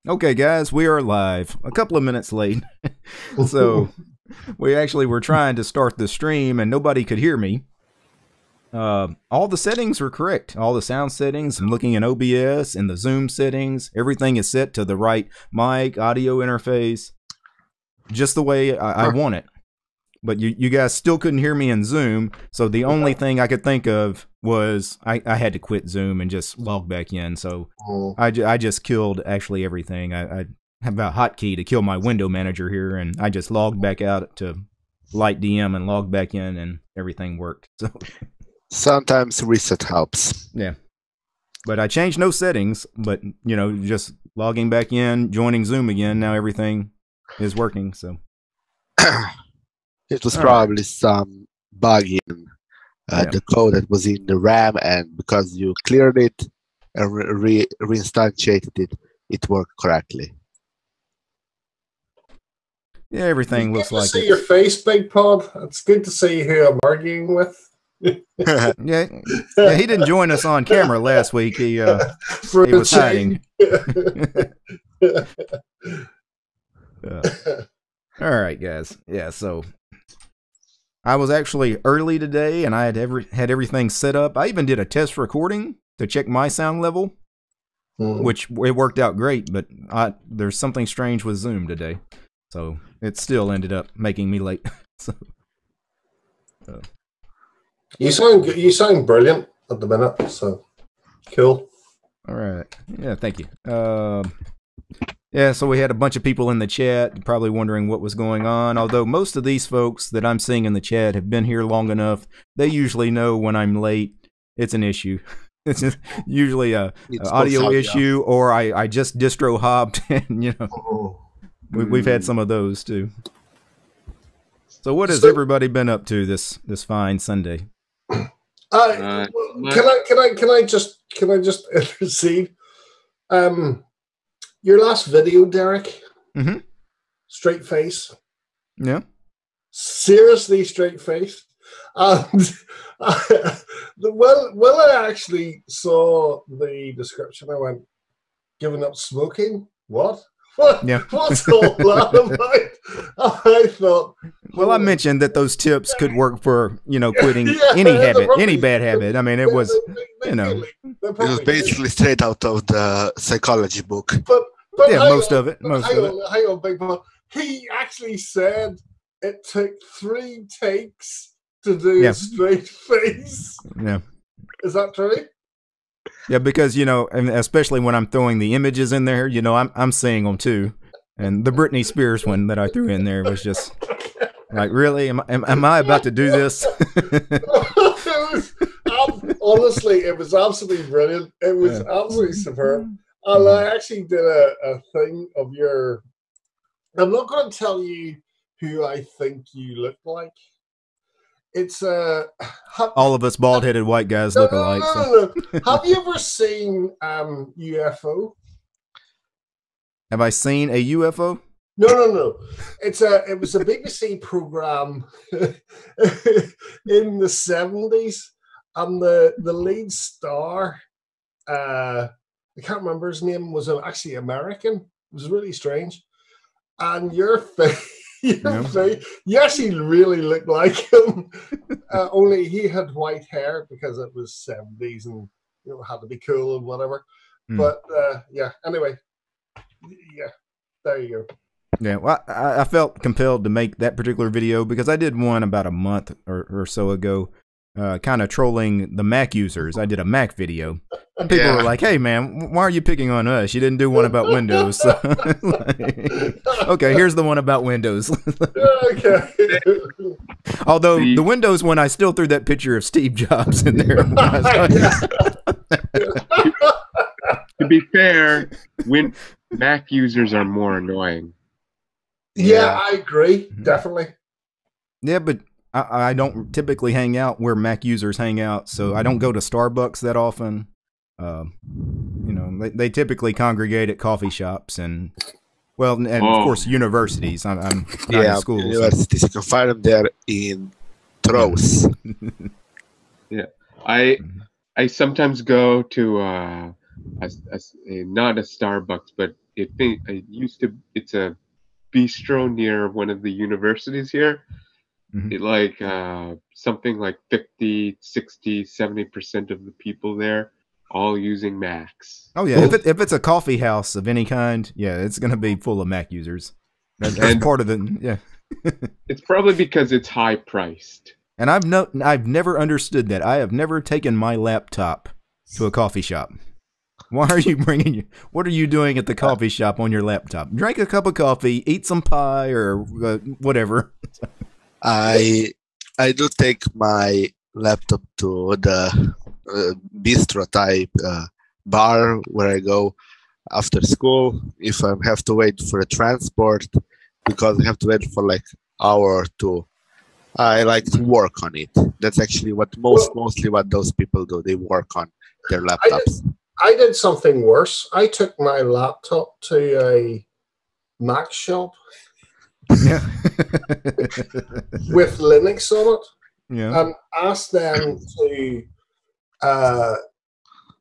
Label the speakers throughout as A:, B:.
A: Okay, guys, we are live. A couple of minutes late. So we actually were trying to start the stream and nobody could hear me. All the settings were correct. All the sound settings. I'm looking in OBS and the Zoom settings. Everything is set to the right mic, audio interface, just the way I want it. But you guys still couldn't hear me in Zoom. So the only thing I could think of was I had to quit Zoom and just log back in. So I just killed actually everything. I have a hotkey to kill my window manager here, and I just logged back out to light DM and logged back in, and everything worked. So
B: sometimes reset helps.
A: Yeah, but I changed no settings. But you know, just logging back in, joining Zoom again. Now everything is working. So
B: it was probably some bug in the code that was in the RAM, and because you cleared it and reinstantiated it, it worked correctly.
A: Yeah, everything looks like it.
C: It's good to see your face, Big Pod. It's good to see who I'm arguing with.
A: yeah, he didn't join us on camera last week. He was hiding. All right, guys. Yeah, so I was actually early today, and I had everything set up. I even did a test recording to check my sound level, which it worked out great. But there's something strange with Zoom today, so it still ended up making me late. So,
C: you sound brilliant at the minute. So cool.
A: All right. Yeah. Thank you. Yeah, so we had a bunch of people in the chat probably wondering what was going on, although most of these folks that I'm seeing in the chat have been here long enough. They usually know when I'm late, it's an issue. It's usually a audio issue, or I just distro hopped, and you know, we've had some of those too. So what has everybody been up to this fine Sunday?
C: Can I just intercede? Your last video, Derek.
A: Mm-hmm.
C: Straight face.
A: Yeah.
C: Seriously, straight face. And when I actually saw the description, I went, "Giving up smoking? What?
A: Yeah.
C: What's all that about?" I thought.
A: Well, I mentioned that those tips could work for, you know, quitting any habit, any bad habit. I mean, it was, you know.
B: It was basically straight out of the psychology book.
C: But
A: yeah, most of it.
C: Hang on, Big Bob. He actually said it took 3 takes to do a straight face.
A: Yeah.
C: Is that true?
A: Yeah, because, you know, and especially when I'm throwing the images in there, you know, I'm seeing them too. And the Britney Spears one that I threw in there was just like, really? Am I about to do this?
C: Honestly, it was absolutely brilliant. It was absolutely superb. And I actually did a thing of your... I'm not going to tell you who I think you look like. It's
A: all of us bald-headed white guys look alike.
C: No. Have you ever seen UFO?
A: Have I seen a UFO?
C: No. It was a BBC program in the 70s, and the lead star, I can't remember his name, was actually American. It was really strange. And your face, you actually really look like him. Only he had white hair because it was 70s and, you know, had to be cool and whatever. But anyway, there you go.
A: Yeah, well, I felt compelled to make that particular video because I did one about a month or so ago, kind of trolling the Mac users. I did a Mac video. And people were like, "Hey, man, why are you picking on us? You didn't do one about Windows." So, okay, here's the one about Windows.
C: Okay.
A: Although the Windows one, I still threw that picture of Steve Jobs in there.
D: To be fair, Mac users are more annoying.
C: Yeah, I agree. Definitely.
A: Yeah, but I don't typically hang out where Mac users hang out, so I don't go to Starbucks that often. You know, they typically congregate at coffee shops and, well, and of course universities. I'm not in schools.
B: Universities. You can find them there in droves.
D: Yeah, I sometimes go to not a Starbucks, but it's a bistro near one of the universities here.
A: Mhm.
D: It like something like 50, 60, 70% of the people there all using Macs.
A: Oh yeah, if it's a coffee house of any kind, yeah, it's going to be full of Mac users. That's
D: And
A: part of the yeah.
D: it's probably because it's high priced.
A: And I've never understood that. I have never taken my laptop to a coffee shop. Why are you bringing what are you doing at the coffee shop on your laptop? Drink a cup of coffee, eat some pie or whatever.
B: I do take my laptop to the bistro type bar where I go after school if I have to wait for a transport, because I have to wait for like hour or two. I like to work on it. That's actually what mostly what those people do. They work on their laptops.
C: I did something worse. I took my laptop to a Mac shop
A: Yeah.
C: with Linux on it,
A: Yeah.
C: and asked them to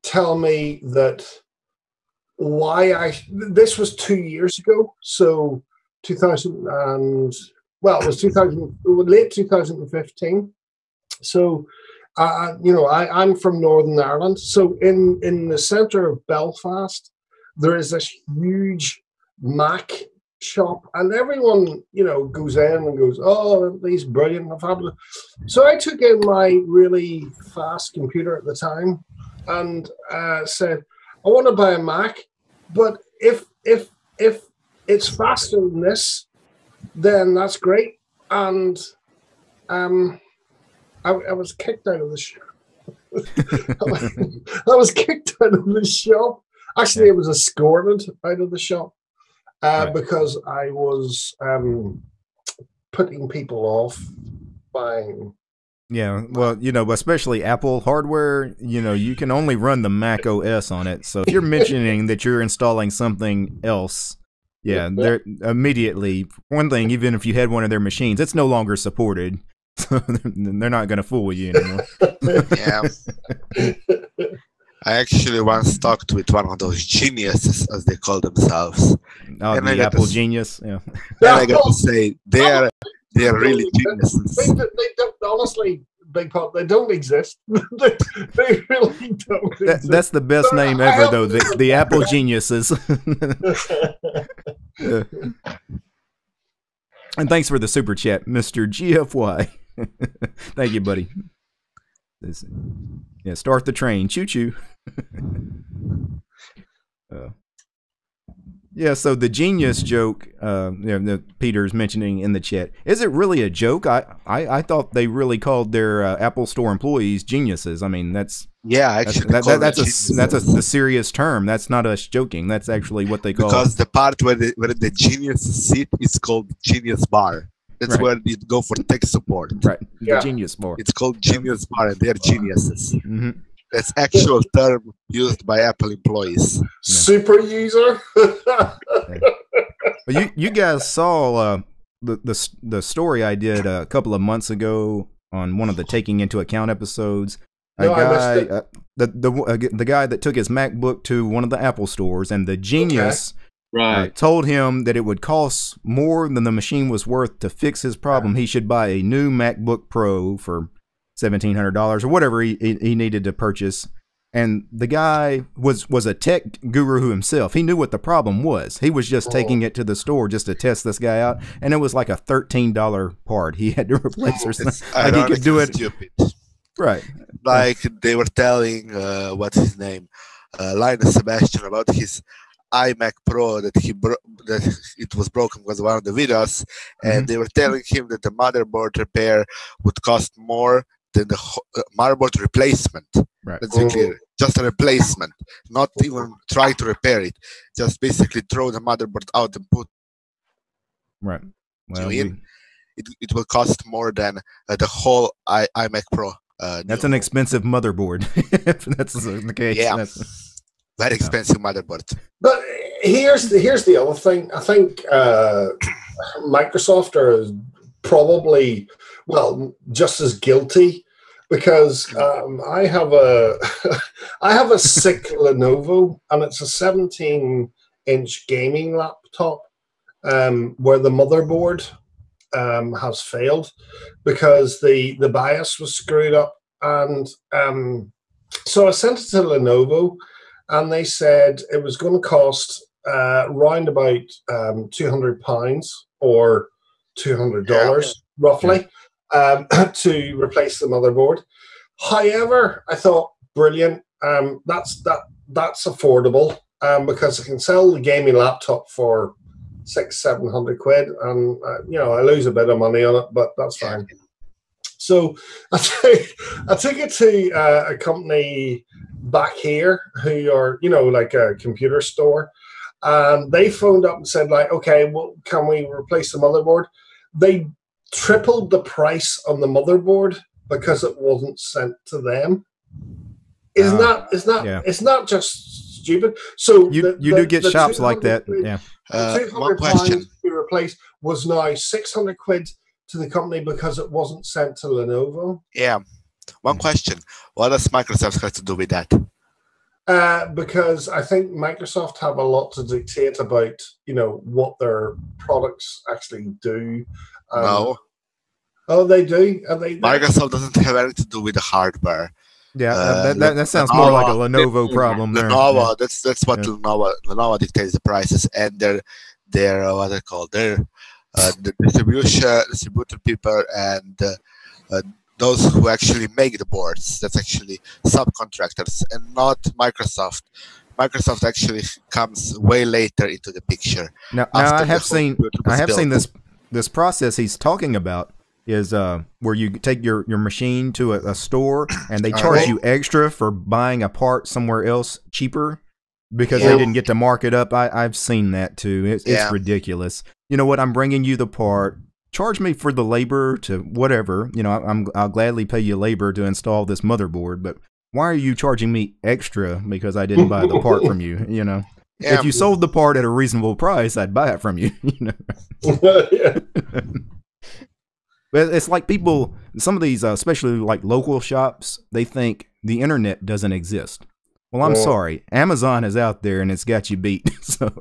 C: tell me that this was 2 years ago, so 2000 and it was late 2015. So I'm from Northern Ireland, so in the center of Belfast there is this huge Mac shop, and everyone goes in and goes, oh, these brilliant, fabulous. So I took in my really fast computer at the time and said, I want to buy a Mac, but if it's faster than this, then that's great. And I was kicked out of the shop. I was kicked out of the shop. Actually, I was escorted out of the shop because I was putting people off buying.
A: Yeah, well, especially Apple hardware, you can only run the Mac OS on it. So if you're mentioning that you're installing something else, yeah, they're immediately, one thing, even if you had one of their machines, it's no longer supported. So they're not going to fool you anymore.
B: Yeah. I actually once talked with one of those geniuses, as they call themselves.
A: Oh,
B: And
A: the Apple genius, yeah.
B: And I got to say, they are really geniuses.
C: They don't, honestly, Big Pop, they don't exist. they really don't exist.
A: That's the best name ever, though. The Apple geniuses. And thanks for the super chat, Mr. GFY. Thank you, buddy. Yeah, start the train. Choo choo. Yeah, so the genius joke, that Peter's mentioning in the chat, is it really a joke? I thought they really called their Apple Store employees geniuses. I mean, that's a serious term. That's not us joking. That's actually what they call.
B: Because the part where the geniuses sit is called Genius Bar. That's where you go for tech support.
A: Right, the Genius Bar.
B: It's called Genius Bar, and they're geniuses.
A: Mm-hmm.
B: That's actual term used by Apple employees.
C: Super user.
A: Well, you guys saw the story I did a couple of months ago on one of the Taking Into Account episodes. The guy that took his MacBook to one of the Apple stores, and the genius told him that it would cost more than the machine was worth to fix his problem. He should buy a new MacBook Pro for $1,700 or whatever he needed to purchase. And the guy was a tech guru himself. He knew what the problem was. He was just taking it to the store just to test this guy out, and it was like a $13 part he had to replace or something. Like he could do it. Stupid. Right.
B: Like they were telling what's his name, Linus Sebastian, about his iMac Pro that it was broken because of one of the videos, and they were telling him that the motherboard repair would cost more than the motherboard replacement.
A: Right.
B: Let's be clear. Just a replacement, not even try to repair it. Just basically throw the motherboard out and put.
A: Right. Well,
B: it will cost more than the whole iMac Pro.
A: That's an expensive motherboard. If that's the case.
B: Yeah. Very expensive motherboard.
C: But here's the other thing. I think Microsoft are probably just as guilty because I have a I have a sick Lenovo, and it's a 17-inch gaming laptop where the motherboard has failed because the BIOS was screwed up, and so I sent it to Lenovo, and they said it was going to cost round about £200 or $200 roughly to replace the motherboard. However, I thought, brilliant, that's affordable because I can sell the gaming laptop for £600-700 quid, and I lose a bit of money on it, but that's fine. So I took it to a company back here who are, like a computer store. And they phoned up and said, like, okay, well, can we replace the motherboard? They tripled the price on the motherboard because it wasn't sent to them. It's not just stupid. So
A: you do get shops like that. Yeah.
B: One question.
C: To be replaced was now 600 quid to the company because it wasn't sent to Lenovo.
B: Yeah. One question. What does Microsoft have to do with that?
C: Because I think Microsoft have a lot to dictate about, what their products actually do.
B: No.
C: Oh, they do?
B: Microsoft doesn't have anything to do with the hardware.
A: Yeah, that sounds more like a Lenovo problem there.
B: Lenovo, that's what Lenovo dictates the prices, and they're what they call the distributor people, and those who actually make the boards. That's actually subcontractors and not Microsoft. Microsoft actually comes way later into the picture.
A: Now I have seen this process he's talking about is where you take your machine to a store and they charge you extra for buying a part somewhere else cheaper because they didn't get to mark it up. I've seen that too. It's ridiculous. You know what? I'm bringing you the part. Charge me for the labor to whatever. I'll gladly pay you labor to install this motherboard, but why are you charging me extra because I didn't buy the part from you? If you sold the part at a reasonable price, I'd buy it from you. But it's like people, some of these, especially like local shops, they think the internet doesn't exist. Well, I'm sorry. Amazon is out there and it's got you beat. So,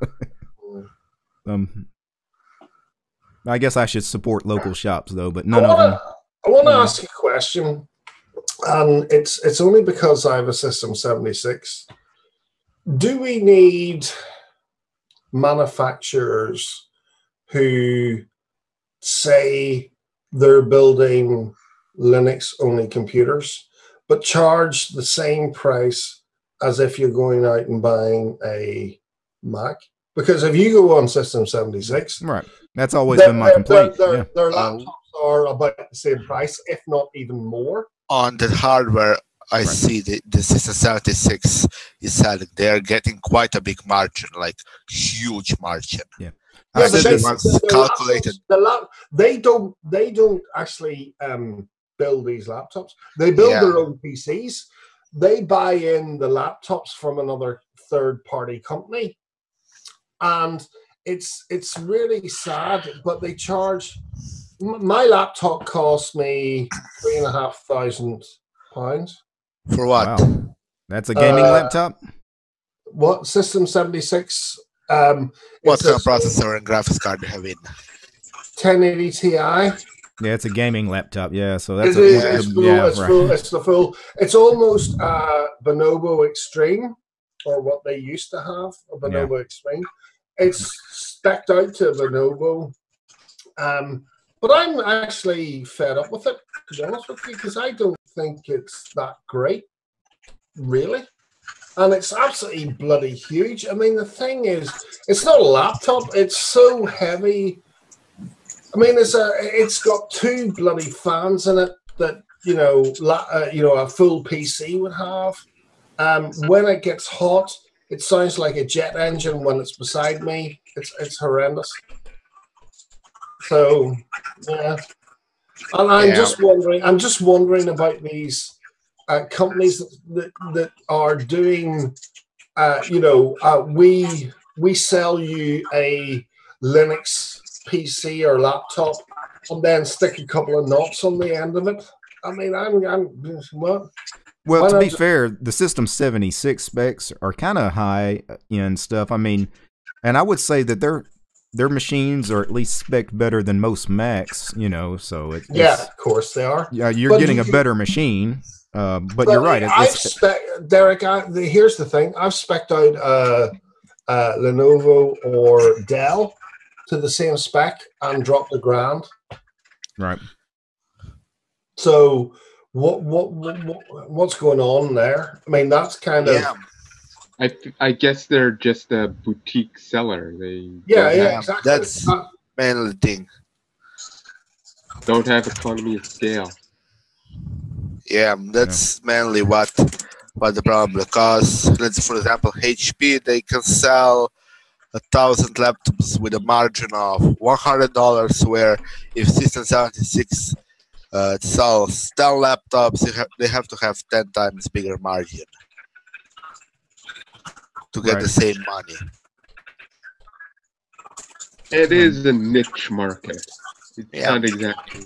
A: I guess I should support local shops though, but none of them.
C: I want to ask you a question, and it's only because I have a System 76. Do we need manufacturers who say they're building Linux-only computers, but charge the same price as if you're going out and buying a Mac? Because if you go on System 76,
A: right, that's always been my complaint.
C: Their laptops are about the same price, if not even more.
B: On the hardware, I see the System 76 is selling. They're getting quite a big margin, like huge margin.
A: Yeah.
B: Calculated.
C: They don't actually build these laptops. They build their own PCs. They buy in the laptops from another third-party company, and it's really sad. But they charge. My laptop cost me £3,500.
B: For what?
A: Wow. That's a gaming laptop.
C: What System 76?
B: What kind of processor and graphics card do you have in?
C: 1080 Ti.
A: Yeah, it's a gaming laptop. Yeah, so that's
C: it's the full. It's almost Bonobo Extreme, or what they used to have, a Bonobo Extreme. It's stacked out to Bonobo, but I'm actually fed up with it, to be honest with you, because I don't think it's that great, really. And it's absolutely bloody huge. I mean, the thing is, it's not a laptop. It's so heavy. I mean, it's got two bloody fans in it that a full PC would have. When it gets hot, it sounds like a jet engine when it's beside me. It's horrendous. So yeah, and I'm just wondering about these companies that are doing, we sell you a Linux PC or laptop and then stick a couple of knots on the end of it. I mean, I'm what?
A: Well,
C: Why
A: to be
C: not-
A: fair, the System 76 specs are kind of high in stuff. I mean, and I would say that their machines are at least spec better than most Macs, you know, so
C: Yeah,
A: it's,
C: of course they are.
A: yeah, you're
C: But
A: getting
C: you
A: a
C: can-
A: better machine, but you're right.
C: Derek, here's the thing. I've spec'd out Lenovo or Dell to the same spec and dropped $1,000.
A: Right.
C: So what's going on there? I mean, that's kind of
D: I guess they're just a boutique seller. They
C: yeah, exactly.
B: That's mainly the thing.
D: don't have economy of scale.
B: Yeah, that's mainly what the problem. Because let's, for example, HP, they can sell 1,000 laptops with a margin of $100, where if System 76 sells 10 laptops, they have to have 10 times bigger margin to get the same money.
D: It is a niche market. It's
B: Yeah.
D: not exactly.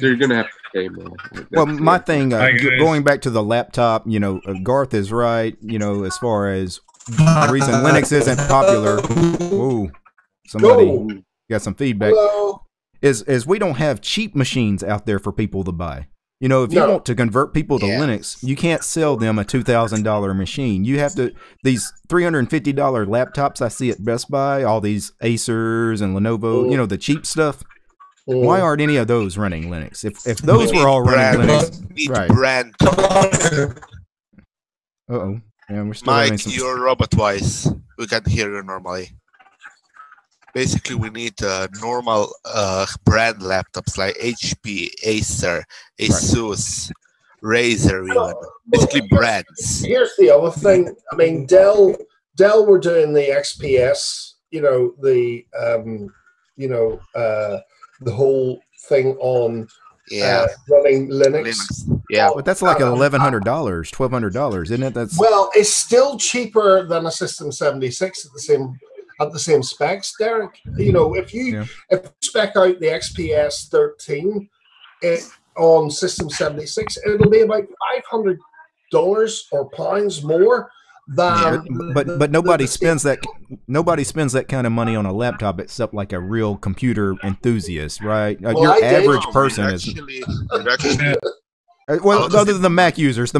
D: They're gonna have to pay more.
A: Well,
D: That's
A: my
D: it.
A: thing,
E: Hi, guys.
A: going back to the laptop, you know, Garth is right, you know, as far as the reason Linux isn't popular. Ooh, somebody
C: Go.
A: got some feedback.
C: Hello.
A: Is we don't have cheap machines out there for people to buy. You know, if you
C: No.
A: want to convert people to
B: Yeah.
A: Linux, you can't sell them a $2,000 machine. You have to, these $350 laptops I see at Best Buy, all these Acers and Lenovo, you know, the cheap stuff. Why aren't any of those running Linux? If those were all running Linux,
B: Need
A: right.
B: brand.
A: uh-oh. Yeah, we're still having
B: Mike,
A: some...
B: your robot voice. We can hear you normally. Basically, we need normal brand laptops like HP, Acer, Asus, Razer, even. Basically, brands.
C: Here's the other thing. I mean, Dell were doing the XPS. You know, the whole thing on
B: Yeah,
C: running Linux.
B: Linux. Yeah,
A: But that's like $1,100, $1,200, isn't it? That's
C: Well, it's still cheaper than a System 76 at the same specs, Derek. You know, if you spec out the XPS 13 on System 76, it'll be about $500 or pounds more than.
A: but nobody spends that kind of money on a laptop except like a real computer enthusiast, right?
C: Well,
A: Your
C: I did.
A: average person is
B: actually,
A: well, other than the Mac users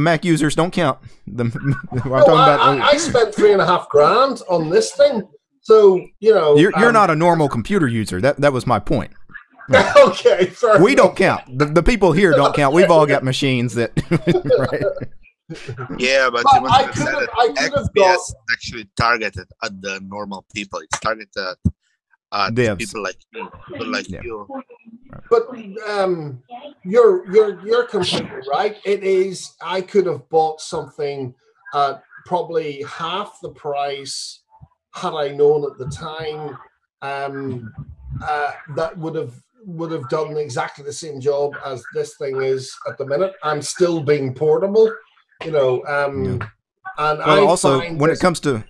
A: don't count. I'm talking
C: No,
A: about.
C: I spent $3,500 on this thing, so you know
A: You're not a normal computer user. That was my point.
C: okay. Fair
A: We
C: enough.
A: don't count. The people here don't count. We've all got machines that. Right?
B: yeah, but
C: But
B: you must
C: I
B: understand
C: could've-
B: that
C: I could've
B: XPS actually targeted at the normal people. It's targeted at
A: Devs.
B: people like me, people like
A: Yeah.
B: you.
C: But you're completely right. It is. I could have bought something at probably half the price had I known at the time. That would have done exactly the same job as this thing is at the minute. I'm still being portable, you know. And
A: Well,
C: I
A: also
C: find
A: when
C: this-
A: it comes to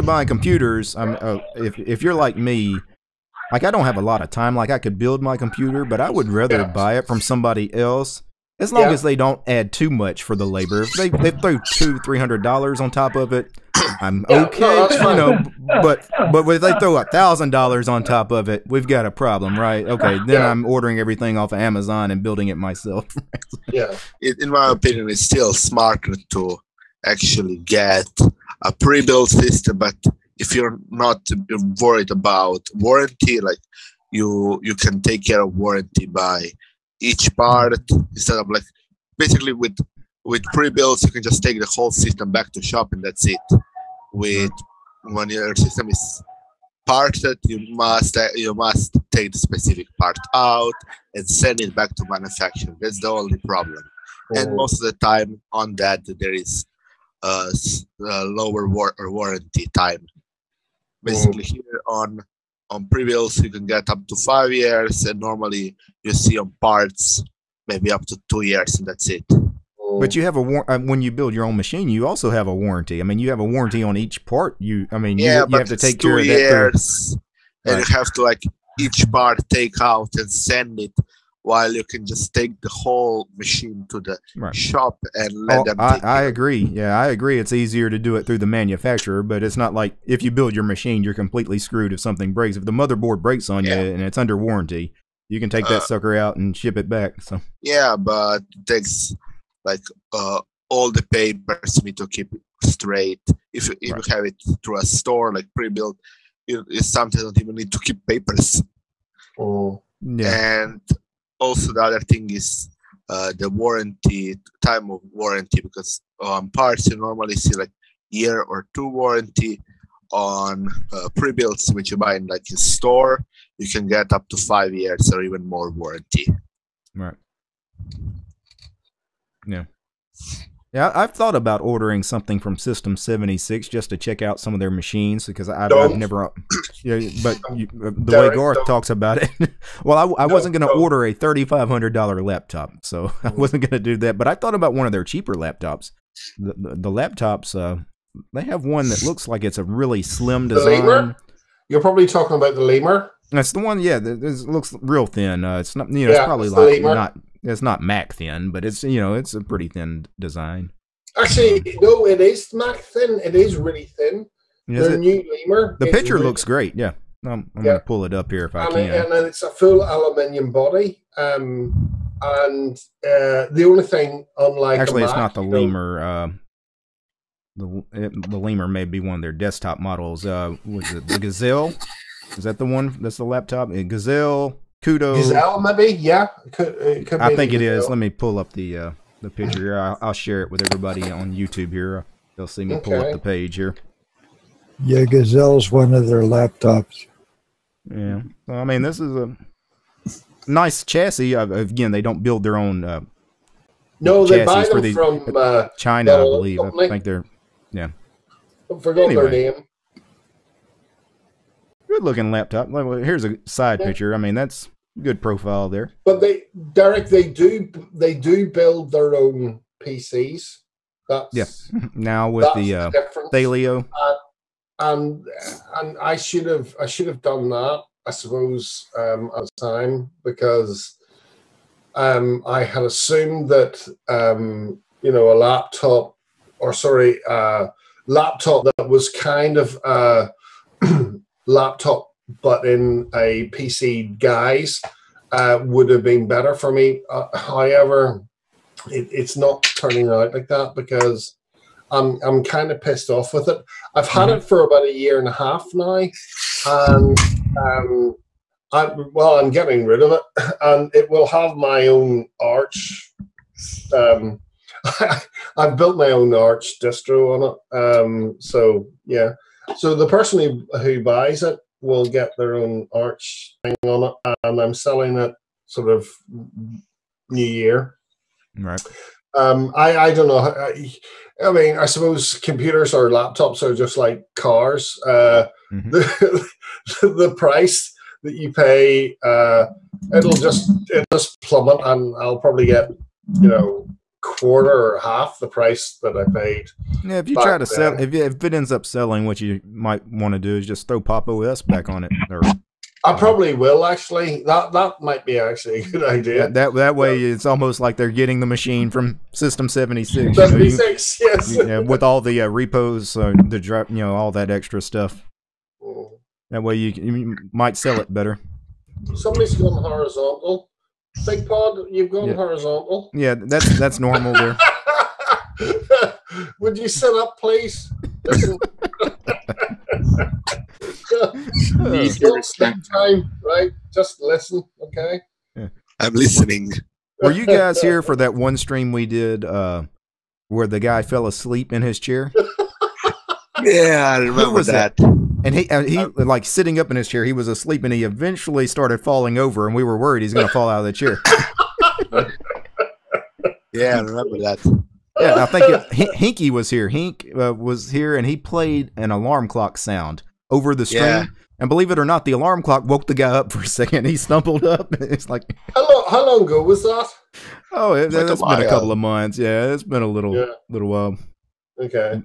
A: buying computers, if you're like me, like I don't have a lot of time. Like I could build my computer, but I would rather buy it from somebody else, as long as they don't add too much for the labor. If they throw $200-300 on top of it, I'm okay,
C: that's
A: you
C: fine.
A: know. But if they throw $1,000 on top of it, we've got a problem, right? Okay, then I'm ordering everything off of Amazon and building it myself.
C: yeah.
B: In my opinion, it's still smarter to actually get a pre-built system. But if you're not worried about warranty, like you can take care of warranty by each part instead of like basically with pre-builds you can just take the whole system back to shop and that's it. With when your system is parted, you must take the specific part out and send it back to manufacturer. That's the only problem. And most of the time on that there is lower warranty time. Basically here on pre-builds you can get up to 5 years, and normally you see on parts maybe up to 2 years, and that's it.
A: But you have when you build your own machine, you also have a warranty. I mean, you have a warranty on each part. You have to take care of that.
B: And you have to like each part take out and send it while you can just take the whole machine to the
A: Right.
B: shop and let them take
A: I
B: care.
A: agree. Yeah, I agree. It's easier to do it through the manufacturer, but it's not like if you build your machine, you're completely screwed if something breaks. If the motherboard breaks on you and it's under warranty, you can take that sucker out and ship it back. So
B: Yeah, but it takes like all the papers you need to keep it straight. If you have it through a store like pre-built, you sometimes don't even need to keep papers.
C: Oh.
A: yeah,
B: And also the other thing is the warranty, time of warranty, because on parts you normally see like year or two warranty. On pre-builts which you buy in like in store, you can get up to 5 years or even more warranty.
A: right. Yeah, I've thought about ordering something from System 76 just to check out some of their machines because I've never. Yeah, but the way Garth talks about it, well, I wasn't going to order a $3,500 laptop, so I wasn't going to do that. But I thought about one of their cheaper laptops. The laptops, they have one that looks like it's a really slim design.
C: The lemur? You're probably talking about the lemur.
A: That's the one. Yeah, it looks real thin. It's not. It's probably like not. It's not Mac thin, but it's it's a pretty thin design.
C: Actually, no, it is Mac thin. It is really thin. The new lemur.
A: The picture looks great. Yeah, I'm going to pull it up here if I can.
C: And it's a full aluminium body. And the only thing, unlike
A: actually,
C: Mac,
A: it's not the lemur. The lemur may be one of their desktop models. Was it the Gazelle? Is that the one? That's the laptop. Gazelle. Kudo.
C: Gazelle, maybe? Yeah. It could
A: I think it is. Let me pull up the picture here. I'll share it with everybody on YouTube here. They'll see me pull up the page here.
E: Yeah, Gazelle's one of their laptops.
A: Yeah. So, I mean, this is a nice chassis. Again, they don't build their own
C: no, they buy them from
A: China, I believe. I think they're, I
C: forgot their name.
A: Good looking laptop. Here's a side picture. I mean, that's good profile there.
C: But Derek, they do build their own PCs. That's
A: now with the Thalio.
C: And I should have done that, I suppose, at the time, because I had assumed that a laptop that was kind of laptop but in a PC guise would have been better for me. However, it's not turning out like that because I'm kind of pissed off with it. I've had it for about 1.5 years now, and I'm getting rid of it, and it will have my own Arch. I've built my own Arch distro on it. So yeah. So the person who buys it will get their own Arch thing on it, and I'm selling it sort of New Year.
A: Right.
C: I don't know. I mean, I suppose computers or laptops are just like cars. The price that you pay, it'll just plummet, and I'll probably get quarter or half the price that I paid.
A: Yeah, if you try to sell, if it ends up selling, what you might want to do is just throw Pop OS back on it.
C: I probably will actually. That might be actually a good idea.
A: That way, it's almost like they're getting the machine from System 76.
C: 76, yes.
A: With all the repos, the drop, all that extra stuff. That way, you might sell it better.
C: Somebody's gone horizontal. Big Pod, you've gone horizontal.
A: Yeah, that's normal there.
C: Would you sit up, please? Don't sleep time, right? Just listen, okay?
B: Yeah. I'm listening.
A: Were you guys here for that one stream we did where the guy fell asleep in his chair?
B: Yeah, I remember that.
A: And he like sitting up in his chair, he was asleep, and he eventually started falling over, and we were worried he's going to fall out of the chair.
B: Yeah, I remember that.
A: Yeah, I think Hinky was here. Hink was here, and he played an alarm clock sound over the stream. Yeah. And believe it or not, the alarm clock woke the guy up for a second. He stumbled up. It's like,
C: how long ago was that?
A: Oh, it's been a couple of months. Yeah, it's been a little while.
C: Okay.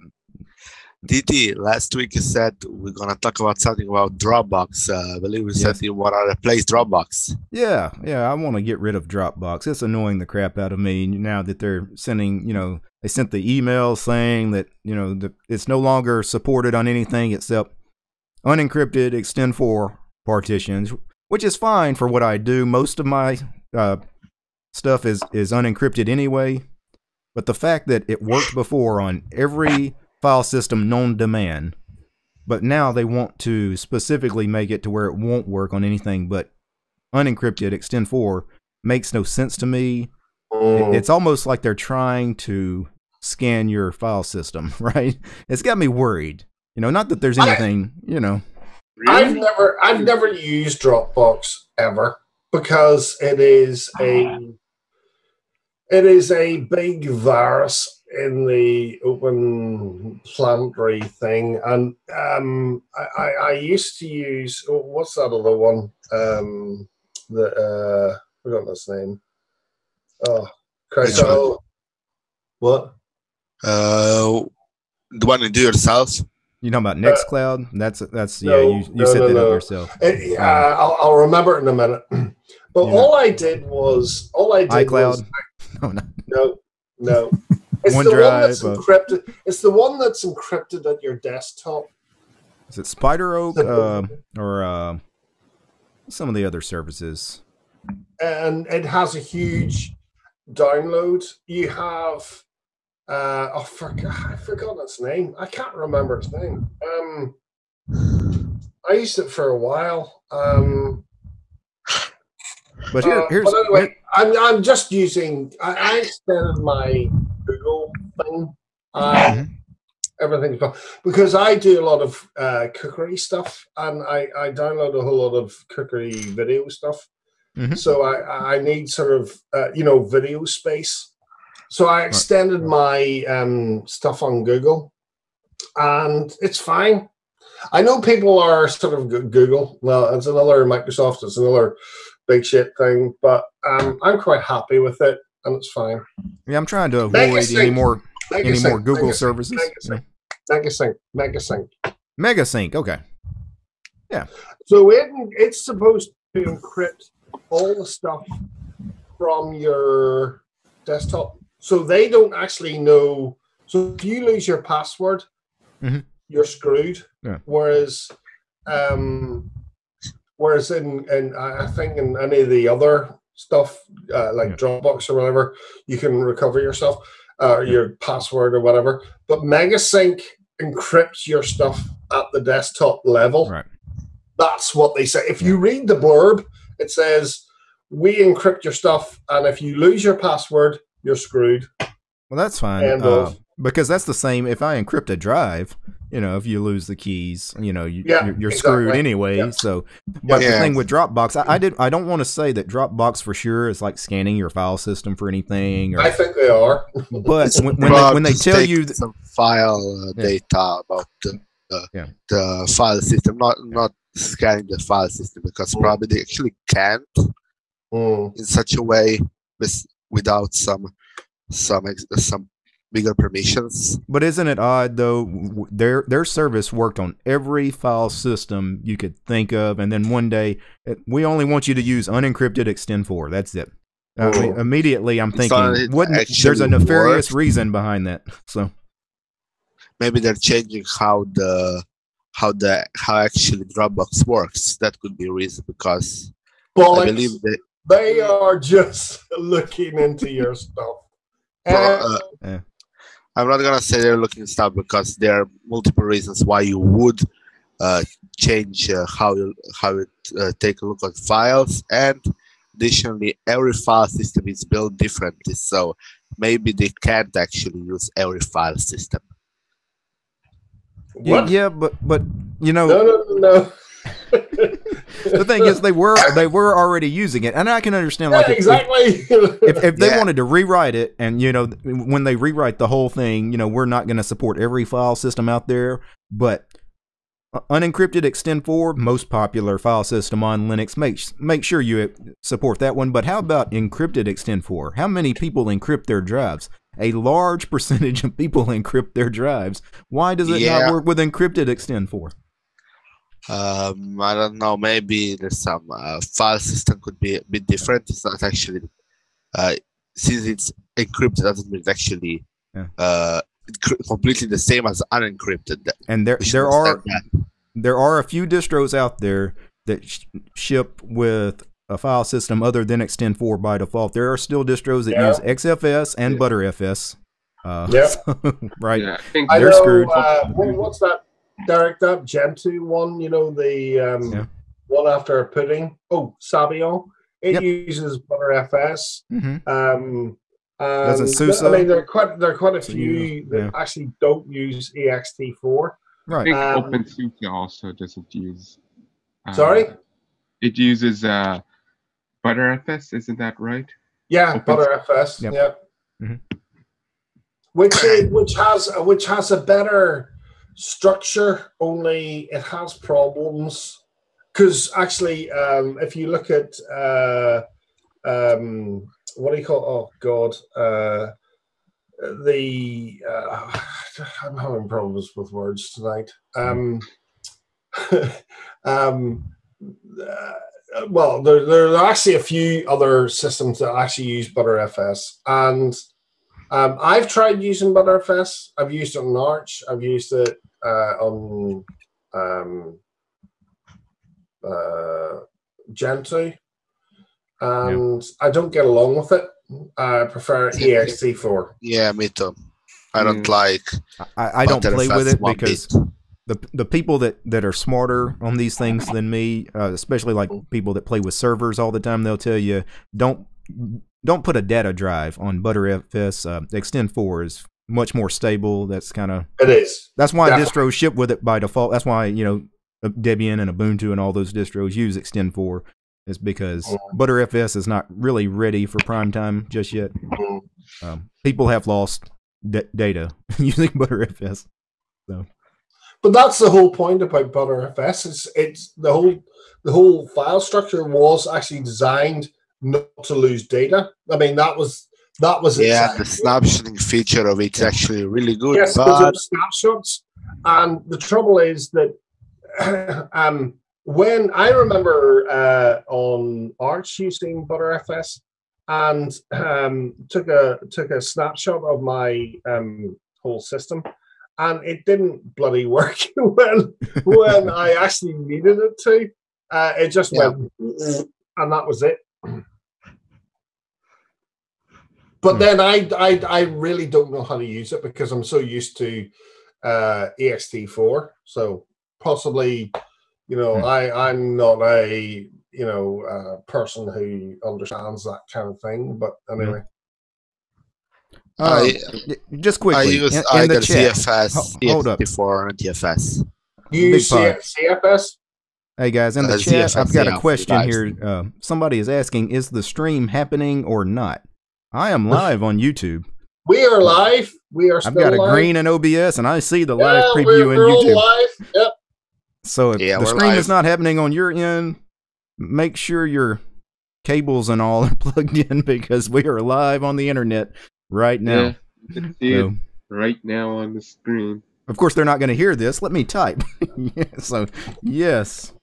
B: DT, last week you said we're gonna talk about something about Dropbox. I believe you said you want to replace Dropbox.
A: Yeah, I want to get rid of Dropbox. It's annoying the crap out of me now that they're sending, they sent the email saying that, it's no longer supported on anything except unencrypted extend4 partitions, which is fine for what I do. Most of my stuff is unencrypted anyway, but the fact that it worked before on every file system known to man, but now they want to specifically make it to where it won't work on anything but unencrypted extend4 makes no sense to me. It's almost like they're trying to scan your file system, right? It's got me worried. Not that there's anything,
D: Really?
C: I've never used Dropbox ever because it is a big virus in the open planetary thing, and I used to use what's that other one? Forgotten its name. Oh, Christ! Oh, what?
B: The one you do yourself.
A: You talking about Nextcloud? That's
C: no,
A: you set that up yourself.
C: I'll remember it in a minute. But all I did was
A: iCloud.
C: No. It's
A: OneDrive,
C: the one that's encrypted. It's the one that's encrypted at your desktop.
A: Is it Spider Oak or some of the other services?
C: And it has a huge download. You have I've forgotten its name. I can't remember its name. I used it for a while.
A: But here's
C: but anyway, I'm just using. I extended my Google thing. Everything's fine because I do a lot of cookery stuff, and I download a whole lot of cookery video stuff. So I need sort of video space. So I extended my stuff on Google, and it's fine. I know people are sort of Google. Well, it's another Microsoft. It's another big shit thing, but I'm quite happy with it, and it's fine.
A: Yeah, I'm trying to avoid any more Google services. Megasync. Okay. Yeah.
C: So it's supposed to encrypt all the stuff from your desktop, so they don't actually know. So if you lose your password, you're screwed. Yeah. Whereas in I think in any of the other stuff like Dropbox or whatever, you can recover yourself your password or whatever. But Megasync encrypts your stuff at the desktop level. Right. That's what they say. If you read the blurb, it says we encrypt your stuff, and if you lose your password, you're screwed.
A: Well, that's fine. Because that's the same. If I encrypt a drive, if you lose the keys, you're screwed anyway. Yeah. So, but the thing with Dropbox, I don't want to say that Dropbox for sure is like scanning your file system for anything.
C: I think they are.
A: But when they tell you
B: some file data about the file system, not scanning the file system, because probably they actually can't in such a way without some bigger permissions.
A: But isn't it odd though? Their service worked on every file system you could think of, and then one day we only want you to use unencrypted extend4. That's it. Immediately, I'm thinking, there's a nefarious reason behind that. So
B: maybe they're changing how actually Dropbox works. That could be a reason, because I believe
C: they are just looking into your stuff.
B: I'm not gonna say they're looking stuff, because there are multiple reasons why you would change how you take a look at files, and additionally, every file system is built differently, so maybe they can't actually use every file system.
C: What?
A: Yeah, but
C: No.
A: The thing is, they were already using it, and I can understand
C: exactly.
A: If they wanted to rewrite it, and when they rewrite the whole thing, we're not going to support every file system out there, but unencrypted extend4, most popular file system on Linux, make sure you support that one. But how about encrypted extend4? How many people encrypt their drives? a large percentage of people encrypt their drives. Why does it not work with encrypted extend4?
B: I don't know. Maybe there's some file system could be a bit different. It's not actually since it's encrypted doesn't mean it's actually completely the same as unencrypted.
A: And there are a few distros out there that ship with a file system other than extend4 by default. There are still distros that use XFS and ButterFS. Right?
D: Yeah, I think
A: they're screwed.
C: What's that? Derek, that Gentoo one, you know, the one after pudding. Oh, Sabian. It uses ButterFS.
A: Doesn't SUSE?
C: I mean, there are quite a few that actually don't use ext4.
A: Right.
D: I think OpenSUSE also doesn't use.
C: Sorry?
D: It uses ButterFS, isn't that right?
C: Yeah, ButterFS.
A: Yep.
C: Yeah. Which has a better structure, only it has problems because actually if you look at what do you call I'm having problems with words tonight. Well, there are actually a few other systems that actually use ButterFS, and I've tried using ButterFS. I've used it on Arch. I've used it on Gentoo, and I don't get along with it. I prefer ext4.
B: Yeah, me too. I don't like.
A: I don't play with it because the people that are smarter on these things than me, especially like people that play with servers all the time, they'll tell you don't put a data drive on ButterFS. Extend4 is much more stable. That's kind of
C: it is.
A: That's why distros ship with it by default. That's why Debian and Ubuntu and all those distros use Extend4. Is because ButterFS is not really ready for prime time just yet. People have lost data using ButterFS. So,
C: but that's the whole point about ButterFS. It's the whole file structure was actually designed not to lose data. I mean, that was the
B: snapshotting feature of it's actually really good.
C: Yes, but snapshots. And the trouble is that when I remember on Arch using ButterFS and took a snapshot of my whole system, and it didn't bloody work when I actually needed it to. It just went, and that was it. But then I really don't know how to use it because I'm so used to ext4. So possibly. I'm not a person who understands that kind of thing. But anyway,
A: just quickly,
B: I use either CFS,
A: hold up,
B: before and TFS.
C: You use CFS?
A: Hey guys, in the chat, ZFS, I've got a question here. Somebody is asking, is the stream happening or not? I am live on YouTube.
C: We are live. We are.
A: I've got a green in OBS, and I see the live preview in YouTube.
C: Live. Yep.
A: So if the stream is not happening on your end, make sure your cables and all are plugged in because we are live on the internet right now.
D: Yeah, you can see it right now on the screen.
A: Of course, they're not going to hear this. Let me type. Yes,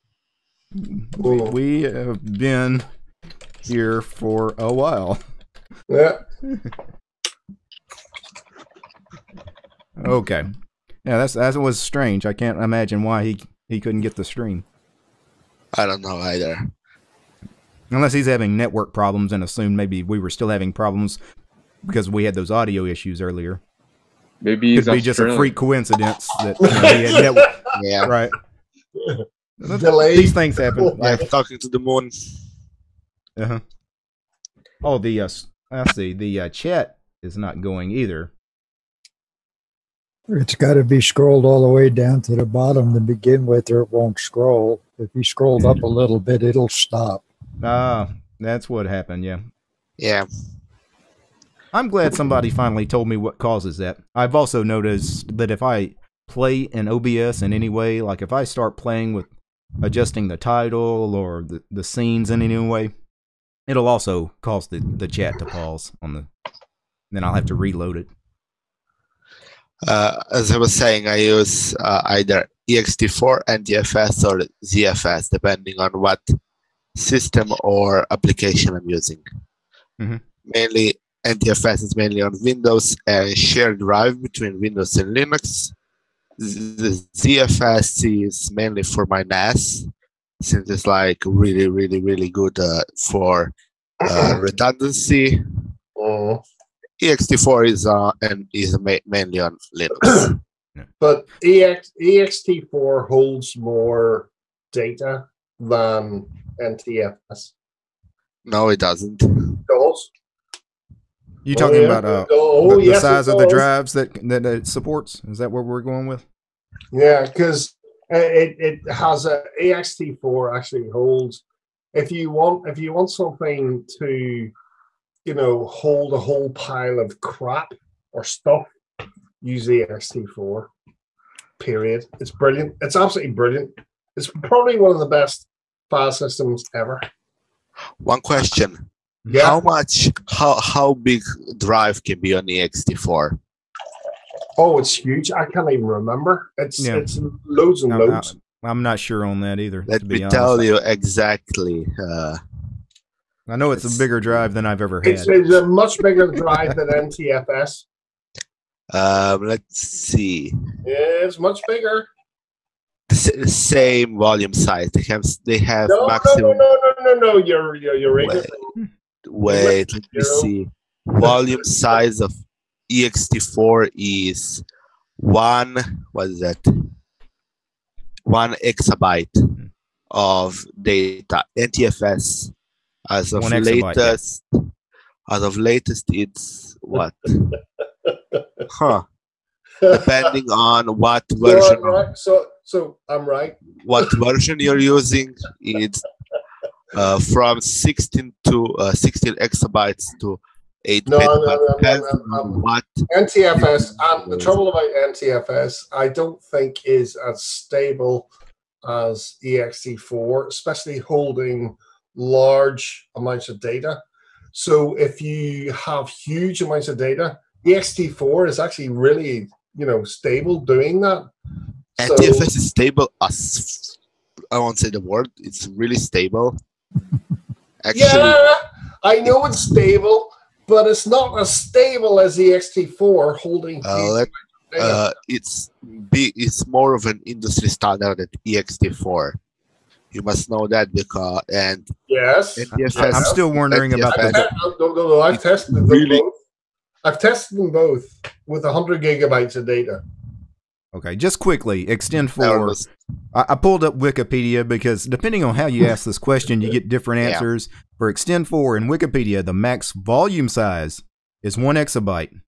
A: we have been here for a while.
C: Yeah.
A: Okay. Yeah, that was strange. I can't imagine why he couldn't get the stream.
B: I don't know either.
A: Unless he's having network problems and assumed maybe we were still having problems because we had those audio issues earlier.
D: Maybe
A: could be just a freak coincidence that he had network.
B: Yeah.
A: Right.
C: These
A: things happen.
B: Like talking to the moon.
A: Uh-huh. Oh, I see. The chat is not going either.
E: It's got to be scrolled all the way down to the bottom to begin with, or it won't scroll. If you scrolled up a little bit, it'll stop.
A: Ah, that's what happened, yeah.
B: Yeah.
A: I'm glad somebody finally told me what causes that. I've also noticed that if I play in OBS in any way, like if I start playing with adjusting the title or the scenes in any way, it'll also cause the chat to pause on Then I'll have to reload it.
B: As I was saying, I use either ext4, NTFS, or ZFS, depending on what system or application I'm using.
A: Mm-hmm.
B: Mainly, NTFS is mainly on Windows and shared drive between Windows and Linux. The ZFS is mainly for my NAS, since it's like really, really, really good for redundancy. ext4 is mainly on Linux.
C: But ext4 holds more data than NTFS.
B: No, it doesn't.
C: Does?
A: You talking about the
C: yes,
A: size of the drives that it supports? Is that what we're going with?
C: Yeah, because it has a ext4 actually holds. If you want something to, hold a whole pile of crap or stuff, use the ext4. Period. It's brilliant. It's absolutely brilliant. It's probably one of the best file systems ever.
B: One question.
C: Yeah.
B: How big drive can be on ext4?
C: Oh, it's huge. I can't even remember. It's loads and loads.
A: I'm not sure on that either.
B: Let me tell you exactly.
A: I know it's a bigger drive than I've ever had.
C: It's a much bigger drive than NTFS.
B: Let's see.
C: Yeah, it's much bigger.
B: The same volume size. They have
C: No,
B: maximum.
C: No. You're ignorant.
B: Wait, let me see. Volume size of ext4 is 1 exabyte of data. NTFS as of latest it's what? Depending on what version.
C: So I'm right.
B: What version you're using? It's from 16 exabytes to 8 petabytes. What
C: NTFS? The trouble about NTFS, I don't think, is as stable as ext4, especially holding large amounts of data. So if you have huge amounts of data, ext4 is actually really, stable doing that.
B: NTFS is stable as I won't say the word. It's really stable. Actually,
C: yeah, I know it's stable, but it's not as stable as ext4 holding.
B: It's more of an industry standard than ext4. You must know that because
C: yes,
B: NTFS,
A: I'm still wondering about that.
C: No, I've tested them both. I've tested them both with 100 gigabytes of data.
A: Okay, just quickly, Extend4. I pulled up Wikipedia because depending on how you ask this question, you get different answers. For Extend4 in Wikipedia, the max volume size is 1 exabyte.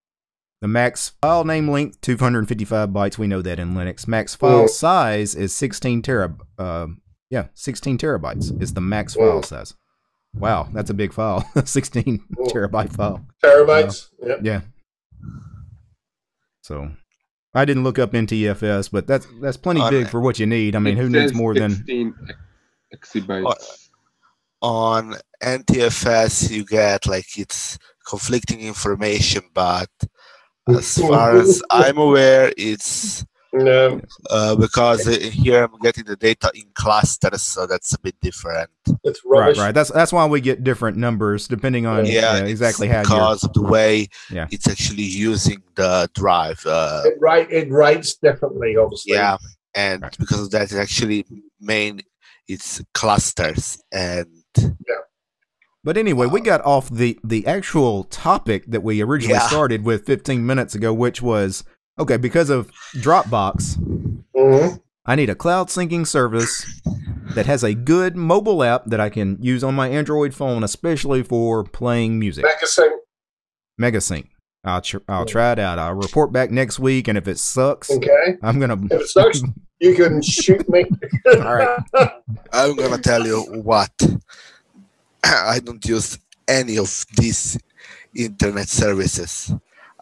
A: The max file name length, 255 bytes. We know that in Linux. Max file size is 16 terabytes is the max file size. Wow, that's a big file. 16 terabyte file.
C: Terabytes.
A: Yeah. So I didn't look up NTFS, but that's plenty big for what you need. I mean, who needs more than
D: 16 exabytes?
B: On NTFS, you get it's conflicting information, but as far as I'm aware, it's
C: no.
B: Because here I'm getting the data in clusters, so that's a bit different.
C: It's rubbish.
A: Right. That's why we get different numbers depending on exactly how
B: because of the way it's actually using the drive.
C: It writes differently, obviously.
B: Yeah, and because of that, it's actually it's clusters and.
C: Yeah.
A: But anyway, we got off the actual topic that we originally started with 15 minutes ago, which was, okay, because of Dropbox, I need a cloud syncing service that has a good mobile app that I can use on my Android phone, especially for playing music. Megasync. I'll try it out. I'll report back next week, and if it sucks, I'm going to...
C: If it sucks, you can shoot me.
A: All right.
B: I'm going to tell you what. I don't use any of these internet services.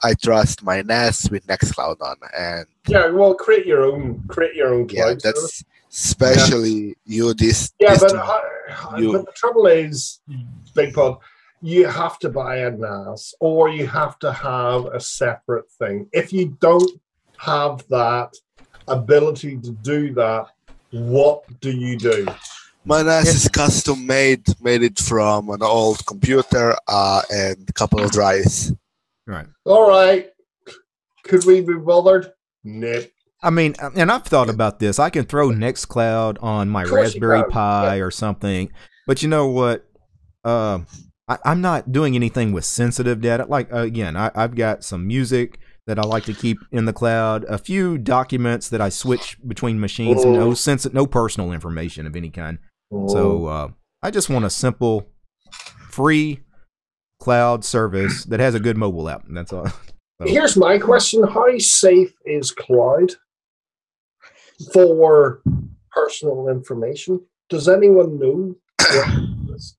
B: I trust my NAS with Nextcloud on, and
C: create your own cloud.
B: Yeah, that's especially you.
C: But the trouble is, Big Pod, you have to buy a NAS or you have to have a separate thing. If you don't have that ability to do that, what do you do?
B: My NAS is custom made it from an old computer and a couple of drives.
A: Right.
C: All right. Could we be bothered? Nope.
A: I mean, and I've thought about this. I can throw Nextcloud on my Raspberry Pi or something, but you know what? I'm not doing anything with sensitive data. Like, again, I've got some music that I like to keep in the cloud, a few documents that I switch between machines, no personal information of any kind. So I just want a simple, free cloud service that has a good mobile app. And that's all. So.
C: Here's my question. How safe is cloud for personal information? Does anyone know what it is?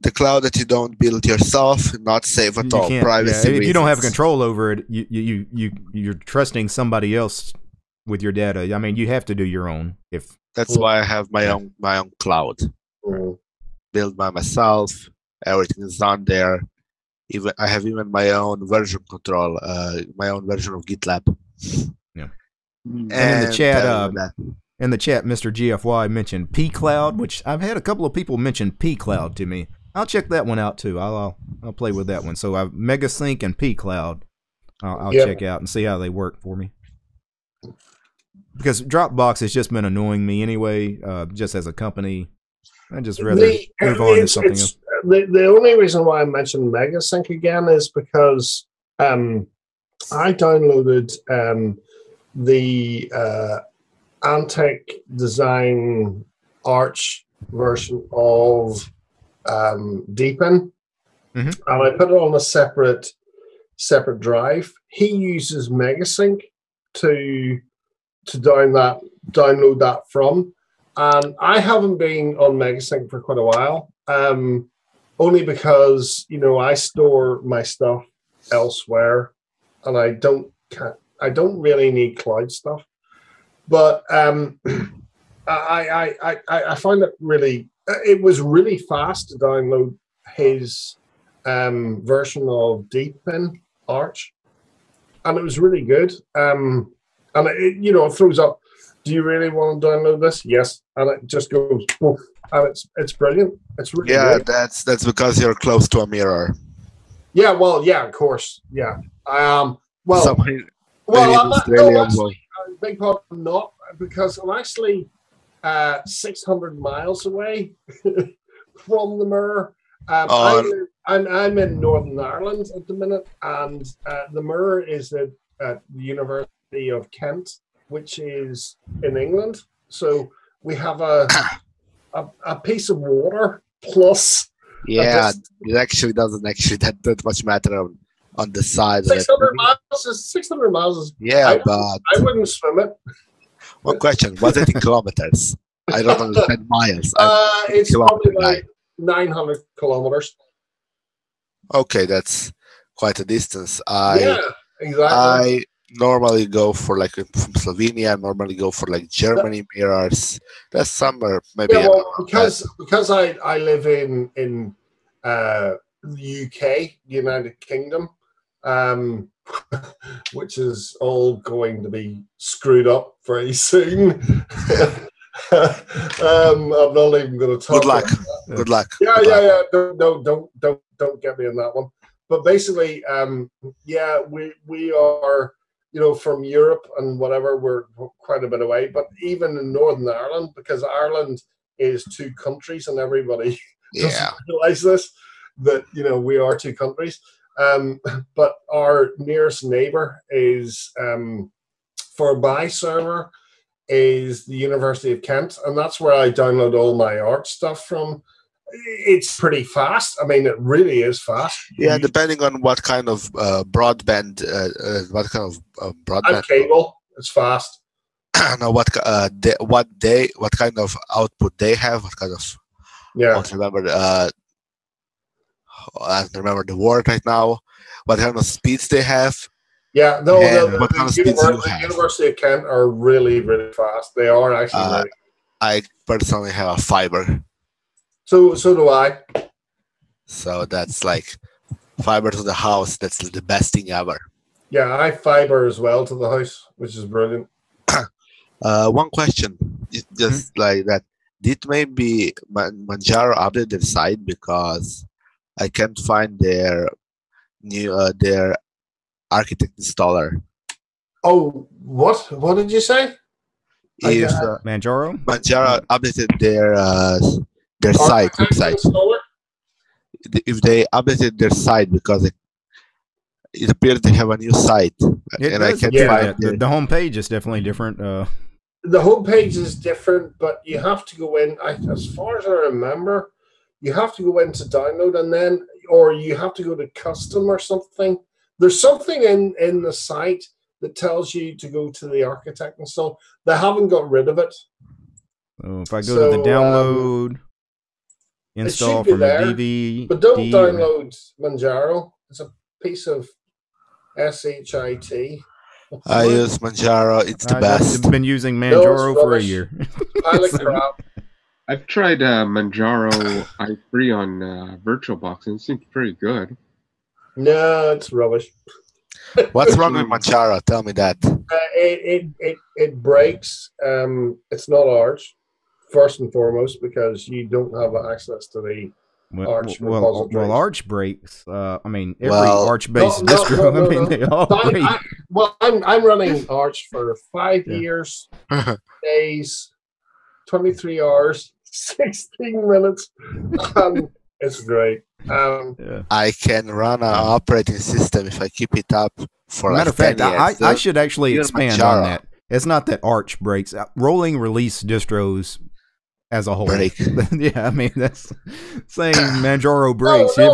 B: The cloud that you don't build yourself, not safe at all. Privacy.
A: If you don't have control over it, you're trusting somebody else with your data. I mean, you have to do your own.
B: That's why I have my own cloud. Built by myself. Everything is on there. I have even my own version control, my own version of GitLab.
A: Yeah. And in the chat, Mr. GFY mentioned pCloud, which I've had a couple of people mention pCloud to me. I'll check that one out too. I'll play with that one. So I've MegaSync and pCloud. I'll check out and see how they work for me. Because Dropbox has just been annoying me anyway, just as a company. I'd just rather move on to something else.
C: The only reason why I mentioned MegaSync again is because I downloaded the Antec Design Arch version of Deepin, and I put it on a separate drive. He uses MegaSync to download that from, and I haven't been on MegaSync for quite a while. Only because I store my stuff elsewhere, and I don't really need cloud stuff. But I find it it was really fast to download his version of Deepin Arch, and it was really good. And it throws up, do you really want to download this? Yes, and it just goes poof. And it's brilliant. It's really great.
B: That's because you're close to a mirror.
C: Yeah, well, yeah, of course, yeah. I'm actually big part not, because I'm actually 600 miles away from the mirror. I'm in Northern Ireland at the minute, and the mirror is at the University of Kent, which is in England. So we have a piece of water plus.
B: Yeah, it actually doesn't that much matter on the side.
C: 600 miles.
B: Yeah, but
C: I wouldn't swim it.
B: One question: was it in kilometers? I don't understand miles.
C: It's probably like 900 kilometers.
B: Okay, that's quite a distance.
C: Yeah, exactly.
B: I normally go for from Slovenia. I normally go for Germany mirrors. That's summer, maybe.
C: Yeah, well, because I live in the UK, United Kingdom, which is all going to be screwed up very soon. I'm not even going to talk.
B: Good luck.
C: Yeah. Don't get me on that one. But basically, we are. From Europe and whatever, we're quite a bit away. But even in Northern Ireland, because Ireland is two countries, and everybody doesn't realize this, that we are two countries. But our nearest neighbor is, for my server, is the University of Kent, and that's where I download all my art stuff from. It's pretty fast. I mean, it really is fast.
B: Yeah, depending on what kind of broadband, broadband
C: cable, it's fast.
B: Now, what kind of output they have? What kind of? Yeah. I don't remember the word right now. What kind of speeds they have?
C: Yeah, no. The University of Kent are really, really fast. They are actually.
B: I personally have a fiber.
C: So do I.
B: So that's like fiber to the house. That's the best thing ever.
C: Yeah, I have fiber as well to the house, which is brilliant.
B: One question, just like that. Did maybe Manjaro update their site because I can't find their new their architect installer?
C: Oh, what? What did you say?
B: If
A: Manjaro
B: updated their site website,
C: Installer?
B: if they updated their site because it appears they have a new site, and I can't find
A: the homepage is definitely different.
C: The homepage is different, but you have to go in. As far as I remember, you have to go in to download, and then, or you have to go to custom or something. There's something in the site that tells you to go to the architect install. They haven't got rid of it.
A: So if I go to the download, install from
C: there,
A: the DV,
C: but don't download Manjaro. It's a piece of SHIT.
B: I use Manjaro. It's the best.
A: I've been using Manjaro for a year.
D: I've tried Manjaro i3 on VirtualBox, and it seems pretty good.
C: No, it's rubbish.
B: What's wrong with Manjaro? Tell me that.
C: It breaks. It's not Arch, first and foremost, because you don't have access to the Arch repositories.
A: Well, Arch breaks. I mean, every Arch-based distro.
C: No,
A: I mean, they all break.
C: I'm running Arch for 5 years, days, 23 hours, 16 minutes. It's great.
B: I can run an operating system if I keep it up for
A: matter of fact, I should actually expand on that. It's not that Arch breaks. Rolling release distros as a whole.
B: Break.
A: Yeah, I mean, that's saying Manjaro breaks. Of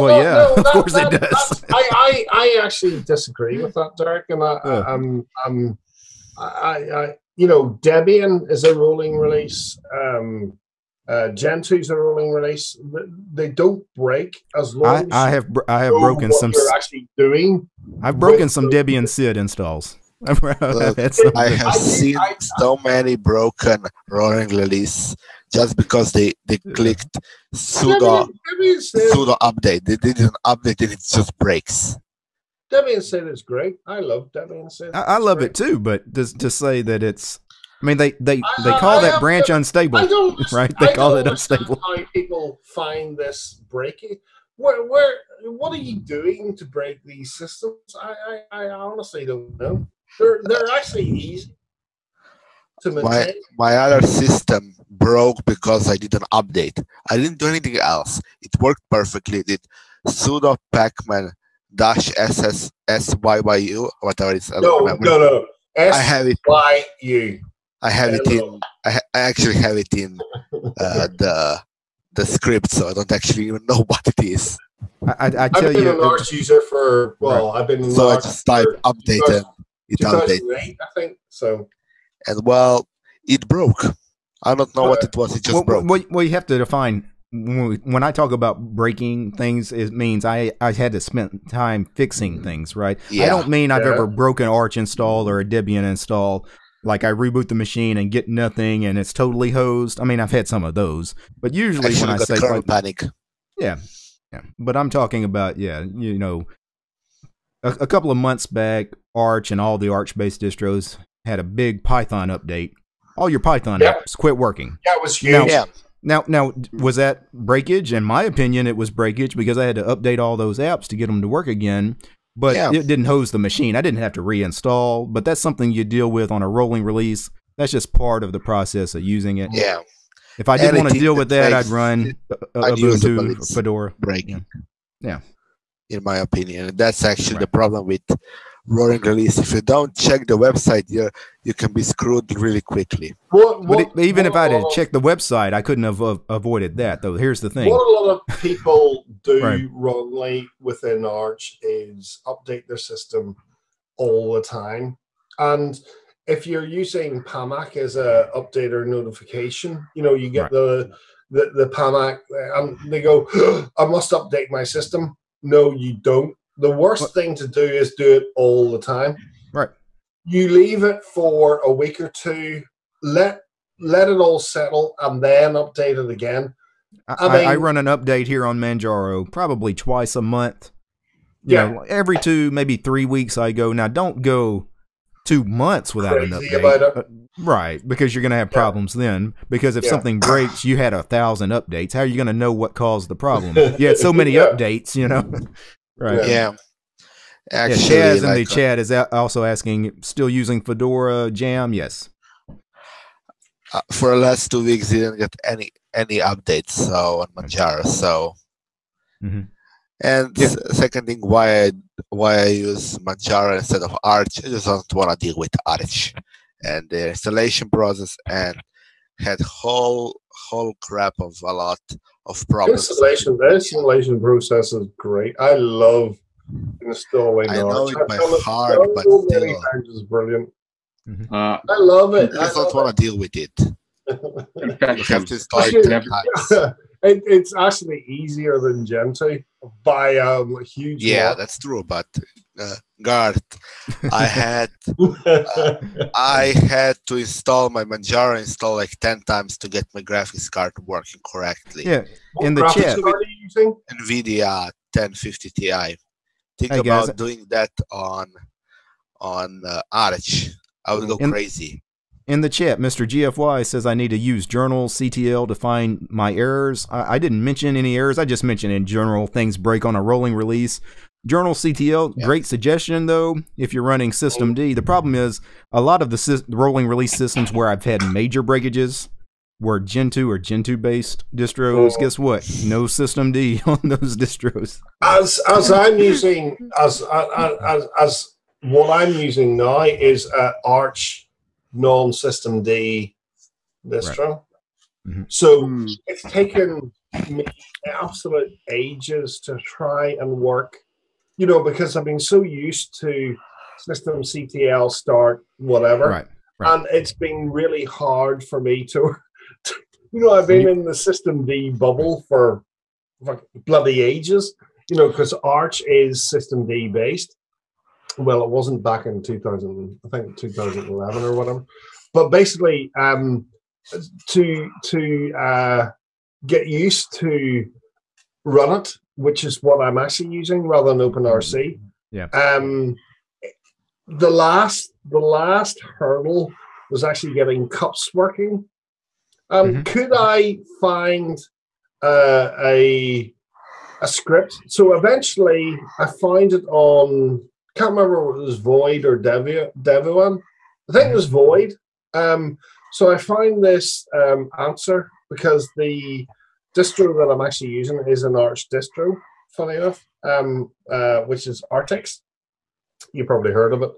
A: course it does.
C: I actually disagree with that, Derek. And Debian is a rolling release. Gentoo is a rolling release. They don't break as long as
A: I have broken some.
C: You're actually doing.
A: I've broken some Debian SID installs.
B: I have seen so many broken rolling release just because they clicked sudo update. They didn't update it; it just breaks.
C: Debian SID is great. I love Debian SID.
A: I love it too, but to say that it's. I mean, they call that branch unstable, right? They call it unstable.
C: How people find this breaking? What are you doing to break these systems? I honestly don't know. They're actually easy to maintain.
B: My other system broke because I did an update. I didn't do anything else. It worked perfectly. It did sudo pacman -ssyu, whatever it is.
C: No.
B: I have it.
C: SYU.
B: I have it in. I actually have it in the script, so I don't actually even know what it is.
A: I tell
C: I've been an Arch user for I've been.
B: So I just type update and it updates.
C: 2008, I think so.
B: And it broke. I don't know what it was. It just broke.
A: Well, you have to define. When I talk about breaking things, it means I had to spend time fixing things, right? Yeah. I don't mean I've ever broken Arch install or a Debian install. Like I reboot the machine and get nothing and it's totally hosed. I mean, I've had some of those, but usually when I say
B: panic,
A: yeah. But I'm talking about a couple of months back, Arch and all the Arch-based distros had a big Python update. All your Python apps quit working.
C: That was huge.
A: Now, was that breakage? In my opinion, it was breakage because I had to update all those apps to get them to work again. But it didn't hose the machine. I didn't have to reinstall. But that's something you deal with on a rolling release. That's just part of the process of using it.
B: Yeah.
A: If I didn't want to deal with that, I'd run Ubuntu, Fedora.
B: Breaking.
A: Yeah.
B: In my opinion, that's actually the problem with rolling release. If you don't check the website, you can be screwed really quickly.
A: Even if I had checked the website, I couldn't have avoided that. Though here's the thing:
C: what a lot of people do wrongly within Arch is update their system all the time. And if you're using PAMAC as a updater notification, you get the PAMAC, and they go, "I must update my system." No, you don't. The worst thing to do is do it all the time.
A: Right.
C: You leave it for a week or two, let it all settle, and then update it again.
A: I run an update here on Manjaro probably twice a month. You know, every 2, maybe 3 weeks I go. Now, don't go 2 months without an update. Right, because you're going to have problems then. Because if something breaks, you had 1,000 updates. How are you going to know what caused the problem? You had so many updates, you know. Right.
B: Yeah. Actually,
A: Chaz in the chat is also asking, still using Fedora Jam? Yes.
B: For the last 2 weeks, didn't get any updates on Manjaro. So, and second thing, why I use Manjaro instead of Arch? I just don't want to deal with Arch and the installation process, and had whole crap of a lot of problems.
C: The installation process is great. I love installing Arch.
B: I know it by heart, but still,
C: it's brilliant.
D: I
C: love it.
B: I just don't want to deal with it. You have to install it 10 times.
C: It's actually easier than Gentoo by a huge
B: mark. That's true, but Garth, I had to install my Manjaro install like 10 times to get my graphics card working correctly.
A: Yeah, in the chat.
C: What are you using?
B: NVIDIA 1050 Ti. Think about doing that on Arch. I would go crazy.
A: In the chat, Mr. GFY says I need to use journal CTL to find my errors. I didn't mention any errors. I just mentioned in general things break on a rolling release. Journal CTL, great suggestion though, if you're running systemd. The problem is a lot of the rolling release systems where I've had major breakages were Gentoo or Gentoo based distros. Guess what? No systemd on those distros.
C: As I'm using, as what I'm using now is Arch non-systemd distro.
A: Right.
C: So it's taken me absolute ages to try and work, you know, because I've been so used to systemctl start whatever,
A: right.
C: And it's been really hard for me to you know, I've been in the systemd bubble for bloody ages, you know, because Arch is systemd based. Well, it wasn't back in 2011 or whatever. But basically, to get used to run it, which is what I'm actually using rather than OpenRC.
A: Yeah.
C: The last hurdle was actually getting cups working. Could I find a script? So eventually, I find it on. Can't remember if it was Void or Devuan. I think it was Void. So I find this answer because the distro that I'm actually using is an Arch distro, funny enough, which is Artix. You probably heard of it.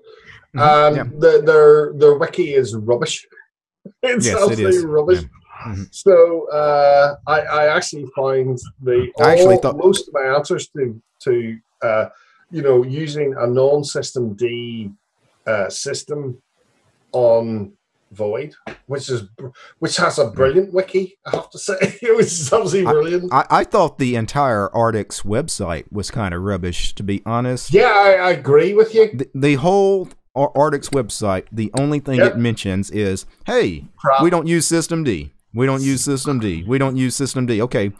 C: And their wiki is rubbish. It's absolutely rubbish.
A: Yeah.
C: So I actually find most of my answers to you know, using a non-systemd system on Void, which has a brilliant wiki, I have to say. It was absolutely brilliant.
A: I thought the entire Artix website was kind of rubbish, to be honest.
C: Yeah, I agree with you.
A: The whole Artix website, the only thing it mentions is, hey, we don't use systemd. We don't use systemd. We don't use systemd. Okay,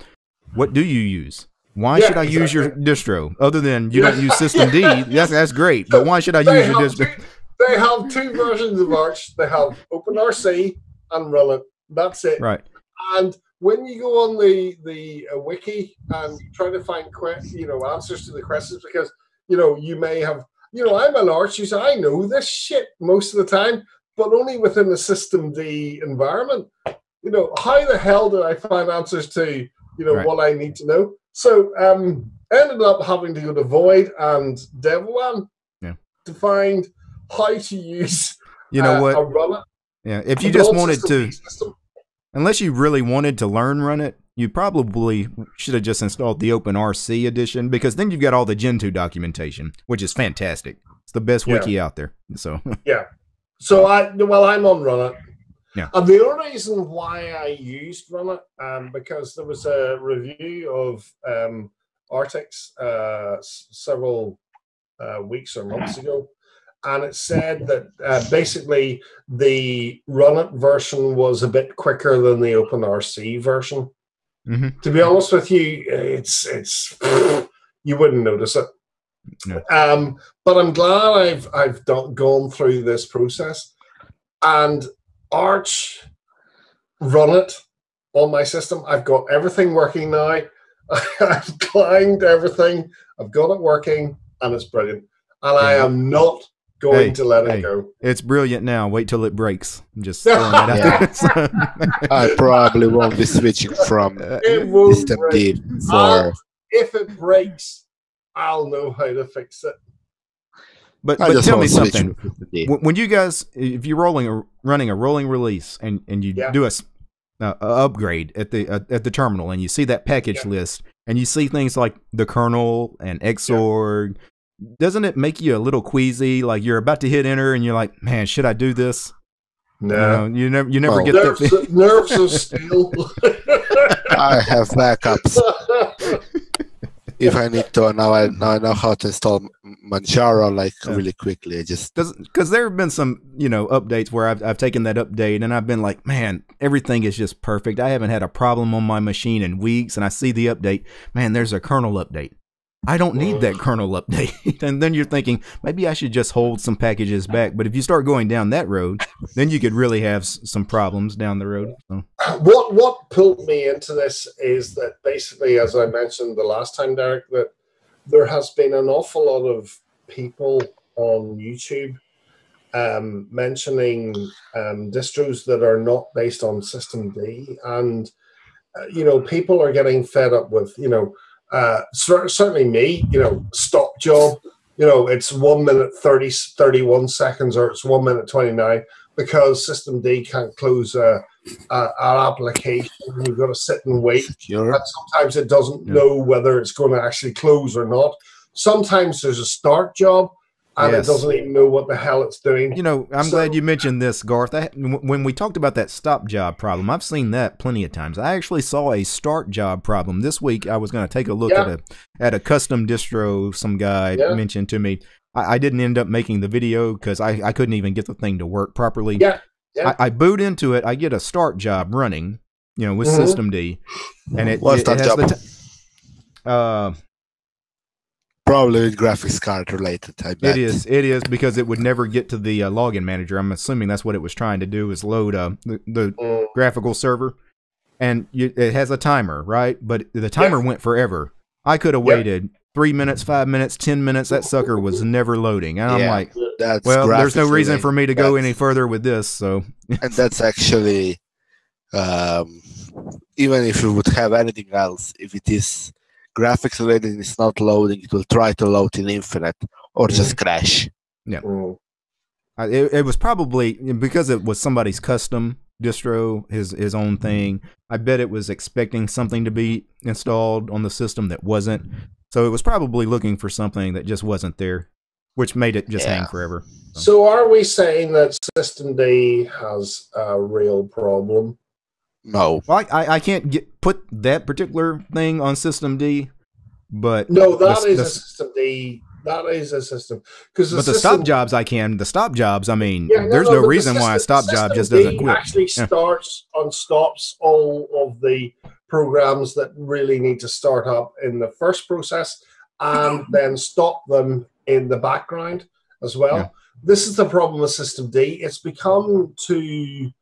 A: what do you use? Why should I use your distro? Other than you don't use systemd, that's great. But why should I use your distro?
C: They have 2 versions of Arch. They have OpenRC and Run It. That's it.
A: Right.
C: And when you go on the wiki and try to find answers to the questions, because you may have I'm an Arch user. I know this shit most of the time, but only within the systemd environment. How the hell did I find answers to what I need to know? So ended up having to go to Void and Devuan to find how to use
A: what?
C: A Run It.
A: Yeah, if you just wanted to, unless you really wanted to learn Run It, you probably should have just installed the OpenRC edition, because then you've got all the Gentoo documentation, which is fantastic. It's the best wiki out there. So
C: So I'm on Run It.
A: Yeah.
C: And the only reason why I used Run It, because there was a review of Artix several weeks or months ago, and it said that basically the Run It version was a bit quicker than the OpenRC version.
A: Mm-hmm.
C: To be honest with you, it's you wouldn't notice it.
A: No.
C: But I'm glad I've gone through this process, and Arch run it on my system. I've got everything working now. I've climbed everything. I've got it working, and it's brilliant. And I am not going to let it go.
A: It's brilliant now. Wait till it breaks. I'm just throwing it out there.
B: I probably won't be switching from System D for.
C: If it breaks, I'll know how to fix it.
A: But tell me something. When you guys, if you're running a rolling release and you do a upgrade at the terminal, and you see that package list, and you see things like the kernel and Xorg, doesn't it make you a little queasy? Like you're about to hit enter, and you're like, "Man, should I do this?"
C: No,
A: you never get
C: nerves,
A: that.
C: Nerves of steel.
B: I have backups. If I need to, now I know how to install Manjaro really quickly. I just
A: because there have been some updates where I've taken that update and I've been like, man, everything is just perfect. I haven't had a problem on my machine in weeks, and I see the update. Man, there's a kernel update. I don't need that kernel update. And then you're thinking, maybe I should just hold some packages back. But if you start going down that road, then you could really have some problems down the road. So.
C: What pulled me into this is that basically, as I mentioned the last time, Derek, that there has been an awful lot of people on YouTube mentioning distros that are not based on System D. And, people are getting fed up with, certainly me, stop job, it's 1 minute 31 seconds, or it's 1 minute 29, because System D can't close an application. You've got to sit and wait.
B: Secure.
C: And sometimes it doesn't know whether it's going to actually close or not. Sometimes there's a start job, and it doesn't even know what the hell it's doing.
A: I'm glad you mentioned this, Garth. When we talked about that stop job problem, I've seen that plenty of times. I actually saw a start job problem this week. I was going to take a look at a custom distro some guy mentioned to me. I didn't end up making the video because I couldn't even get the thing to work properly. I boot into it. I get a start job running, with System D, and it has the
B: probably graphics card related, I bet.
A: It is because it would never get to the login manager. I'm assuming that's what it was trying to do, is load the graphical server. And it has a timer, right? But the timer went forever. I could have waited 3 minutes, 5 minutes, 10 minutes. That sucker was never loading. And I'm like, there's no reason for me to go any further with this. So,
B: and that's actually, even if you would have anything else, if it is graphics related and it's not loading, it will try to load in infinite or just crash.
A: Yeah. It was probably because it was somebody's custom distro, his own thing. I bet it was expecting something to be installed on the system that wasn't. So it was probably looking for something that just wasn't there, which made it just hang forever.
C: So are we saying that System D has a real problem?
B: No.
A: Well, I can't put that particular thing on System D, but
C: no, that is a System D. That is a system.
A: But the stop jobs I can. The stop jobs, I mean, there's no reason why a stop job just doesn't quit.
C: Actually starts and stops all of the programs that really need to start up in the first process, and then stop them in the background as well. Yeah. This is the problem with System D. It's become too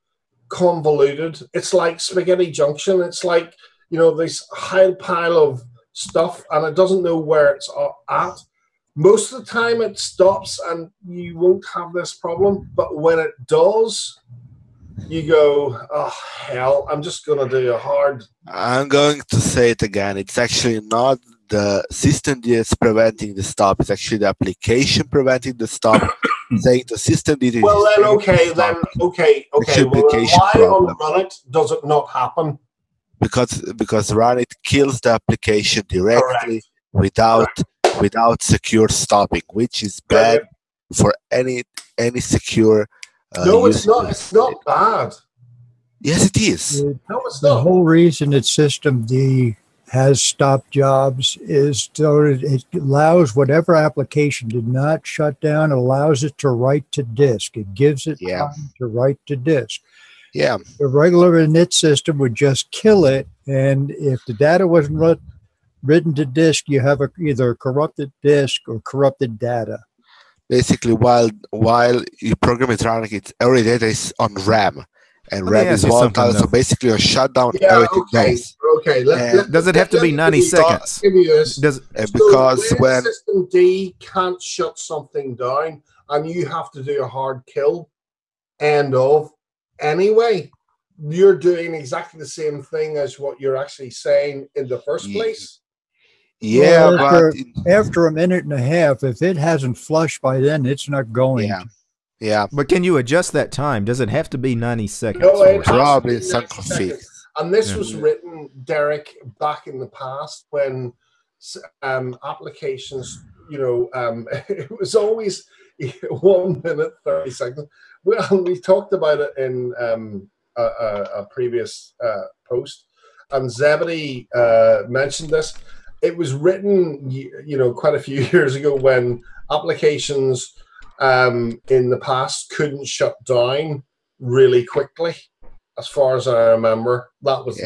C: convoluted. It's like spaghetti junction. It's like, this high pile of stuff, and it doesn't know where it's at. Most of the time it stops and you won't have this problem, but when it does, you go, oh hell, I'm just going to do a hard.
B: I'm going to say it again. It's actually not the system that's preventing the stop. It's actually the application preventing the stop. Saying the system did it.
C: Well, then, okay. Well, why on run it does it not happen?
B: Because run it kills the application directly without secure stopping, which is bad for any secure.
C: No, it's not. It's not bad.
B: Yes, it is.
C: No, it's not.
E: The whole reason that System D has stop jobs is so it allows whatever application did not shut down, allows it to write to disk. It gives it time to write to disk.
B: Yeah.
E: The regular init system would just kill it, and if the data wasn't written to disk, you have either a corrupted disk or corrupted data.
B: Basically, while your program is running, every data is on RAM, and
A: Let me
B: RAM
A: ask
B: is
A: you something,
B: volatile. So
A: though.
B: basically, you shut down
C: Yeah,
B: everything
C: okay.
B: goes.
C: Okay.
A: Does it have to be 90 seconds?
C: Give me this.
A: Does
B: Because
C: so
B: when
C: System D can't shut something down, and you have to do a hard kill, end of, anyway, you're doing exactly the same thing as what you're actually saying in the first place.
B: yeah,
E: Well,
B: but
E: after a minute and a half, if it hasn't flushed by then, it's not going.
B: yeah,
A: But can you adjust that time? Does it have to be 90 seconds?
C: No, it has to
B: probably
C: be
B: some
C: 90
B: config.
C: seconds. And this
A: Yeah.
C: was written, Derek, back in the past when applications, it was always 1 minute, 30 seconds. We talked about it in a previous post, and Zebedee mentioned this. It was written, quite a few years ago when applications in the past couldn't shut down really quickly. As far as I remember, that was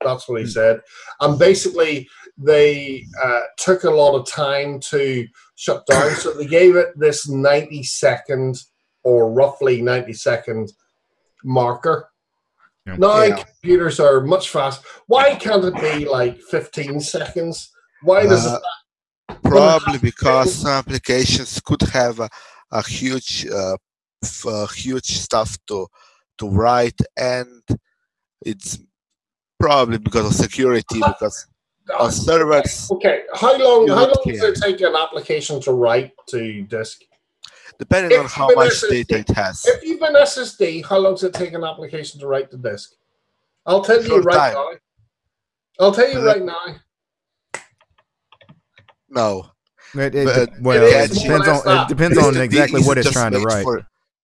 C: that's what he said. And basically, they took a lot of time to shut down, so they gave it this 90-second or roughly 90-second marker.
A: Yeah.
C: Now computers are much faster. Why can't it be like 15 seconds? Why does it?
B: Probably because some applications could have a huge stuff to write, and it's probably because of security, because on servers.
C: Okay, how long does it take an application to write to disk?
B: Depending on how much data it has.
C: If you've been SSD, how long does it take an application to write to disk? I'll tell you right now. I'll tell you right now.
B: No.
A: It depends on exactly what it's trying to write.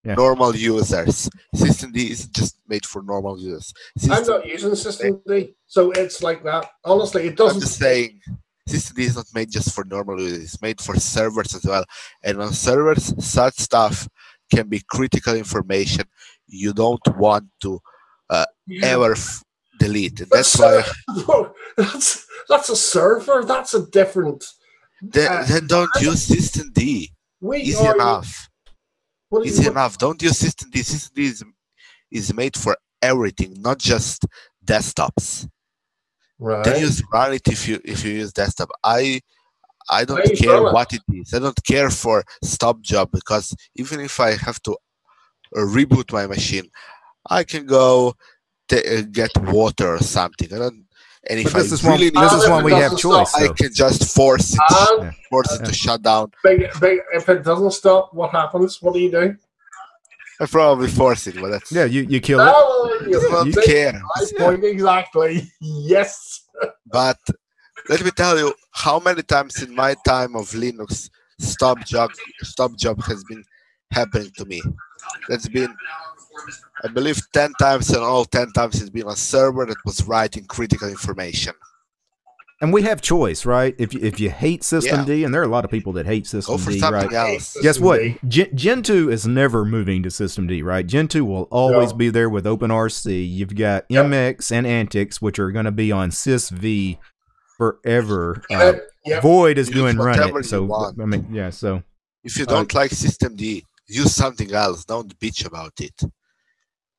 B: Normal users. System D is just made for normal users.
C: I'm not using System D, so it's like that. Honestly, it doesn't.
B: I'm just saying, System D is not made just for normal users. It's made for servers as well. And on servers, such stuff can be critical information you don't want to ever delete. And that's why.
C: That's a server. That's a different.
B: Then don't use System D. Easy enough. Easy enough. Don't use System D. System D is made for everything, not just desktops.
C: Right.
B: Then use run it if you use desktop. I don't care what it is. I don't care for stop job, because even if I have to reboot my machine, I can go get water or something. And if
A: this is when we have choice.
B: I can just force it to shut down.
C: If it doesn't stop, what happens? What do you do?
B: I probably force it, but that's
A: you kill it.
B: You don't care.
C: Exactly. Yes.
B: But let me tell you how many times in my time of Linux stop job has been happening to me. That's been, I believe, 10 times, and all 10 times it's been a server that was writing critical information.
A: And we have choice, right? If you hate System D, and there are a lot of people that hate System D, right?
B: Else.
A: Guess what? Gentoo is never moving to System D, right? Gentoo will always be there with OpenRC. You've got MX and Antix, which are going to be on SysV forever. Void is doing run it. So I mean, so
B: if you don't like System D, use something else. Don't bitch about it.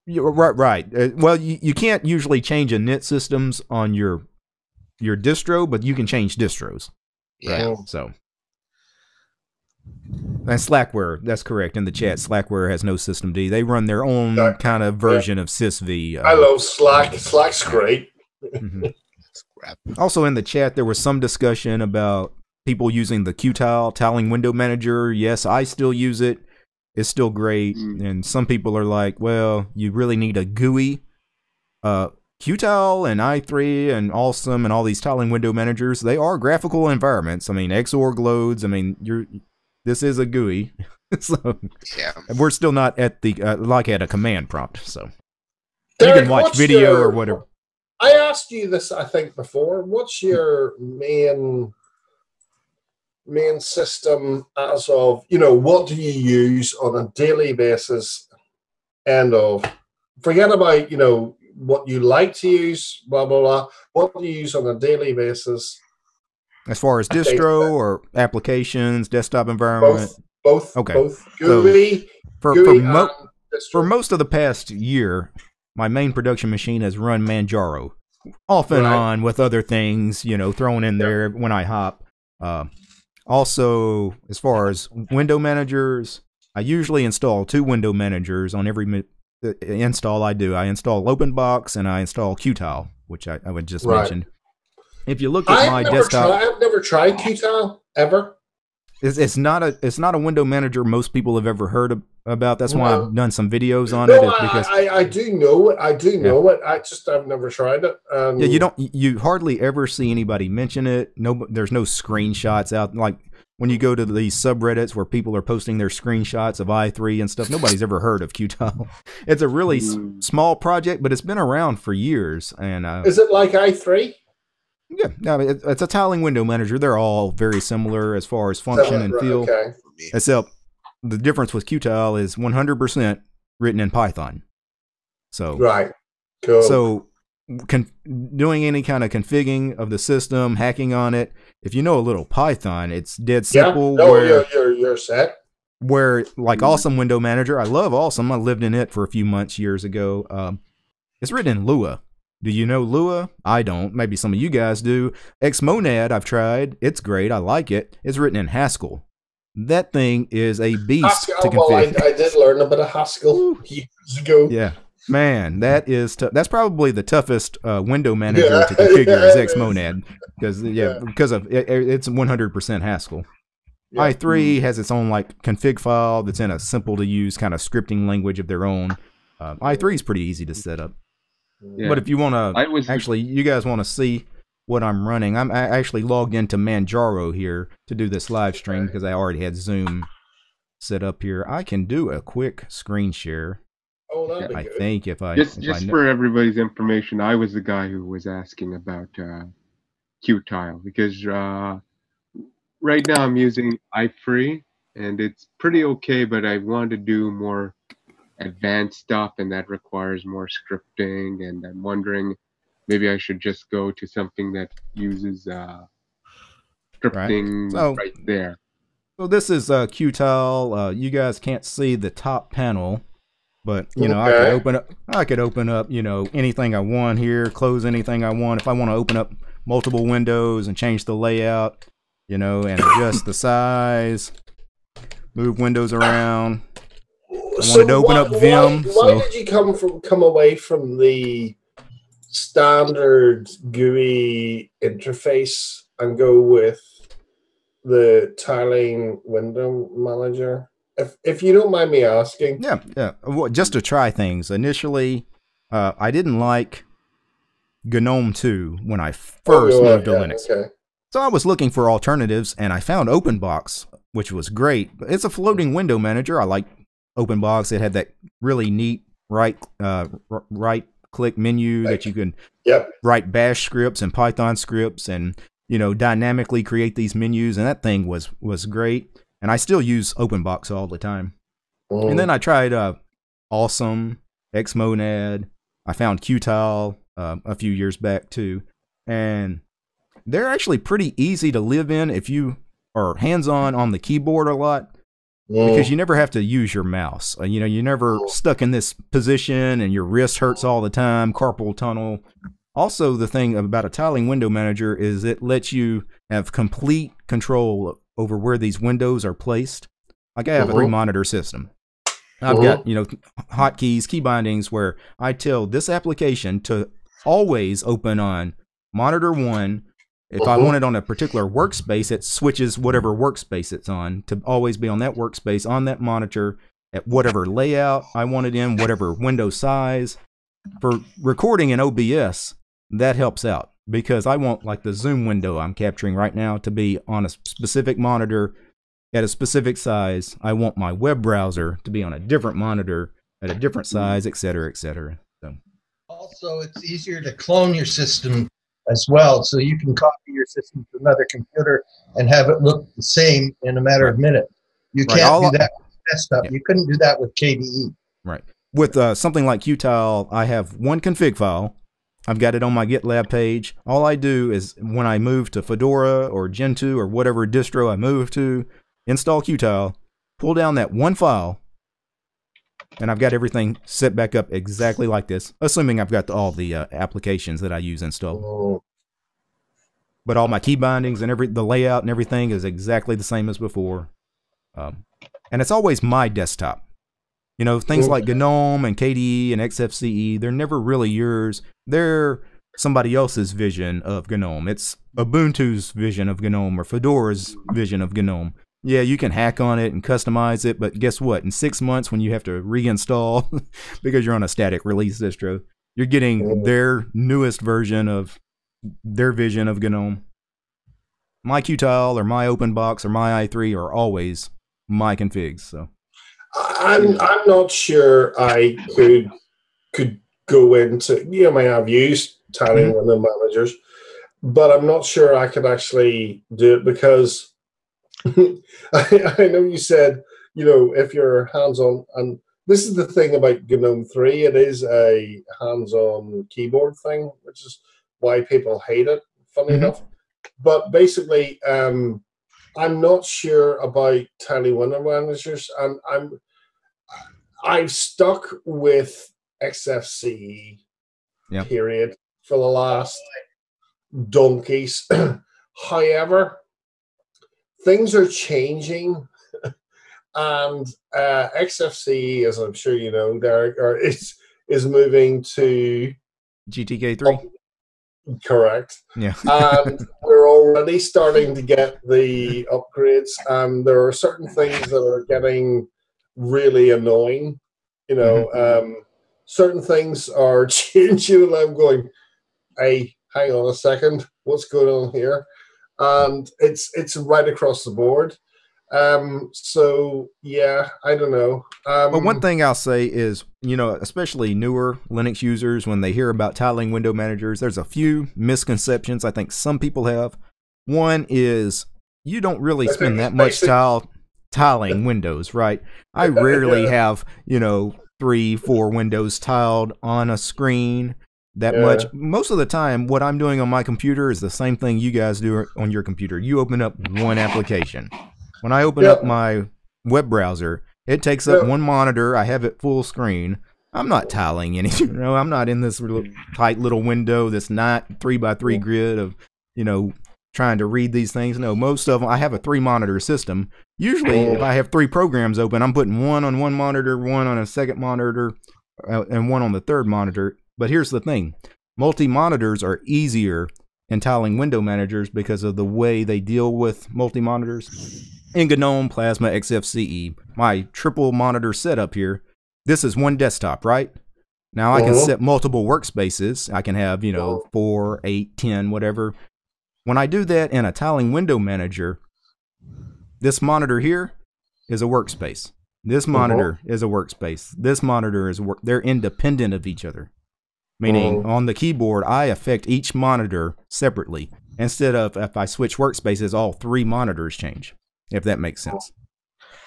A: Right. Well, you can't usually change init systems on your distro, but you can change distros.
B: Yeah.
A: Right? So, and Slackware, that's correct in the chat. Slackware has no System D. They run their own kind of version of SysV.
C: I love Slack. Slack's great.
A: Also in the chat, there was some discussion about people using the Qtile tiling window manager. Yes, I still use it. It's still great. And some people are like, well, you really need a GUI. Qtile and i3 and Awesome and all these tiling window managers, they are graphical environments. I mean, Xorg loads. I mean, this is a GUI. So we're still not at the like at a command prompt. So Derek, you can watch video or whatever.
C: I asked you this, I think, before. What's your main system as of, what do you use on a daily basis? End of. forget about, what you like to use, blah, blah, blah. What do you use on a daily basis?
A: As far as distro or applications, desktop environment?
C: Both.
A: Okay.
C: Both.
A: So
C: GUI,
A: for
C: distro.
A: most of the past year, my main production machine has run Manjaro, off and on with other things, thrown in there when I hop. Also, as far as window managers, I usually install 2 window managers on every install I do. I install OpenBox and I install Qtile, which I would just mention. If you look at my desktop,
C: I've never tried Qtile ever.
A: It's not a window manager most people have ever heard about. That's why I've done some videos on it. Because
C: I do know it. I've never tried it.
A: You hardly ever see anybody mention it. There's no screenshots out. Like when you go to these subreddits where people are posting their screenshots of i3 and stuff, nobody's ever heard of Qtile. It's a really small project, but it's been around for years. And
C: is it like i3?
A: Yeah, it's a tiling window manager. They're all very similar as far as function and feel.
C: Okay.
A: Except the difference with Qtile is 100% written in Python. So
C: cool.
A: So doing any kind of configuring of the system, hacking on it, if you know a little Python, it's dead simple.
C: You're set.
A: Where like Awesome Window Manager, I love Awesome. I lived in it for a few months years ago. It's written in Lua. Do you know Lua? I don't. Maybe some of you guys do. Xmonad, I've tried. It's great. I like it. It's written in Haskell. That thing is a beast to configure.
C: Well, I did learn a bit of Haskell years ago.
A: Yeah. Man, that's probably the toughest window manager to configure is Xmonad. Because of it's 100% Haskell. Yeah. i3 has its own like config file that's in a simple to use kind of scripting language of their own. i3 is pretty easy to set up. Yeah. But if you want to, you guys want to see what I'm running, I actually logged into Manjaro here to do this live stream because I already had Zoom set up here. I can do a quick screen share.
C: Oh, that'd be good.
A: I think if I
D: for everybody's information, I was the guy who was asking about Qtile because right now I'm using i3 and it's pretty okay, but I want to do more advanced stuff and that requires more scripting, and I'm wondering maybe I should just go to something that uses scripting right there.
A: So this is Qtile. You guys can't see the top panel, but I could open up anything I want here, close anything I want. If I want to open up multiple windows and change the layout, and adjust the size, move windows around. I wanted to open up Vim.
C: Why did you come away from the standard GUI interface and go with the tiling window manager? If you don't mind me asking.
A: Yeah. Well, just to try things. Initially, I didn't like GNOME 2 when I first moved to Linux.
C: Okay.
A: So I was looking for alternatives, and I found OpenBox, which was great. It's a floating window manager. I like OpenBox. It had that really neat right click menu that you can write bash scripts and Python scripts and dynamically create these menus, and that thing was great. And I still use OpenBox all the time. And then I tried Awesome, Xmonad. I found Qtile a few years back too, and they're actually pretty easy to live in if you are hands-on on the keyboard a lot. Because you never have to use your mouse. You're never stuck in this position and your wrist hurts all the time, carpal tunnel. Also, the thing about a tiling window manager is it lets you have complete control over where these windows are placed. Like I have a 3-monitor system. I've got, hotkeys, key bindings where I tell this application to always open on monitor 1. If I want it on a particular workspace, it switches whatever workspace it's on to always be on that workspace, on that monitor, at whatever layout I want it in, whatever window size. For recording in OBS, that helps out because I want like the Zoom window I'm capturing right now to be on a specific monitor at a specific size. I want my web browser to be on a different monitor at a different size, et cetera, et cetera. So.
F: Also, it's easier to clone your system as well, so you can copy your system to another computer and have it look the same in a matter of minutes. You can't do that with desktop. You couldn't do that with KDE.
A: Right. with something like Qtile, I have one config file. I've got it on my GitLab page. All I do is when I move to Fedora or Gentoo or whatever distro I move to, install Qtile, pull down that one file, and I've got everything set back up exactly like this, assuming I've got all the applications that I use installed.
C: Oh.
A: But all my key bindings and the layout and everything is exactly the same as before. And it's always my desktop. You know, things like GNOME and KDE and XFCE, they're never really yours. They're somebody else's vision of GNOME. It's Ubuntu's vision of GNOME or Fedora's vision of GNOME. Yeah, you can hack on it and customize it, but guess what? In 6 months, when you have to reinstall because you're on a static release distro, you're getting their newest version of their vision of GNOME. My Qtile or my OpenBox or my i3 are always my configs. So
C: I'm not sure I could go into, you know, I've used tiling window managers, but I'm not sure I could actually do it because I know you said, you know, if you're hands-on, and this is the thing about GNOME 3, it is a hands-on keyboard thing, which is why people hate it, funny enough. But basically, I'm not sure about tiling window managers, and I've stuck with XFCE period for the last donkeys. However, things are changing, and XFCE, as I'm sure you know, Derek, is moving to
A: GTK3.
C: Correct.
A: Yeah.
C: And we're already starting to get the upgrades, and there are certain things that are getting really annoying. You know, certain things are changing, and I'm going, hey, hang on a second, what's going on here? And it's right across the board. So yeah, I don't know.
A: But one thing I'll say is, you know, especially newer Linux users, when they hear about tiling window managers, there's a few misconceptions I think some people have. One is you don't really spend that much tiling windows, right? I rarely have, you know, 3-4 windows tiled on a screen that much. Most of the time, what I'm doing on my computer is the same thing you guys do on your computer. You open up one application. When I open up my web browser, it takes up one monitor. I have it full screen. I'm not tiling anything. You know, I'm not in this tight little window, this 3x3 grid of, you know, trying to read these things. No, most of them, I have a 3-monitor system. Usually, if I have 3 programs open, I'm putting one on one monitor, one on a second monitor, and one on the third monitor. But here's the thing. Multi-monitors are easier in tiling window managers because of the way they deal with multi-monitors. In GNOME, Plasma, XFCE, my triple monitor setup here, this is one desktop, right? Now I can set multiple workspaces. I can have, you know, 4, 8, 10, whatever. When I do that in a tiling window manager, this monitor here is a workspace. This monitor is a workspace. This monitor is they're independent of each other. Meaning on the keyboard, I affect each monitor separately. Instead of if I switch workspaces, all 3 monitors change. If that makes sense.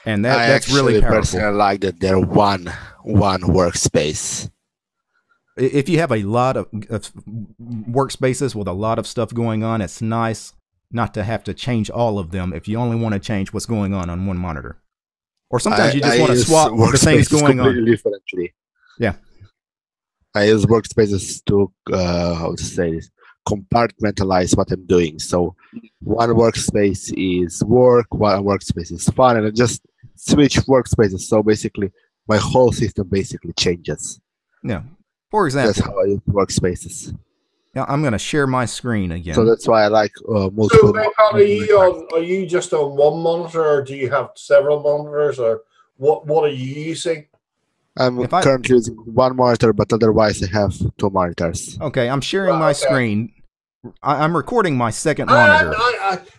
A: And that's really powerful. I
B: personally like that they're one workspace.
A: If you have a lot of workspaces with a lot of stuff going on, it's nice not to have to change all of them if you only want to change what's going on one monitor. Or sometimes you just want to swap the things going on.
B: Differently.
A: Yeah.
B: I use workspaces to, how to say this, compartmentalize what I'm doing. So one workspace is work, one workspace is fun, and I just switch workspaces. So basically, my whole system basically changes.
A: Yeah. For example,
B: that's how I use workspaces.
A: Yeah, I'm going to share my screen again.
B: So that's why I like multiple.
C: So are you just on one monitor, or do you have several monitors, or what are you using?
B: I'm currently using one monitor, but otherwise I have 2 monitors.
A: Okay, I'm sharing my screen. I'm recording my second monitor.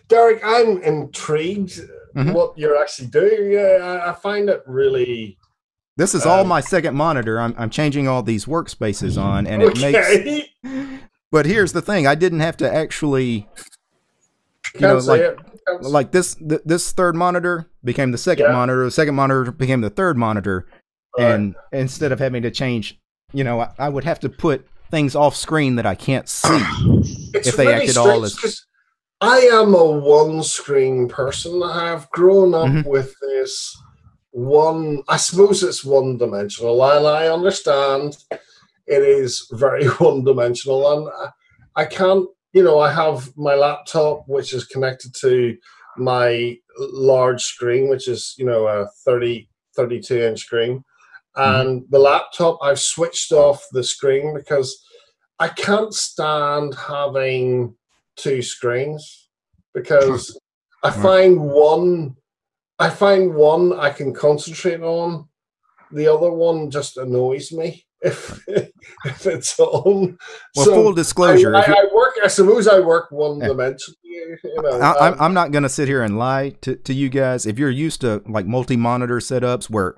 C: Derek, I'm intrigued what you're actually doing. Yeah, I find it really...
A: This is all my second monitor. I'm changing all these workspaces on, and it makes... But here's the thing. I didn't have to actually... like this third monitor became the second monitor. The second monitor became the third monitor. And instead of having to change, you know, I would have to put things off screen that I can't see if they acted all as.
C: I am a one-screen person. I have grown up with this one. I suppose it's one-dimensional, and I understand it is very one-dimensional. And I can't, you know, I have my laptop, which is connected to my large screen, which is, you know, a 32-inch screen. And the laptop, I've switched off the screen because I can't stand having two screens, because I find one I can concentrate on, the other one just annoys me if it's on.
A: Well, so full disclosure,
C: I suppose I work one dimensionally. You know,
A: I'm not going to sit here and lie to you guys. If you're used to like multi-monitor setups where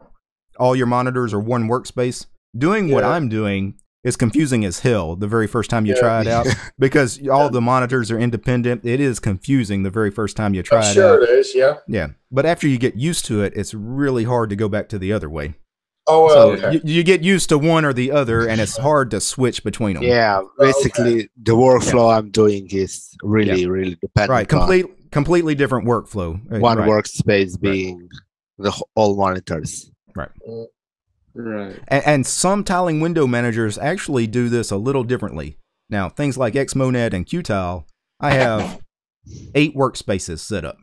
A: all your monitors are one workspace, doing what I'm doing is confusing as hell the very first time you try it out, because all the monitors are independent. It is confusing the very first time you try it out.
C: Sure it is, yeah.
A: Yeah, but after you get used to it, it's really hard to go back to the other way.
C: Oh, well,
A: so you get used to one or the other, and it's hard to switch between them.
B: Yeah, basically the workflow I'm doing is really dependent.
A: Right, completely different workflow.
B: One workspace being all monitors.
A: Right.
D: Right.
A: And some tiling window managers actually do this a little differently. Now, things like Xmonad and Qtile, I have 8 workspaces set up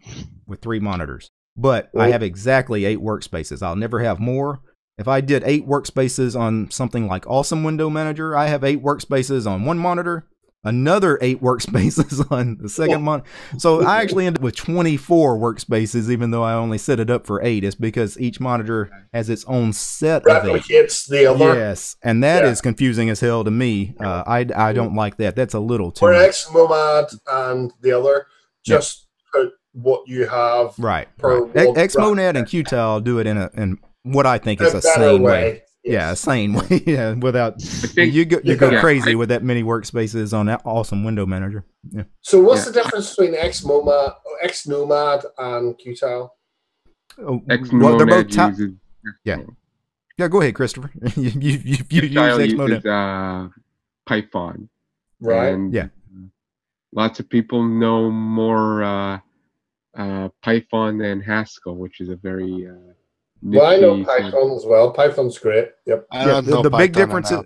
A: with 3 monitors. But I have exactly 8 workspaces. I'll never have more. If I did 8 workspaces on something like Awesome Window Manager, I have 8 workspaces on one monitor, another 8 workspaces on the second monitor. So I actually end up with 24 workspaces, even though I only set it up for 8. It's because each monitor has its own set of 8.
C: Replicates the other.
A: Yes, and that is confusing as hell to me. I don't like that. That's a little too
C: much.
A: Where
C: Xmonad and the other just put what you have.
A: Right. Xmonad and Qtile do it in what I think is a sane way. Yes. Yeah, a sane way. Yeah, without you go crazy with that many workspaces on that Awesome Window Manager. Yeah.
C: So what's the difference between Xnomad and Qtile?
A: Well, they're both yeah, go ahead, Christopher. you use Xmonad.
D: Python.
C: Right.
D: And lots of people know more Python than Haskell, which is a very
C: well, I know Python as well. Python's great. Yep.
A: The big difference is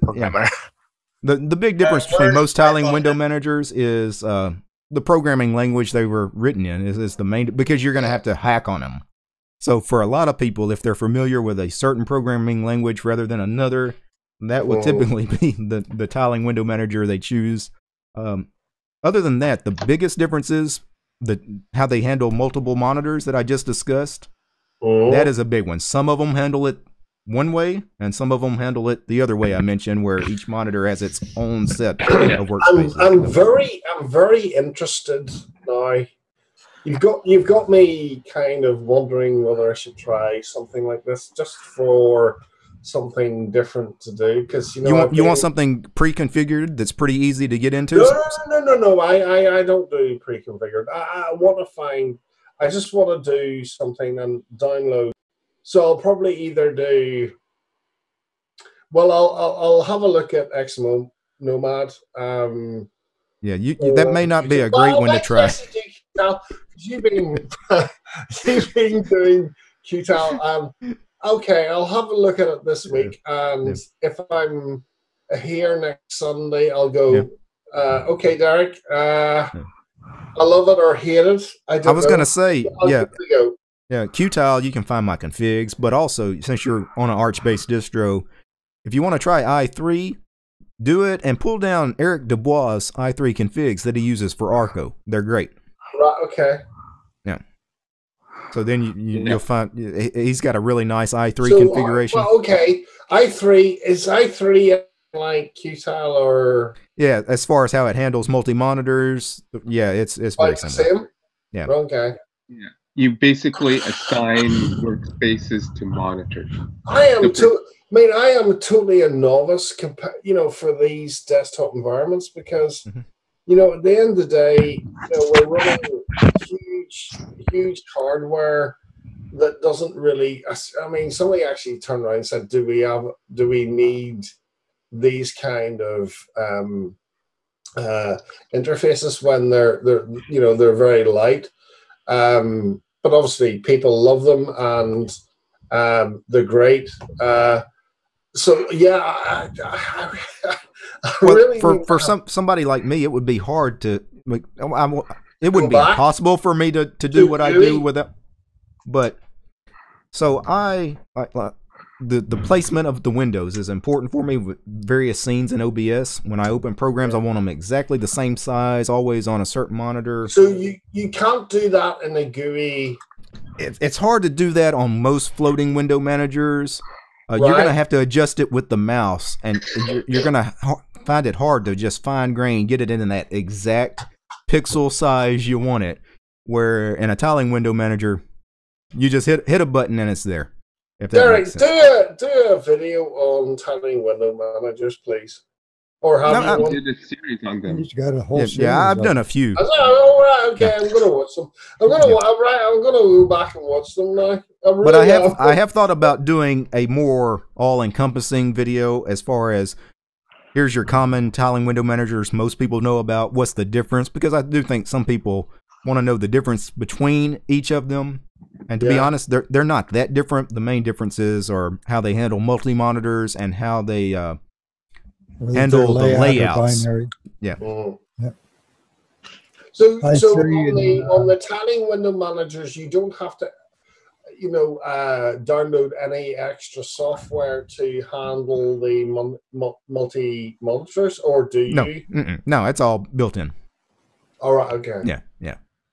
A: the big difference between most tiling window managers is the programming language they were written in is the main, because you're going to have to hack on them. So for a lot of people, if they're familiar with a certain programming language rather than another, that will typically be the tiling window manager they choose. Other than that, the biggest difference is how they handle multiple monitors that I just discussed. That is a big one. Some of them handle it one way, and some of them handle it the other way I mentioned, where each monitor has its own set of workspaces.
C: I'm very interested now. You've got me kind of wondering whether I should try something like this, just for something different to do, because you
A: want something pre-configured that's pretty easy to get into.
C: No. I don't do pre-configured. I just want to do something and download. So I'll probably either do. Well, I'll have a look at Xnomad.
A: That may not be a great one to try.
C: Now, you've been doing Qtile. Okay, I'll have a look at it this week, and if I'm here next Sunday, I'll go. Okay, Derek. I love it or hate it. I
A: was going to say, Qtile, you can find my configs, but also, since you're on an Arch-based distro, if you want to try i3, do it and pull down Eric Dubois' i3 configs that he uses for Arco. They're great.
C: Right, okay.
A: Yeah. So then you'll find he's got a really nice i3 configuration.
C: Well, okay. i3 like Qtile or...
A: Yeah, as far as how it handles multi-monitors, it's very similar.
C: Same?
A: Yeah.
C: Okay.
D: Yeah. You basically assign workspaces to monitors.
C: I am totally a novice, for these desktop environments, because, at the end of the day, we're running huge hardware. that doesn't really. I mean, somebody actually turned around and said, "Do we need these kind of interfaces when they're very light?" But obviously, people love them and they're great. So yeah, I really
A: for somebody like me, it would be hard to. It wouldn't be impossible for me to do what I do with it. But so the placement of the windows is important for me with various scenes in OBS. When I open programs, I want them exactly the same size, always on a certain monitor.
C: So you can't do that in a GUI.
A: It's hard to do that on most floating window managers.
C: Right.
A: You're going to have to adjust it with the mouse, and you're going to find it hard to just fine grain, get it in that exact pixel size you want it. Where in a tiling window manager, you just hit a button and it's there. If that
C: Derek,
A: makes sense.
C: do a video on tiling window managers, please. Or have you
D: I
C: one?
D: did a series on them.
E: He's got a whole series.
A: Yeah, I've done a few.
C: Oh, right, okay, I'm gonna watch them. I'm gonna go back and watch them now.
A: But I have thought about doing a more all-encompassing video as far as here's your common tiling window managers most people know about. What's the difference? Because I do think some people want to know the difference between each of them. And to be honest, they're not that different. The main differences are how they handle multi-monitors and how they handle the layouts. Yeah.
C: Mm.
E: Yeah.
C: So on the tiling window managers, you don't have to, download any extra software to handle the multi monitors, or do you?
A: No, it's all built in.
C: All right. Okay.
A: Yeah.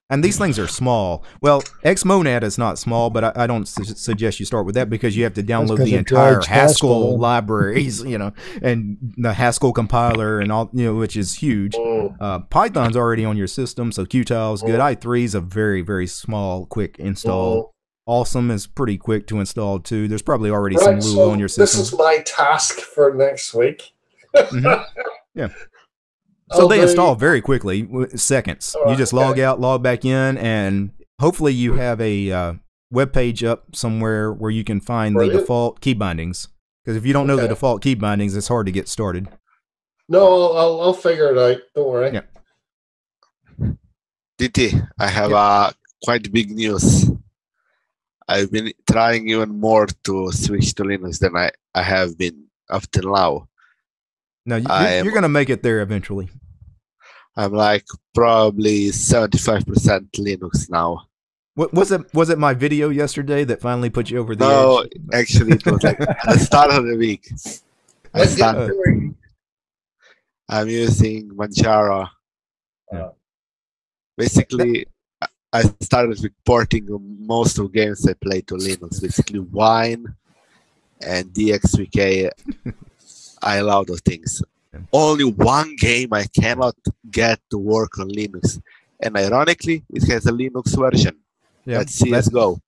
A: And these things are small. Well, Xmonad is not small, but I don't suggest you start with that because you have to download the entire Haskell libraries, and the Haskell compiler and all, which is huge. Python's already on your system, so Qtile's good. i3 is a very, very small, quick install. Awesome is pretty quick to install too. There's probably already some Lua on your system.
C: This is my task for next week.
A: Yeah. So they install very quickly, seconds. You just log out, log back in, and hopefully you have a web page up somewhere where you can find the default key bindings. Because if you don't know the default key bindings, it's hard to get started.
C: No, I'll figure it out. Don't worry.
A: Yeah.
B: DT, I have quite big news. I've been trying even more to switch to Linux than I have been up till now.
A: No, you're going to make it there eventually.
B: I'm like probably 75% Linux now.
A: What was it my video yesterday that finally put you over the edge?
B: No, actually it was like at the start of the week. I'm using Manjaro. Basically, I started with porting most of games I play to Linux. Basically, Wine and DXVK. I love those things. Only one game I cannot get to work on Linux, and ironically, it has a Linux version.
A: Yeah,
B: that's CS:GO.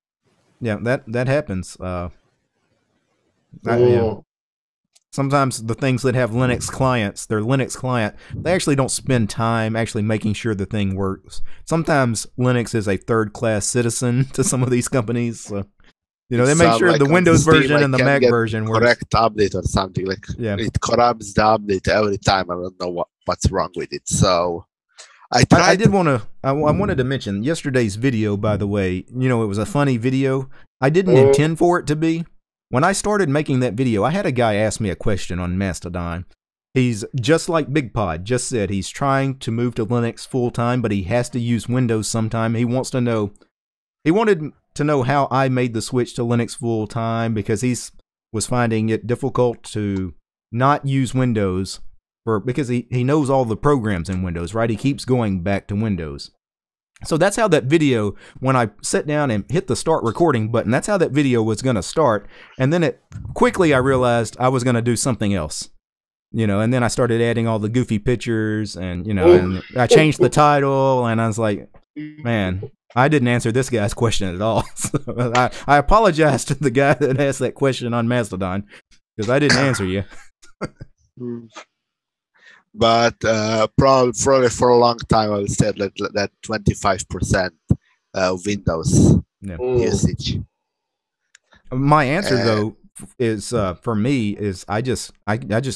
A: Yeah, that happens. Sometimes the things that have Linux clients, their Linux client, they actually don't spend time actually making sure the thing works. Sometimes Linux is a third-class citizen to some of these companies. So. They make sure the Windows version and the Mac version works.
B: Correct update or something it corrupts the update every time. I don't know what's wrong with it. So I wanted to mention yesterday's video. By the way, it was a funny video. I didn't intend for it to be. When I started making that video, I had a guy ask me a question on Mastodon. He's just like Big Pod just said. He's trying to move to Linux full time, but he has to use Windows sometime. He wanted to know how I made the switch to Linux full time because he was finding it difficult to not use Windows because he knows all the programs in Windows, right? He keeps going back to Windows. So that's how that video, when I sat down and hit the start recording button, that's how that video was going to start. And then I realized I was going to do something else. And then I started adding all the goofy pictures and, and I changed the title and I was like, man, I didn't answer this guy's question at all. So I apologize to the guy that asked that question on Mastodon because I didn't answer you. But probably for a long time, I would say that 25% Windows usage.
A: My answer
B: And-
A: though is for me is I just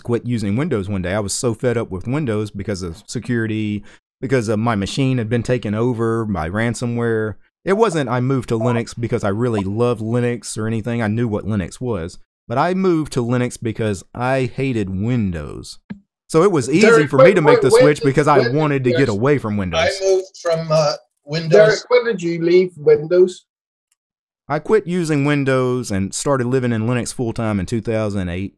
A: quit using Windows one day. I was so fed up with Windows because of security, because of my machine had been taken over by ransomware. It wasn't I moved to Linux because I really loved Linux or anything. I knew what Linux was, but I moved to Linux because I hated Windows. So it was easy
C: Derek,
A: for me to make the
C: when
A: switch
C: did-
A: because I
C: when did
A: wanted to
C: you
A: get
C: actually-
A: away from
F: I
A: Windows.
F: moved from
C: Derek,
F: Windows.
C: when did you leave Windows?
A: I quit using Windows and started living in Linux full time in 2008.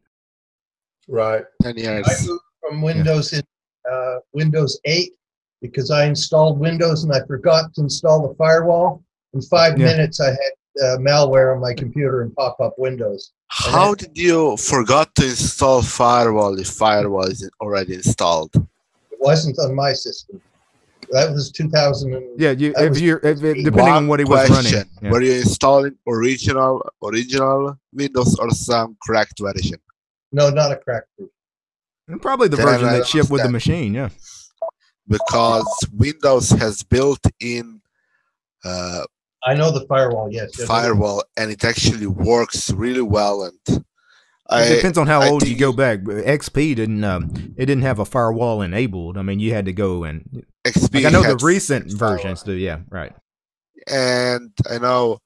C: Right.
B: 10
F: I
B: years.
F: moved from Windows in Windows 8 because I installed Windows and I forgot to install the firewall. In 5
A: Yeah.
F: minutes, I had malware on my computer and pop up Windows.
B: How did you forgot to install firewall if firewall is already installed?
F: It wasn't on my system. That was 2000.
A: Yeah,
F: That was-
A: depending on what he was
B: Question.
A: running. Yeah.
B: Were you installing original Windows or some cracked version?
F: No, not a cracked version.
A: And probably the
B: Then
A: version
B: I
A: that shipped with the
B: understand.
A: machine, yeah.
B: Because Windows has built-in
F: I know the firewall, yes.
B: firewall, and it actually works really well. And
A: It depends on how
B: I
A: old you
B: think
A: go back. XP didn't have a firewall enabled. I mean, you had to go and
B: XP
A: like I know the
B: had
A: recent
B: firewall.
A: versions do. Yeah, right.
B: And I know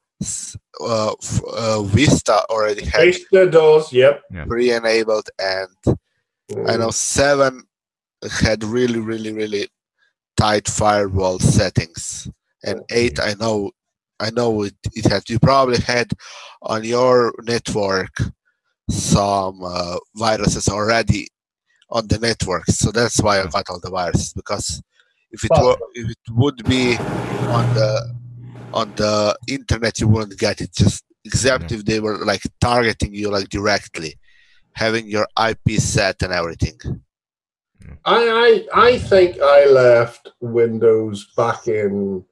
B: Vista already had
C: Vista does, yep.
B: pre-enabled, and I know 7 had really, really, really tight firewall settings, and 8 I know it had. You probably had on your network some viruses already on the network, so that's why I got all the viruses. Because if it would be on the internet, you wouldn't get it. Just except if they were like targeting you like directly, having your IP set and everything.
C: I think I left Windows back in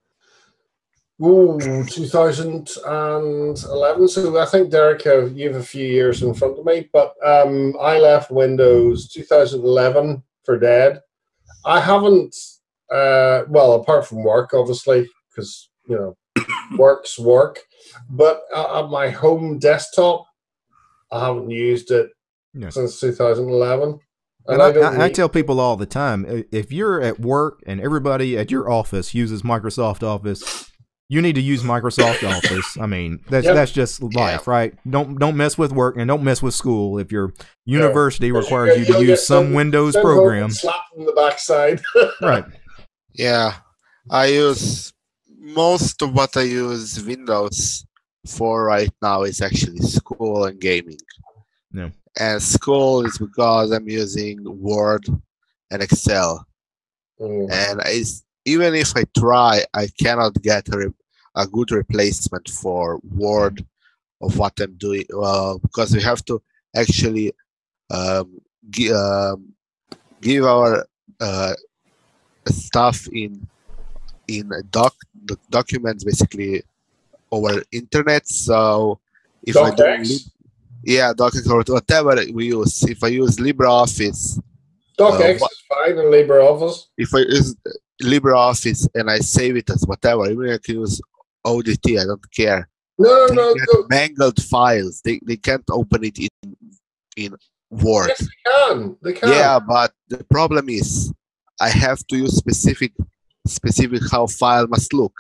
C: 2011. So I think Derek, you have a few years in front of me, but I left Windows 2011 for dead. I haven't, well, apart from work, obviously, because work's work. But at my home desktop, I haven't used it since 2011.
A: And I tell people all the time, if you're at work and everybody at your office uses Microsoft Office, you need to use Microsoft Office. I mean, that's just life, right? Don't mess with work and don't mess with school. If your university requires you to use some Windows program,
C: slapped in the backside.
A: right?
B: Yeah, I use most of what I use Windows for right now is actually school and gaming.
A: Yeah.
B: And school is because I'm using Word and Excel. And even if I try, I cannot get a good replacement for Word of what I'm doing, because we have to actually give our stuff in documents basically over internet. So if
C: DocX?
B: DocX or whatever we use. If I use LibreOffice,
C: DocX is fine in LibreOffice.
B: If I use LibreOffice and I save it as whatever, even if I can use ODT, I don't care.
C: No.
B: Mangled files. They can't open it in Word.
C: Yes, they can.
B: Yeah, but the problem is I have to use specific how file must look.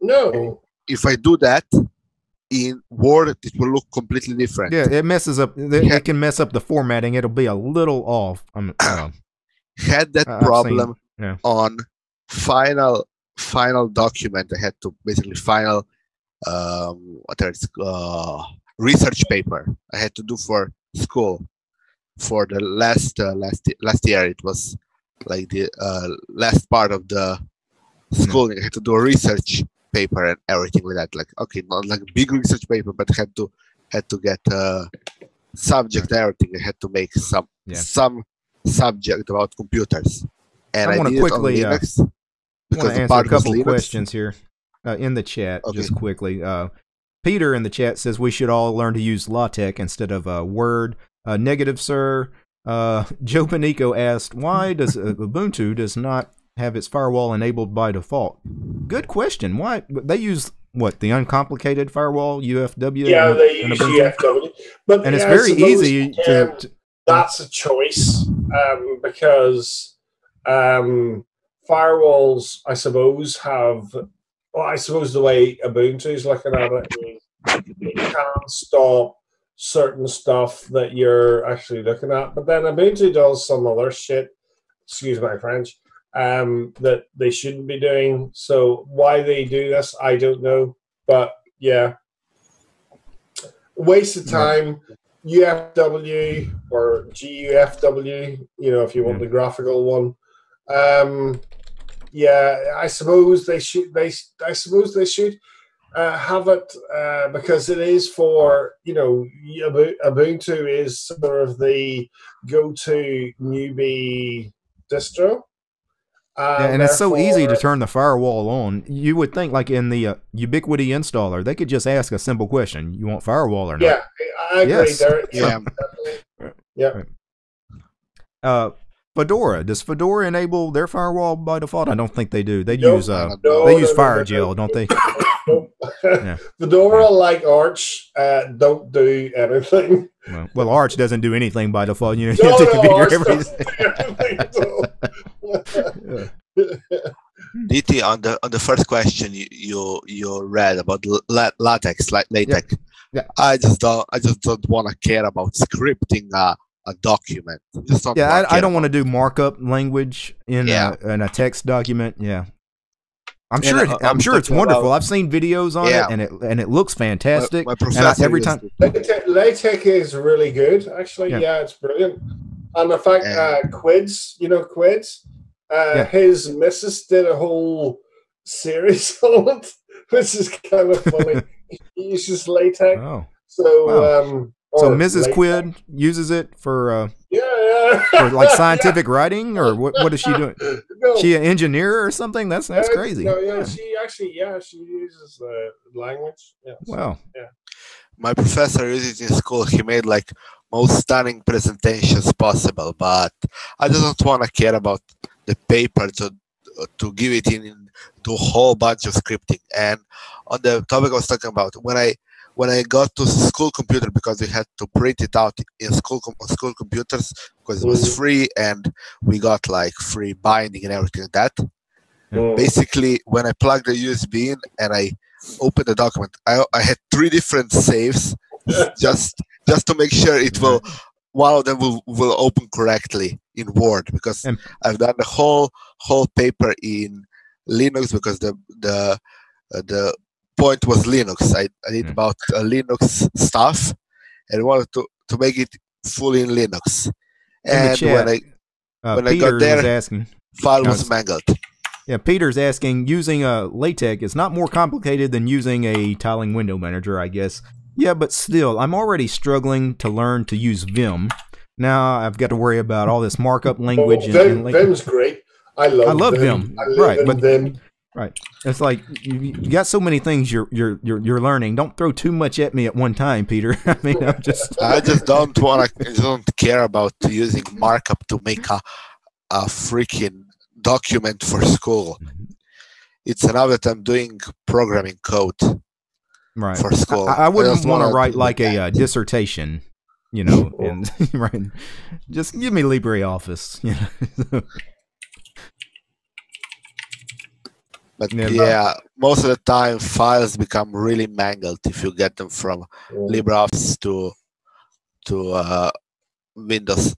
C: No.
B: If I do that in Word, it will look completely different.
A: Yeah, it messes up. It can mess up the formatting. It'll be a little off.
B: Had that problem on final document. I had to basically final research paper I had to do for school for the last year. It was like the last part of the schooling. I had to do a research paper and everything like that. Like, okay, not like a big research paper, but had to get subject and everything. I had to make some subject about computers. And I want to quickly
A: answer a couple questions here in the chat just quickly. Peter in the chat says we should all learn to use LaTeX instead of Word. Negative, sir. Joe Panico asked, why does Ubuntu does not have its firewall enabled by default? Good question. Why? They use what, the uncomplicated firewall, UFW?
C: Yeah, they
A: in
C: use
A: Ubuntu?
C: UFW, but
A: And it's
C: yeah,
A: very
C: I suppose,
A: easy to
C: that's a choice because firewalls, I suppose, have. Well, I suppose the way Ubuntu is looking at it is it can stop certain stuff that you're actually looking at, but then Ubuntu does some other shit. Excuse my French. That they shouldn't be doing. So why they do this, I don't know. But yeah, waste of time. UFW or GUFW, if you want the graphical one. Yeah, I suppose they should. I suppose they should have it because it is for Ubuntu is sort of the go-to newbie distro.
A: and it's so easy to turn the firewall on. You would think, like in the Ubiquity installer, they could just ask a simple question: "You want firewall or not?"
C: Yeah, I agree.
A: Yes.
C: Derek.
B: Yeah.
C: Yeah.
A: Fedora, does Fedora enable their firewall by default? I don't think they do. They
C: Nope.
A: use
C: No,
A: FireGel, don't they? Yeah.
C: Fedora, like Arch, don't do anything.
A: Well, Arch doesn't do anything by default. You have
C: No,
A: to
C: no,
A: configure
C: Arch
A: everything.
C: doesn't do anything.
B: DT, on the first question you read about latex.
A: Yeah.
B: I just don't want to care about scripting a document.
A: I don't want to do markup language in a text document. Yeah. I'm sure it's wonderful. I've seen videos on it, and it looks fantastic.
B: My professor
A: every time
C: LaTeX is really good, actually. Yeah, it's brilliant. And in fact, Quids, Quids, his missus did a whole series on it, which is kind of funny. He uses LaTeX.
A: Oh.
C: So,
A: wow. So Mrs.
C: LaTeX.
A: Quid uses it for
C: for
A: like scientific writing, or what is she doing?
C: No.
A: She an engineer or something? That's crazy.
C: No, she uses the language. Yeah.
A: Wow.
C: Yeah.
B: My professor uses it in school. He made like most stunning presentations possible, but I just don't want to care about the paper to give it to a whole bunch of scripting. And on the topic I was talking about, when I got to school computer, because we had to print it out in school computers because it was free, and we got like free binding and everything like that. Basically, when I plugged the USB in and I opened the document, I had 3 different saves just to make sure one of them will open correctly in Word, because I've done the whole paper in Linux because the point was Linux. I did about Linux stuff and wanted to make it fully in Linux. And when I got there, file was mangled.
A: Yeah, Peter's asking, using LaTeX is not more complicated than using a tiling window manager, I guess. Yeah, but still, I'm already struggling to learn to use Vim. Now I've got to worry about all this markup language.
C: Vim's great. I love
A: Vim.
C: Vim.
A: Right. It's like you got so many things you're learning. Don't throw too much at me at one time, Peter. I mean, I
B: just don't care about using markup to make a freaking document for school. It's enough that I'm doing programming code for school.
A: I wouldn't want to write like a dissertation, and right. Just give me LibreOffice,
B: But most of the time files become really mangled if you get them from LibreOffice to Windows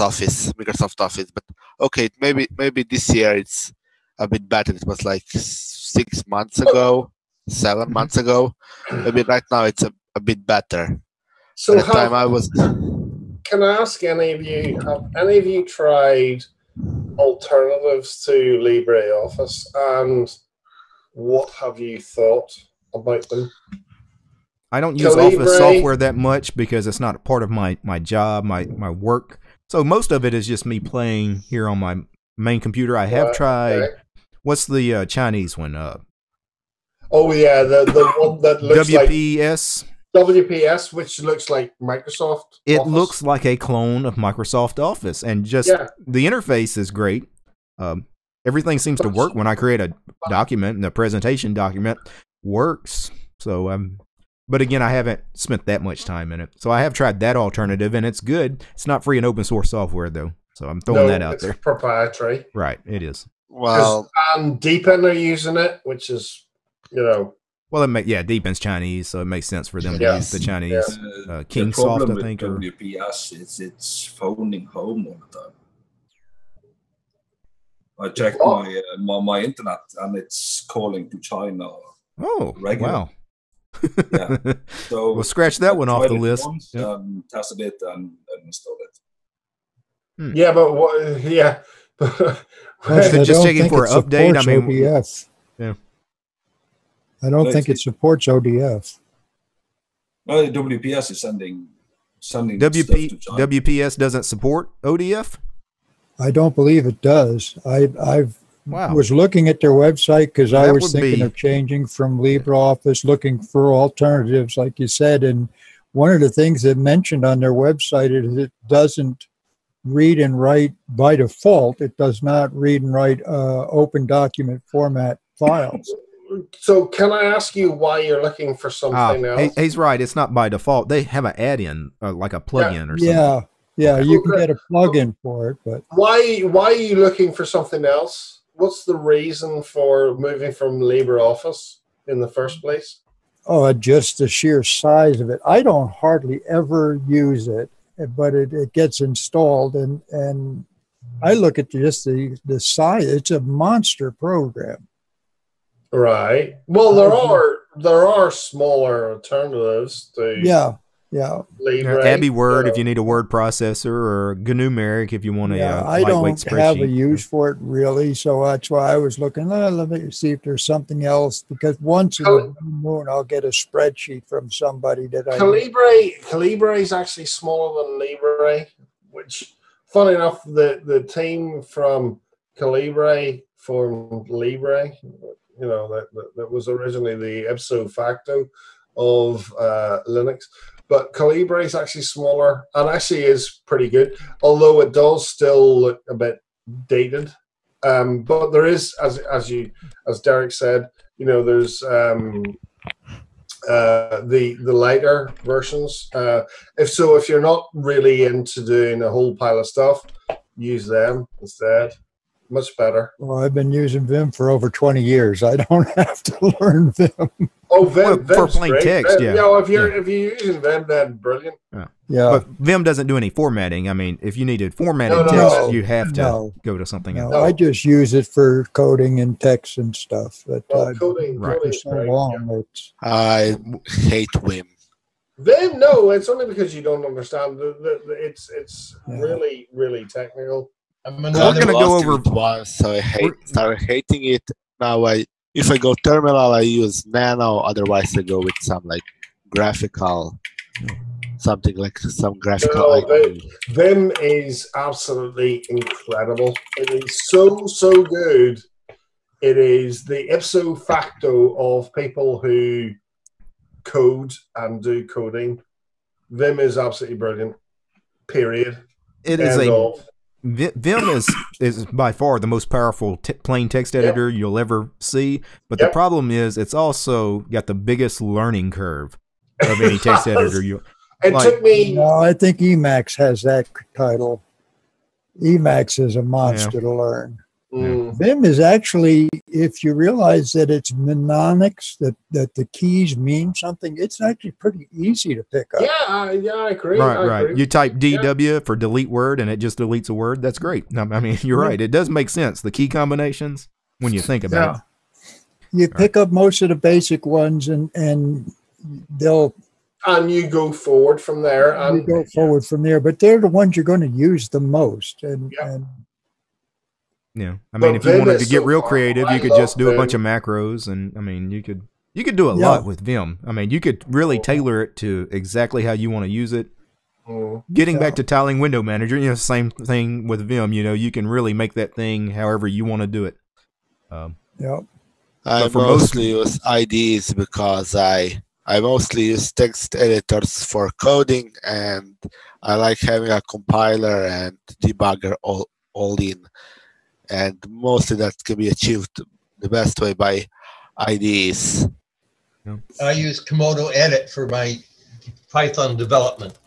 B: Office, Microsoft Office. But okay, maybe this year it's a bit better. It was like 6 months ago, 7 months ago. Maybe right now it's a bit better.
C: So can I ask have any of you tried alternatives to LibreOffice, and what have you thought about them?
A: I don't use Office software that much because it's not part of my job, my work. So most of it is just me playing here on my main computer. I have tried. Okay. What's the Chinese one?
C: Oh yeah, the one that looks
A: WPS.
C: WPS, which looks like Microsoft
A: It
C: Office.
A: Looks like a clone of Microsoft Office, and just the interface is great. Everything seems to work when I create a document and a presentation document. works. So but again, I haven't spent that much time in it. So I have tried that alternative, and it's good. It's not free and open source software though, so I'm throwing that out there.
C: Proprietary.
A: Right, it is.
B: Well,
C: Deepin are using it, which is,
A: Well, Deepin's Chinese, so it makes sense for them to use the Chinese Kingsoft,
G: problem
A: I think.
G: with WPS is it's phoning home all the time. I checked my internet and it's calling to China.
A: Oh,
G: regular.
A: Wow.
G: Yeah. So
A: we'll scratch that one off the list.
G: Once, tested it and installed it.
C: Yeah, but what? Yeah.
A: Just checking for an update. I mean,
E: ODF.
A: Yeah.
E: I don't think it supports ODF.
G: No, WPS is sending stuff to China.
A: WPS doesn't support ODF?
E: I don't believe it does. I was looking at their website because I was thinking of changing from LibreOffice, looking for alternatives, like you said. And one of the things they mentioned on their website is it doesn't read and write by default. It does not read and write open document format files.
C: So can I ask you why you're looking for something else?
A: He's right. It's not by default. They have an add-in, like a plug-in or something.
E: Yeah, you can get a plug-in for it, but
C: why are you looking for something else? What's the reason for moving from LibreOffice in the first place?
E: Oh, just the sheer size of it. I don't hardly ever use it, but it gets installed, and I look at just the size. It's a monster program. Right.
C: Well, there are smaller alternatives to Libre.
A: Abby Word if you need a word processor, or GNU Numeric if you want a
E: I
A: lightweight
E: don't
A: spreadsheet.
E: have a use for it really, so that's why I was looking. Let me see if there's something else, because once in a blue moon I'll get a spreadsheet from somebody that
C: Calibre is actually smaller than Libre, which, funny enough, the team from Calibre formed Libre. That was originally the ipso facto of Linux. But Calibre is actually smaller and actually is pretty good, although it does still look a bit dated. But there is, as Derek said, there's the lighter versions. If you're not really into doing a whole pile of stuff, use them instead. Much better.
E: Well, I've been using Vim for over 20 years. I don't have to learn Vim.
C: Oh, Vim
A: for plain
C: great.
A: text,
C: Vim, if you're using Vim, then brilliant.
E: Yeah.
A: But Vim doesn't do any formatting. I mean, if you needed formatted text, you have to go to something else.
E: I just use it for coding and text and stuff. But
C: coding
E: for so long,
B: I hate Vim.
C: Vim, no, it's only because you don't understand. It's really, really technical.
B: We're gonna go over it once, so I started hating it. Now if I go terminal, I use Nano. Otherwise, I go with some like graphical, something like some graphical.
C: Vim is absolutely incredible. It is so good. It is the ipso facto of people who code and do coding. Vim is absolutely brilliant. Period.
A: It is Vim is by far the most powerful plain text editor you'll ever see, but the problem is it's also got the biggest learning curve of any text editor.
C: Took me.
E: No, I think Emacs has that title. Emacs is a monster to learn. Vim is actually, if you realize that it's mnemonics, that the keys mean something, it's actually pretty easy to pick up.
C: Yeah, I agree.
A: Right. You type DW for delete word and it just deletes a word. That's great. I mean, you're right. It does make sense. The key combinations, when you think about it.
E: You pick up most of the basic ones and they'll...
C: And you go forward from there.
E: But they're the ones you're going to use the most.
A: Yeah, I mean, if you wanted to get real creative, you could just do a bunch of macros, and I mean, you could do a lot with Vim. I mean, you could really tailor it to exactly how you want to use it. Getting back to tiling window manager, same thing with Vim. You can really make that thing however you want to do it.
B: I mostly use IDEs because I mostly use text editors for coding, and I like having a compiler and debugger all in. And mostly that can be achieved the best way by IDEs.
F: I use Komodo Edit for my Python development,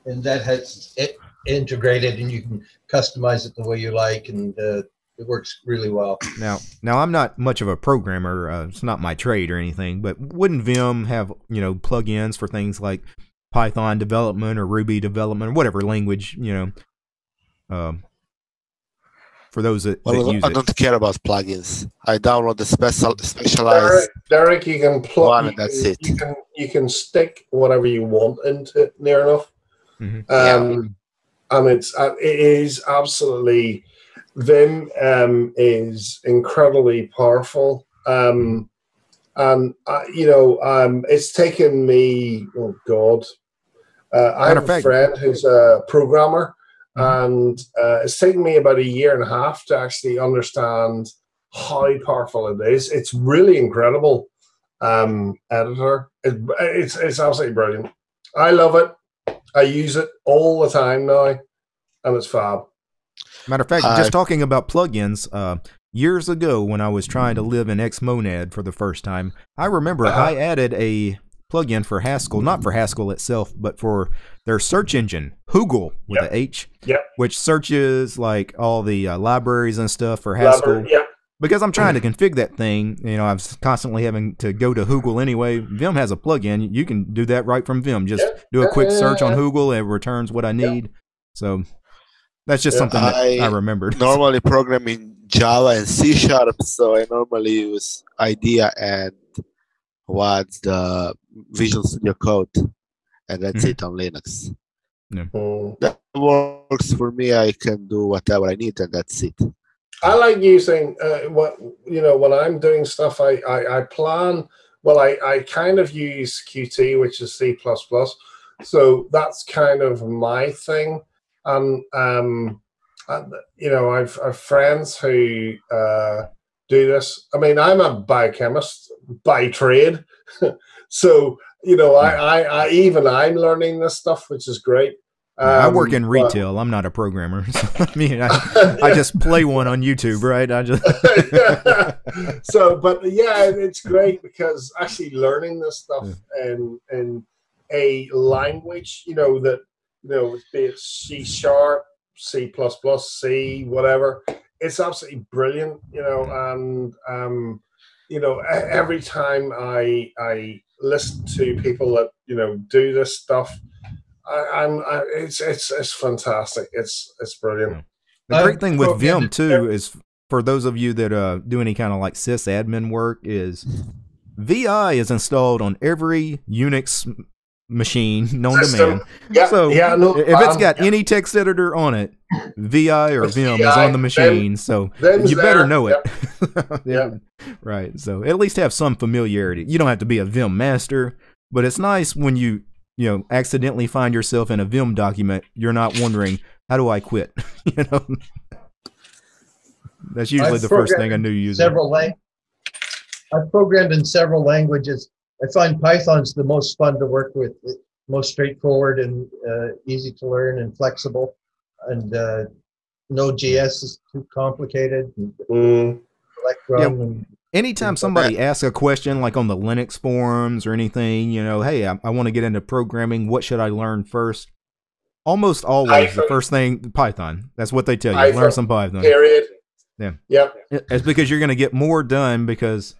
F: and that has it integrated, and you can customize it the way you like, and it works really well.
A: Now I'm not much of a programmer. It's not my trade or anything, but wouldn't Vim have, plugins for things like Python development or Ruby development or whatever language, for those that use it?
B: I don't care about plugins. I download the specialized
C: Derek, you can plug
B: one, and that's it.
C: You can stick whatever you want into it near enough.
A: Mm-hmm.
C: And it is absolutely, Vim is incredibly powerful. It's taken me, oh God, I have a friend who's a programmer, and it's taken me about 1.5 years to actually understand how powerful it is. It's really incredible editor. It's absolutely brilliant. I love it. I use it all the time now, and it's fab.
A: Matter of fact, just talking about plugins, years ago when I was trying to live in Xmonad for the first time, I remember I added a plugin for Haskell, not for Haskell itself, but for their search engine, Hoogle with a H, which searches like all the libraries and stuff for Haskell. Because I'm trying to configure that thing, I was constantly having to go to Hoogle anyway. Vim has a plugin. You can do that right from Vim. Just do a quick search on Hoogle, and it returns what I need. So that's just something that I remembered.
B: Normally program in Java and C#, so I normally use IDEA and what's the Visual Studio Code, and that's it on Linux. That works for me. I can do whatever I need, and that's it.
C: I like using when I'm doing stuff. I plan. Well, I kind of use Qt, which is C++. So that's kind of my thing. And I've friends who do this. I mean, I'm a biochemist by trade, so I'm learning this stuff, which is great.
A: I work in retail. I'm not a programmer. So, I just play one on YouTube, right?
C: It's great because actually learning this stuff in a language, be it C#, C++, C, whatever, it's absolutely brilliant, and every time I listen to people that do this stuff, it's fantastic. It's brilliant.
A: The great thing with Vim too is, for those of you that do any kind of like sysadmin work, is VI is installed on every Unix machine known to man. If it's got any text editor on it, VI or Vim is on the machine. So you better know it. Right. So at least have some familiarity. You don't have to be a Vim master, but it's nice when you accidentally find yourself in a Vim document, you're not wondering, how do I quit? That's usually the first thing I knew using.
F: I've programmed in several languages. I find Python's the most fun to work with, most straightforward and easy to learn and flexible. And Node.js is too complicated.
A: Anytime somebody asks a question like on the Linux forums or anything, hey, I want to get into programming, what should I learn first? Almost always the first thing, Python. That's what they tell you. Learn some Python.
C: Period.
A: Yeah. It's because you're going to get more done, because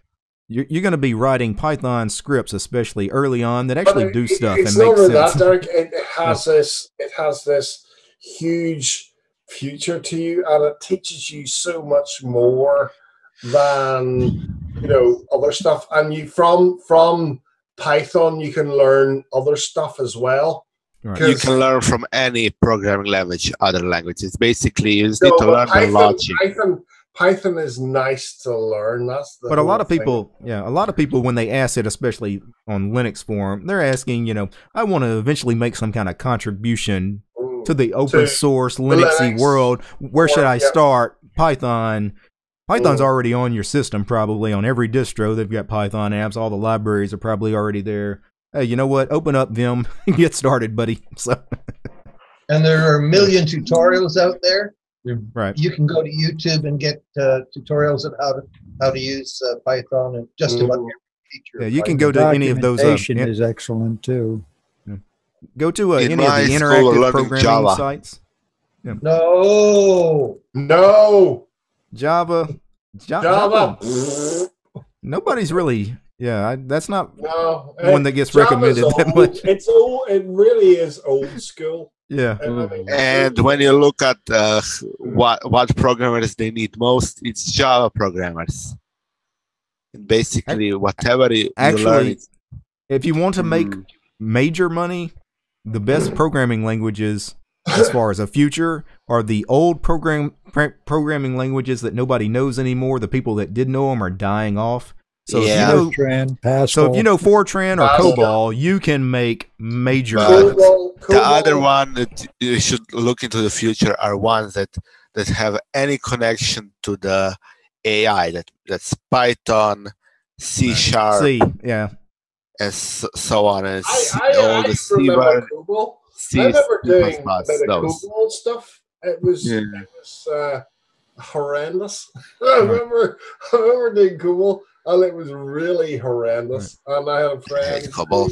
A: you're going to be writing Python scripts, especially early on, that actually do stuff and make sense.
C: That, Derek. It has this huge future to you, and it teaches you so much more than other stuff. And you from Python you can learn other stuff as well.
A: Right.
B: You can learn from any programming language, other languages. Basically, you just need to learn the logic.
C: Python is nice to learn.
A: But a lot of people, when they ask it, especially on Linux forum, they're asking, I want to eventually make some kind of contribution to the open source Linuxy world. Where should I start? Python's already on your system, probably on every distro. They've got Python apps. All the libraries are probably already there. Hey, you know what? Open up Vim and get started, buddy. So.
F: And there are a million tutorials out there.
A: Right.
F: You can go to YouTube and get tutorials of how to use Python and just about everything.
E: feature.
A: Yeah, you can go to any of those.
E: Documentation is excellent too.
A: Go to any of the
B: school,
A: interactive programming
B: Java.
A: sites. Yeah.
F: No.
A: Java. Nobody's really. Yeah, that's not one that gets recommended that much.
C: It's old. It really is old school.
A: Yeah.
B: And when you look at what programmers they need most, it's Java programmers. And basically, whatever you learn.
A: If you want to make major money, the best programming languages, as far as a future, are the old programming languages that nobody knows anymore. The people that did know them are dying off. So if you know Fortran or COBOL, you can make major money.
B: The other one that you should look into the future are ones that have any connection to the AI. That's Python, C#, and so on. And all the C word.
C: I remember doing a bit of COBOL stuff. It was horrendous. I remember doing COBOL. And it was really horrendous. And I had a friend. COBOL.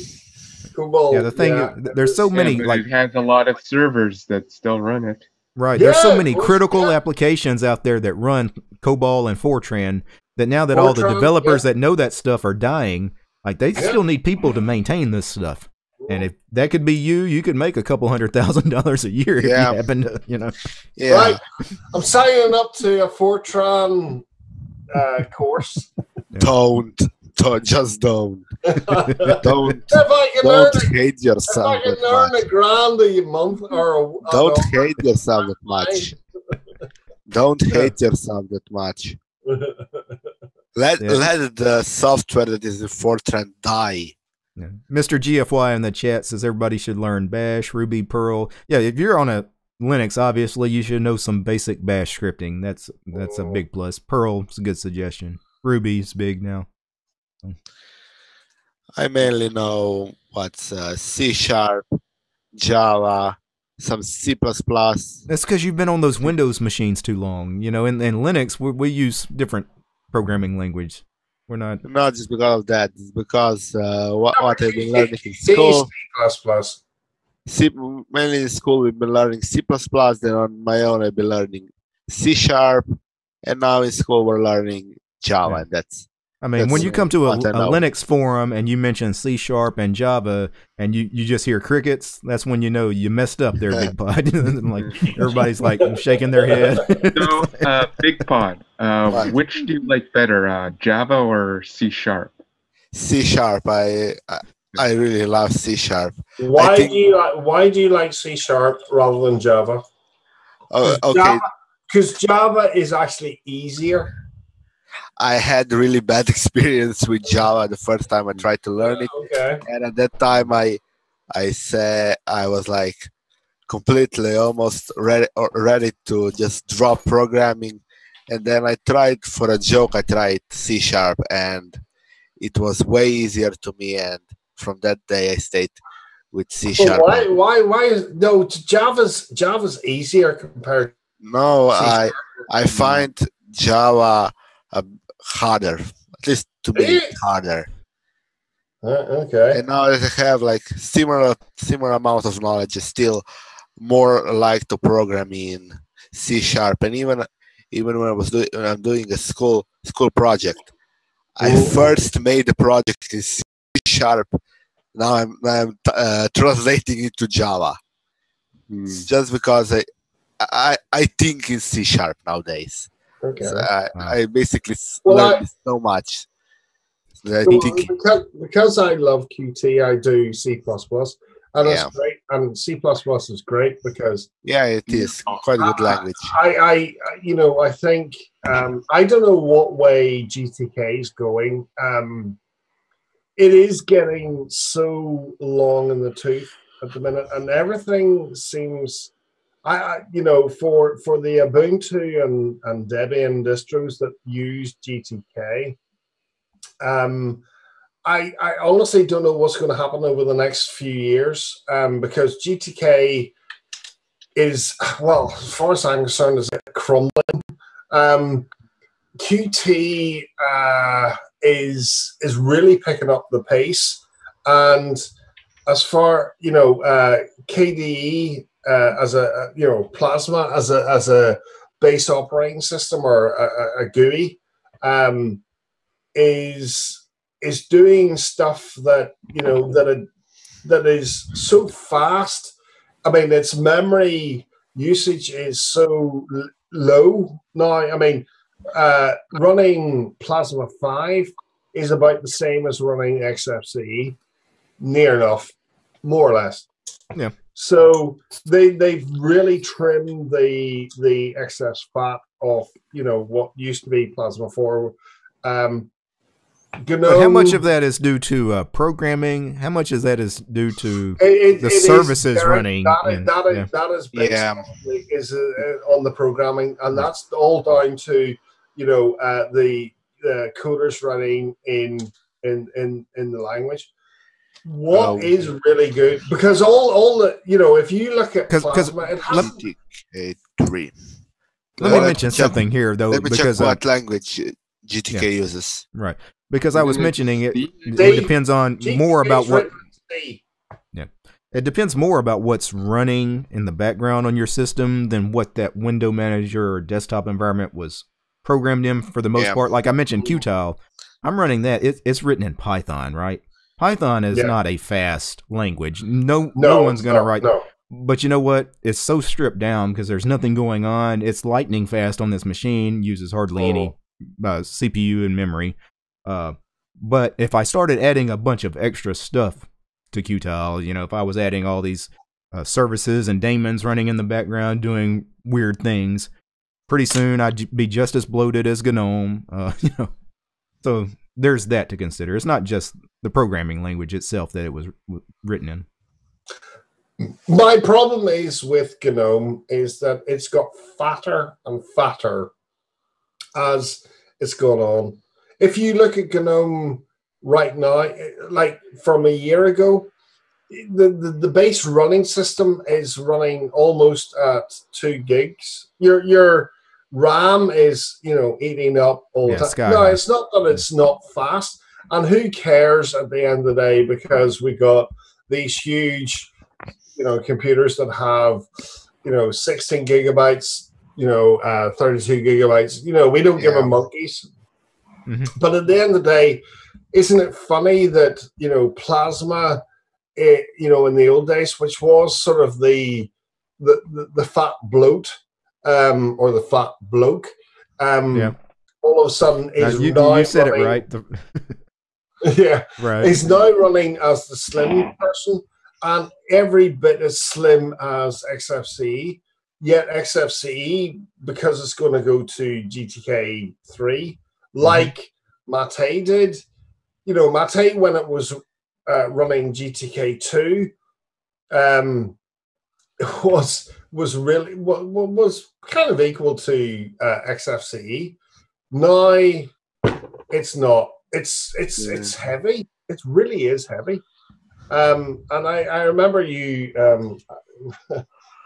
A: Yeah, the thing there's so many.
D: But it has a lot of servers that still run it.
A: Right. There's so many critical applications out there that run COBOL and Fortran that now that all the developers that know that stuff are dying, like they still need people to maintain this stuff. And if that could be you could make a couple $100,000 a year if you happen to,
C: Right. I'm signing up to a Fortran course.
B: Don't just don't hate yourself.
C: If I can earn $1,000 a month
B: don't hate yourself that much. Don't hate yourself that much. Let the software that is in Fortran die.
A: Yeah. Mr. GFY in the chat says everybody should learn Bash, Ruby, Perl. Yeah, if you're on a Linux, obviously you should know some basic Bash scripting. That's a big plus. Perl is a good suggestion. Ruby's big now.
B: I mainly know what's C#, Java, some C++.
A: That's because you've been on those Windows machines too long. In Linux, we use different programming language. We're not
B: just because of that. It's because what I've been learning in school. C++. Mainly in school, we've been learning C++. Then on my own, I've been learning C#. And now in school, we're learning Java. And that's.
A: I mean, when you come to a Linux forum and you mention C# and Java and you just hear crickets, that's when you know you messed up there, Big Pod. Like everybody's like shaking their head.
D: So, Big Pod, which do you like better, Java or C#?
B: C#. I really love C#.
C: Why do you like C# rather than Java?
B: Okay.
C: Because Java is actually easier.
B: I had really bad experience with Java the first time I tried to learn it.
C: Okay.
B: And at that time, I was like completely almost ready to just drop programming. And then I tried for a joke, I tried C# and it was way easier to me. And from that day, I stayed with C#.
C: Well, why is Java's easier compared?
B: No, I find Java harder, at least to me, it's harder.
C: Okay.
B: And now that I have like similar amount of knowledge, still more like to program in C#. And even when I'm doing a school project, I first made the project in C#. Now I'm translating it to Java, just because I think in C# nowadays.
C: Okay.
B: So I basically learned so much.
C: Because I love Qt, I do C++, and it's great. And C++ is great because
B: it is quite a good language.
C: I think I don't know what way GTK is going. It is getting so long in the tooth at the minute, and everything seems. For the Ubuntu and Debian distros that use GTK, I honestly don't know what's going to happen over the next few years because GTK is, well, as far as I'm concerned, is crumbling. Qt is really picking up the pace. And as far, KDE as a, Plasma as a base operating system or a GUI is doing stuff that, that is so fast. I mean, its memory usage is so low now. I mean, running Plasma 5 is about the same as running XFCE, near enough, more or less.
A: Yeah.
C: So they've really trimmed the excess fat off, what used to be Plasma 4.
A: But how much of that is due to programming? How much of that is due to the services running?
C: That is basically is on the programming, and that's all down to the coders running in the language. What is really good, because all the if you look at Plasma, it has
B: GTK3.
A: Let me mention something here though,
B: Let me
A: because
B: check what language GTK uses.
A: Right. Because I was mentioning it depends on more about what. Yeah, it depends more about what's running in the background on your system than what that window manager or desktop environment was programmed in for the most part. Like I mentioned, Qtile, I'm running that. It's written in Python, right? Python is not a fast language. No one's going to write. No. But you know what? It's so stripped down because there's nothing going on. It's lightning fast on this machine. Uses hardly any CPU and memory. But if I started adding a bunch of extra stuff to Qtile, if I was adding all these services and daemons running in the background doing weird things, pretty soon I'd be just as bloated as GNOME. So there's that to consider. It's not just the programming language itself that it was written in.
C: My problem is with GNOME is that it's got fatter and fatter as it's gone on. If you look at GNOME right now, like from a year ago, the base running system is running almost at 2 gigs. Your RAM is, eating up all the time. No, it's not that it's not fast. And who cares at the end of the day, because we got these huge, computers that have, 16 gigabytes, 32 gigabytes. We don't give them monkeys. Mm-hmm. But at the end of the day, isn't it funny that, Plasma, in the old days, which was sort of the fat bloat, or the fat bloke, all of a sudden is now
A: you said running, it right.
C: Right. Is now running as the slim person, and every bit as slim as XFCE. Yet XFCE, because it's going to go to GTK3, like Mate did. Mate, when it was running GTK2, was really was kind of equal to XFCE. Now it's not. It's heavy. It really is heavy. And I remember you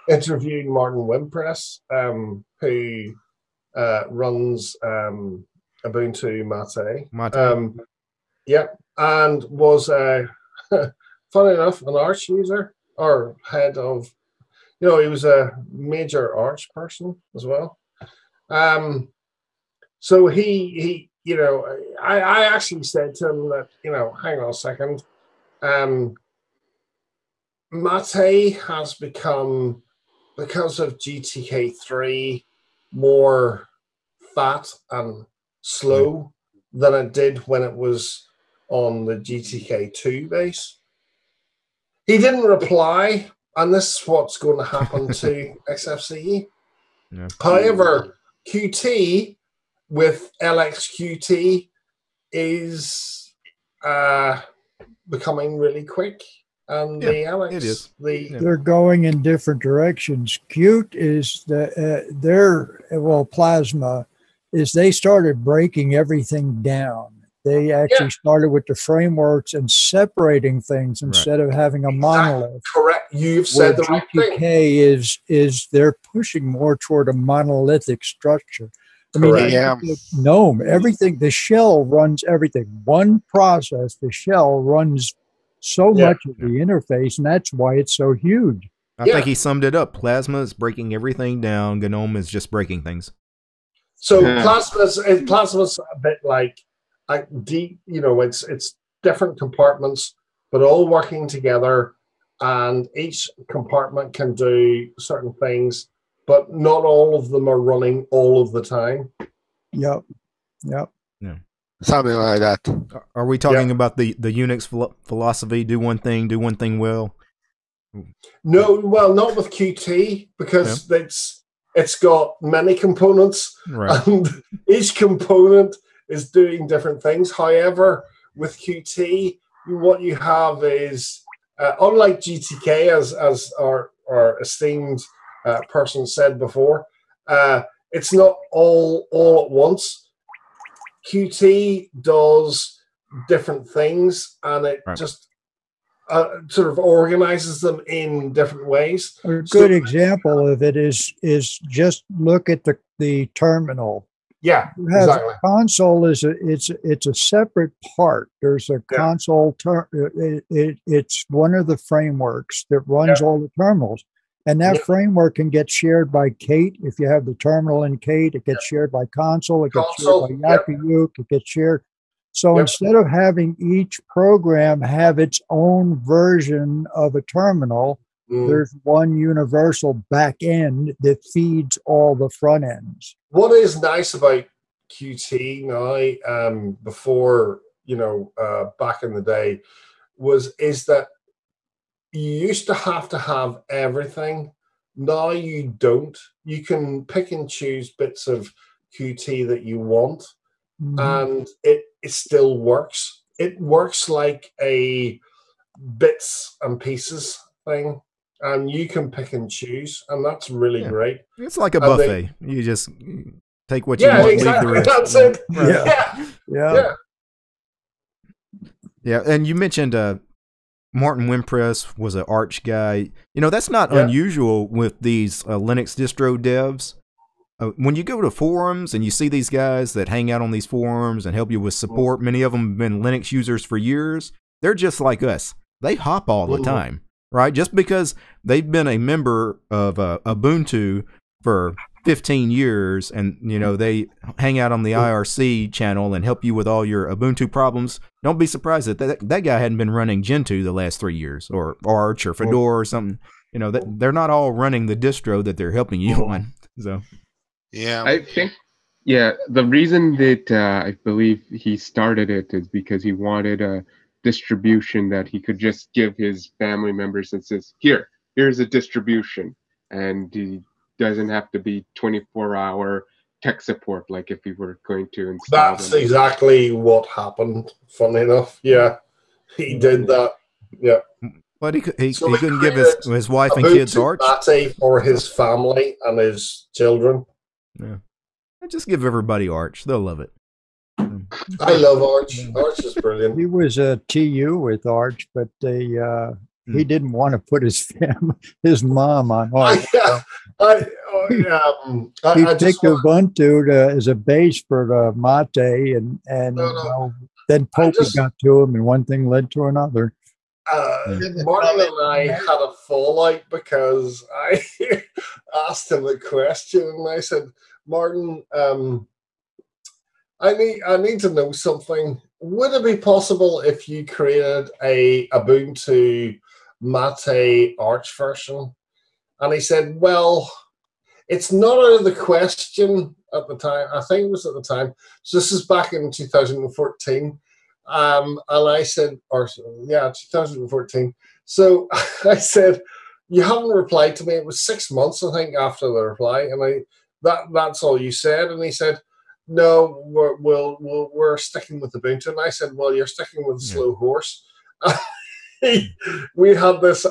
C: interviewing Martin Wimpress, who runs Ubuntu Mate. And was funny enough an Arch user or head of. He was a major Arch person as well. So he I actually said to him that, hang on a second. Mate has become, because of GTK3, more fat and slow than it did when it was on the GTK2 base. He didn't reply, and this is what's going to happen to XFCE. Yeah. However, Qt with LXQT is becoming really quick. And the LX,
A: it is.
E: They're going in different directions. Qt is Plasma is they started breaking everything down. They actually started with the frameworks and separating things instead of having a monolith.
C: Correct. You've said the right thing.
E: GTK is they're pushing more toward a monolithic structure. I mean,
B: Yeah.
E: GNOME, everything, the shell runs everything. One process, the shell runs so much of the interface, and that's why it's so huge.
A: I think he summed it up. Plasma is breaking everything down. GNOME is just breaking things.
C: So Plasma's a bit like deep, you know, it's different compartments, but all working together, and each compartment can do certain things, but not all of them are running all of the time.
E: Yep.
A: Yeah.
B: Something like that.
A: Are we talking about the Unix philosophy? Do one thing well.
C: No, well, not with Qt, because it's got many components, and each component is doing different things. However, with Qt, what you have is, unlike GTK, as our esteemed person said before, it's not all at once. Qt does different things, and it just sort of organizes them in different ways.
E: A good example of it is just look at the terminal.
C: Yeah, exactly.
E: Console is it's a separate part. There's a console. It's one of the frameworks that runs all the terminals, and that framework can get shared by Kate. If you have the terminal in Kate, it gets shared by console. It gets shared by Yakayuk. It gets shared. So instead of having each program have its own version of a terminal, there's one universal back end that feeds all the front ends. What
C: is nice about Qt now, before, back in the day, is that you used to have everything. Now you don't. You can pick and choose bits of Qt that you want, and it still works. It works like a bits and pieces thing, and you can pick and choose, and that's really great.
A: It's like a buffet. You just take what you want,
C: exactly.
A: leave the rest.
C: That's it.
A: Right. Yeah, and you mentioned Martin Wimpress was an Arch guy. That's not unusual with these Linux distro devs. When you go to forums and you see these guys that hang out on these forums and help you with support, many of them have been Linux users for years. They're just like us. They hop all the time, right? Just because they've been a member of Ubuntu for 15 years and, they hang out on the IRC channel and help you with all your Ubuntu problems. Don't be surprised that guy hadn't been running Gentoo the last 3 years, or Arch or Fedora or something. They're not all running the distro that they're helping you on. So.
B: Yeah,
D: I think, the reason that I believe he started it is because he wanted a distribution that he could just give his family members and says, here's a distribution, and he doesn't have to be 24-hour tech support like if he were going to install
C: That's exactly what happened, funny enough. Yeah, he did that. Yeah.
A: But he couldn't give his wife and kids Arch?
C: Mate for his family and his children.
A: Yeah, just give everybody Arch; they'll love it.
C: I love Arch. Arch is brilliant.
E: He was a TU with Arch, but he didn't want to put his mom on Arch. He picked Ubuntu as a base for the Mate, and then Poppy got to him, and one thing led to another.
C: Martin and I had a fallout because I asked him a question, and I said, Martin, I need to know something. Would it be possible if you created a Ubuntu Mate Arch version? And he said, well, it's not out of the question at the time. I think it was at the time. So this is back in 2014. And I said, 2014. So I said, you haven't replied to me. It was 6 months, I think, after the reply. And that's all you said. And he said, no, we're sticking with Ubuntu. And I said, well, you're sticking with a slow horse. We had this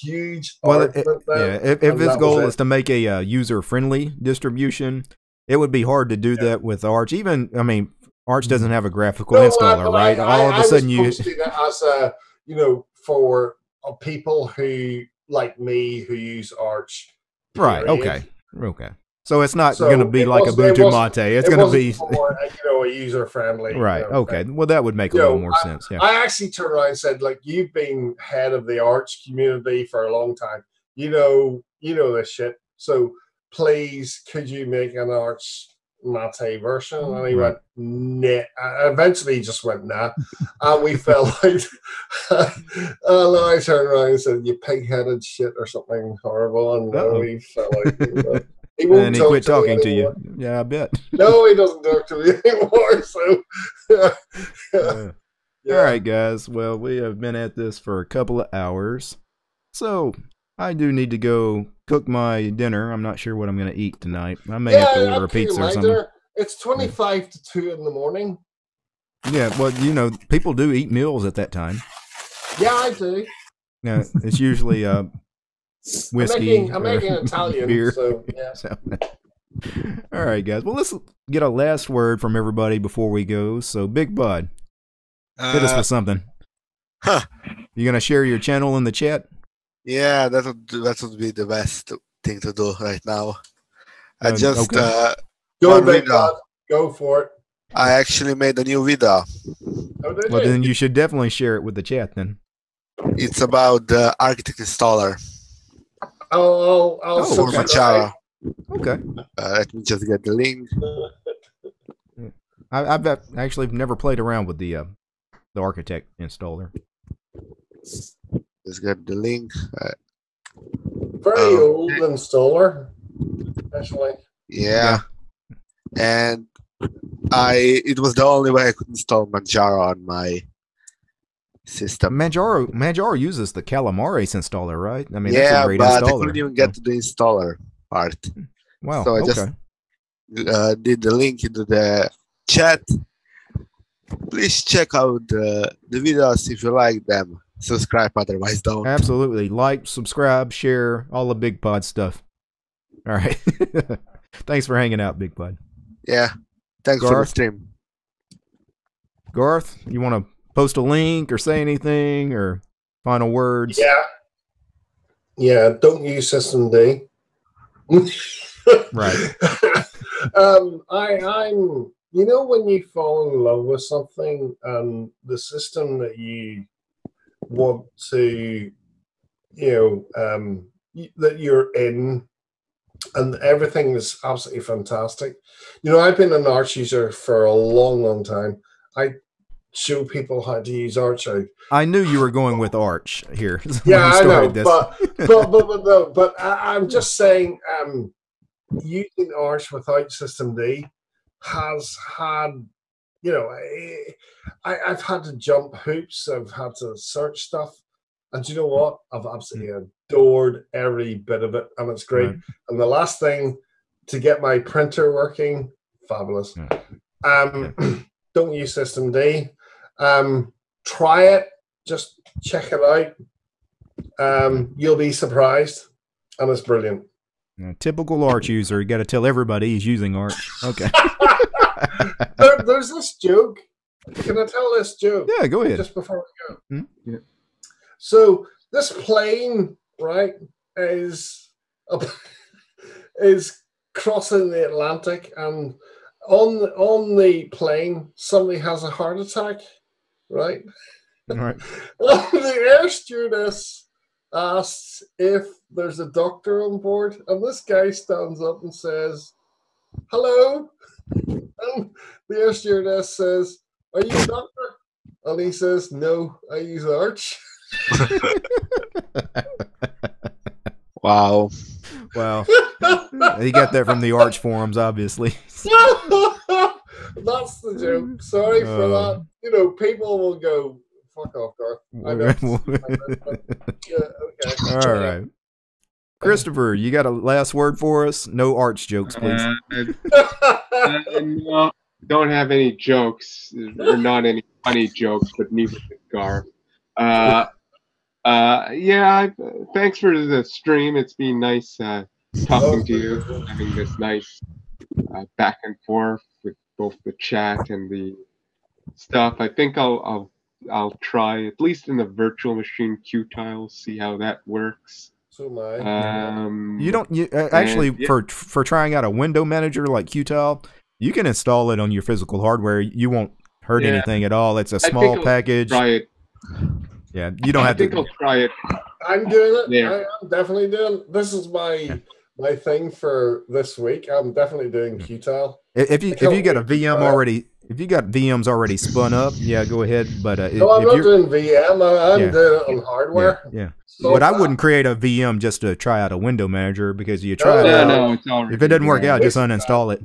C: huge argument there.
A: If his goal is to make a user-friendly distribution, it would be hard to do that with Arch. Arch doesn't have a graphical installer, right? All of a sudden you
C: as for people who like me who use Arch.
A: Right. Okay. So it's not going to be like Ubuntu Mate. It's going to be
C: more, a user-friendly.
A: Right. Okay. Well, that would make a little more sense. Yeah.
C: I actually turned around and said, like, you've been head of the Arch community for a long time. You know this shit. So please, could you make an Arch Mate version? And he went, nah. Eventually, he just went, nah. And we fell out. And I turned around and said, you pig-headed shit or something horrible. And we fell out.
A: And he quit talking to you. Yeah, I bet.
C: No, he doesn't talk to me anymore. So,
A: yeah. All right, guys. Well, we have been at this for a couple of hours. So I do need to go cook my dinner. I'm not sure what I'm going to eat tonight. I may have to order a pizza or something.
C: It's 25 to 2 in the morning.
A: Yeah, well, people do eat meals at that time.
C: Yeah, I do.
A: Yeah, it's usually whiskey.
C: I'm making Italian, beer. So yeah.
A: All right, guys. Well, let's get a last word from everybody before we go. So, Big Bud, hit us with something. You gonna share your channel in the chat?
B: Yeah, that would be the best thing to do right now. I just
C: go, Big Bud. Go for it.
B: I actually made a new video.
A: Well, then you should definitely share it with the chat. Then
B: it's about the Architect installer.
C: I'll
B: for Manjaro.
A: Okay.
B: Let me just get the link.
A: I've actually never played around with the Architect installer.
B: Let's get the link.
C: Very old installer, actually.
B: Yeah. And it was the only way I could install Manjaro on my system.
A: Manjaro uses the Calamares installer, right? I mean,
B: yeah,
A: that's a great
B: but
A: installer.
B: I couldn't even get to the installer part.
A: Wow.
B: So I just did the link into the chat. Please check out the videos if you like them. Subscribe, otherwise don't.
A: Absolutely. Like, subscribe, share, all the Big Pod stuff. All right. Thanks for hanging out, Big Pod.
B: Yeah. Thanks for the stream.
A: Garth, you want to post a link or say anything or final words?
C: Yeah, don't use System D.
A: Right.
C: I'm when you fall in love with something and the system that you want to that you're in and everything is absolutely fantastic. I've been an Arch user for a long time. I show people how to use Arch.
A: I knew you were going with Arch here.
C: Yeah, I know, but I'm just saying, using Arch without System D has had, I've had to jump hoops. I've had to search stuff, and you know what? I've absolutely adored every bit of it, and it's great. Right. And the last thing, to get my printer working, fabulous. Yeah. Don't use System D. Try it. Just check it out. You'll be surprised, and it's brilliant.
A: Typical Arch user. You got to tell everybody he's using Arch. Okay.
C: There's this joke. Can I tell this joke?
A: Yeah, go ahead.
C: Just before we go.
A: Mm-hmm. Yeah.
C: So this plane, right, is crossing the Atlantic, and on the plane, somebody has a heart attack, right?
A: All right.
C: The air stewardess asks if there's a doctor on board, and this guy stands up and says, "Hello." And the air stewardess says, "Are you a doctor?" And he says, "No, I use Arch."
B: Wow.
A: He got that from the Arch forums, obviously.
C: That's the joke. Sorry for that. People will go, "Fuck off, Garth." I know. Okay.
A: All right. Christopher, you got a last word for us? No Arch jokes, please.
D: No, don't have any jokes, or not any funny jokes, but neither did Garth. Thanks for the stream. It's been nice talking to you, having this nice back and forth with both the chat and the stuff. I think I'll try, at least in the virtual machine, Qtile, see how that works.
C: So am I.
A: You don't actually for trying out a window manager like Qtile, you can install it on your physical hardware. You won't hurt anything at all. It's a small package.
D: Try it.
A: Yeah, you don't have to.
D: I think I'll try it.
C: I'm doing it.
D: Yeah.
C: I'm definitely doing it. This is my thing for this week. I'm definitely doing Qtile.
A: If you got a VM already, if you got VMs already spun up, yeah, go ahead. But
C: no, I'm not doing VM. I'm doing it on hardware.
A: Yeah. So but I wouldn't create a VM just to try out a window manager because you try it out.
D: No, it's already,
A: if it doesn't work out, just uninstall it.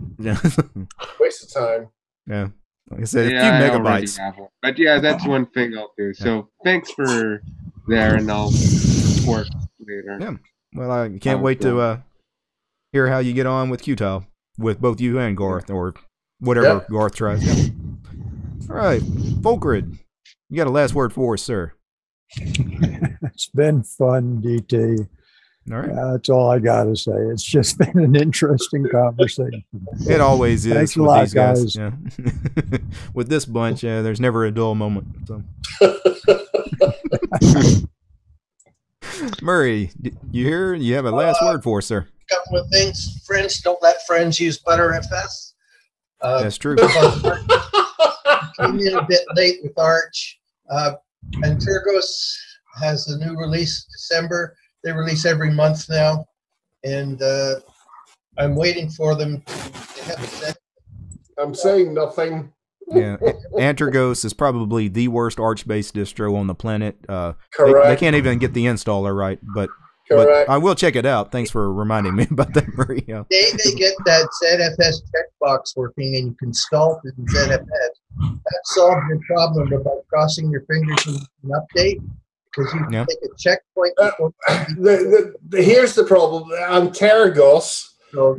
C: Waste of time.
A: Yeah. Like I said, a few megabytes.
D: But yeah, that's one thing I'll do. So thanks for there, and I'll work later.
A: Yeah. Well, I can't wait to hear how you get on with Qtile with both you and Garth, or whatever Garth tries. Yeah. All right, Fulgrid, you got a last word for us, sir.
E: It's been fun, DT.
A: All right.
E: That's all I got to say. It's just been an interesting conversation.
A: It always is.
E: Thanks a lot,
A: these guys. Yeah. With this bunch, there's never a dull moment. So. Murray, you hear? You have a last word for us, sir.
F: A couple of things. Friends, don't let friends use ButterFS.
A: That's true.
F: Came in a bit late with Arch. And Tergos has a new release December. They release every month now, and I'm waiting for them to have a set.
C: I'm saying nothing.
A: Yeah, Antergos is probably the worst Arch-based distro on the planet.
C: Correct.
A: They can't even get the installer right, but I will check it out. Thanks for reminding me about that, Murray. Yeah.
F: They get that ZFS checkbox working, and you can install it in ZFS. That solves your problem about crossing your fingers and an update. Because you can take a checkpoint before.
C: Here's the problem. I'm Tergos.
F: So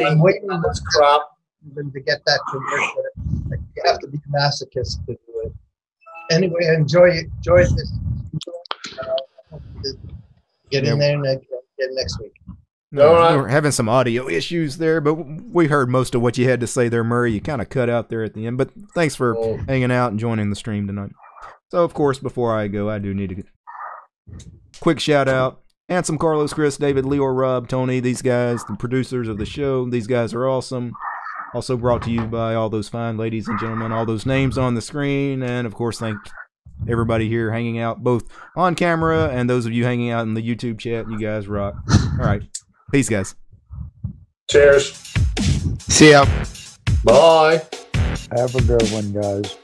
F: I'm waiting on this crap to get that to work. But you have to be a masochist to do it. Anyway, enjoy this. Get in there and get next week.
A: No, we're having some audio issues there, but we heard most of what you had to say there, Murray. You kind of cut out there at the end, but thanks for hanging out and joining the stream tonight. So, of course, before I go, I do need to get a quick shout out. Handsome, Carlos, Chris, David, Leor, Rob, Tony, these guys, the producers of the show. These guys are awesome. Also brought to you by all those fine ladies and gentlemen, all those names on the screen. And, of course, thank everybody here hanging out, both on camera and those of you hanging out in the YouTube chat. You guys rock. All right. Peace, guys.
C: Cheers.
B: See ya.
C: Bye.
E: Have a good one, guys.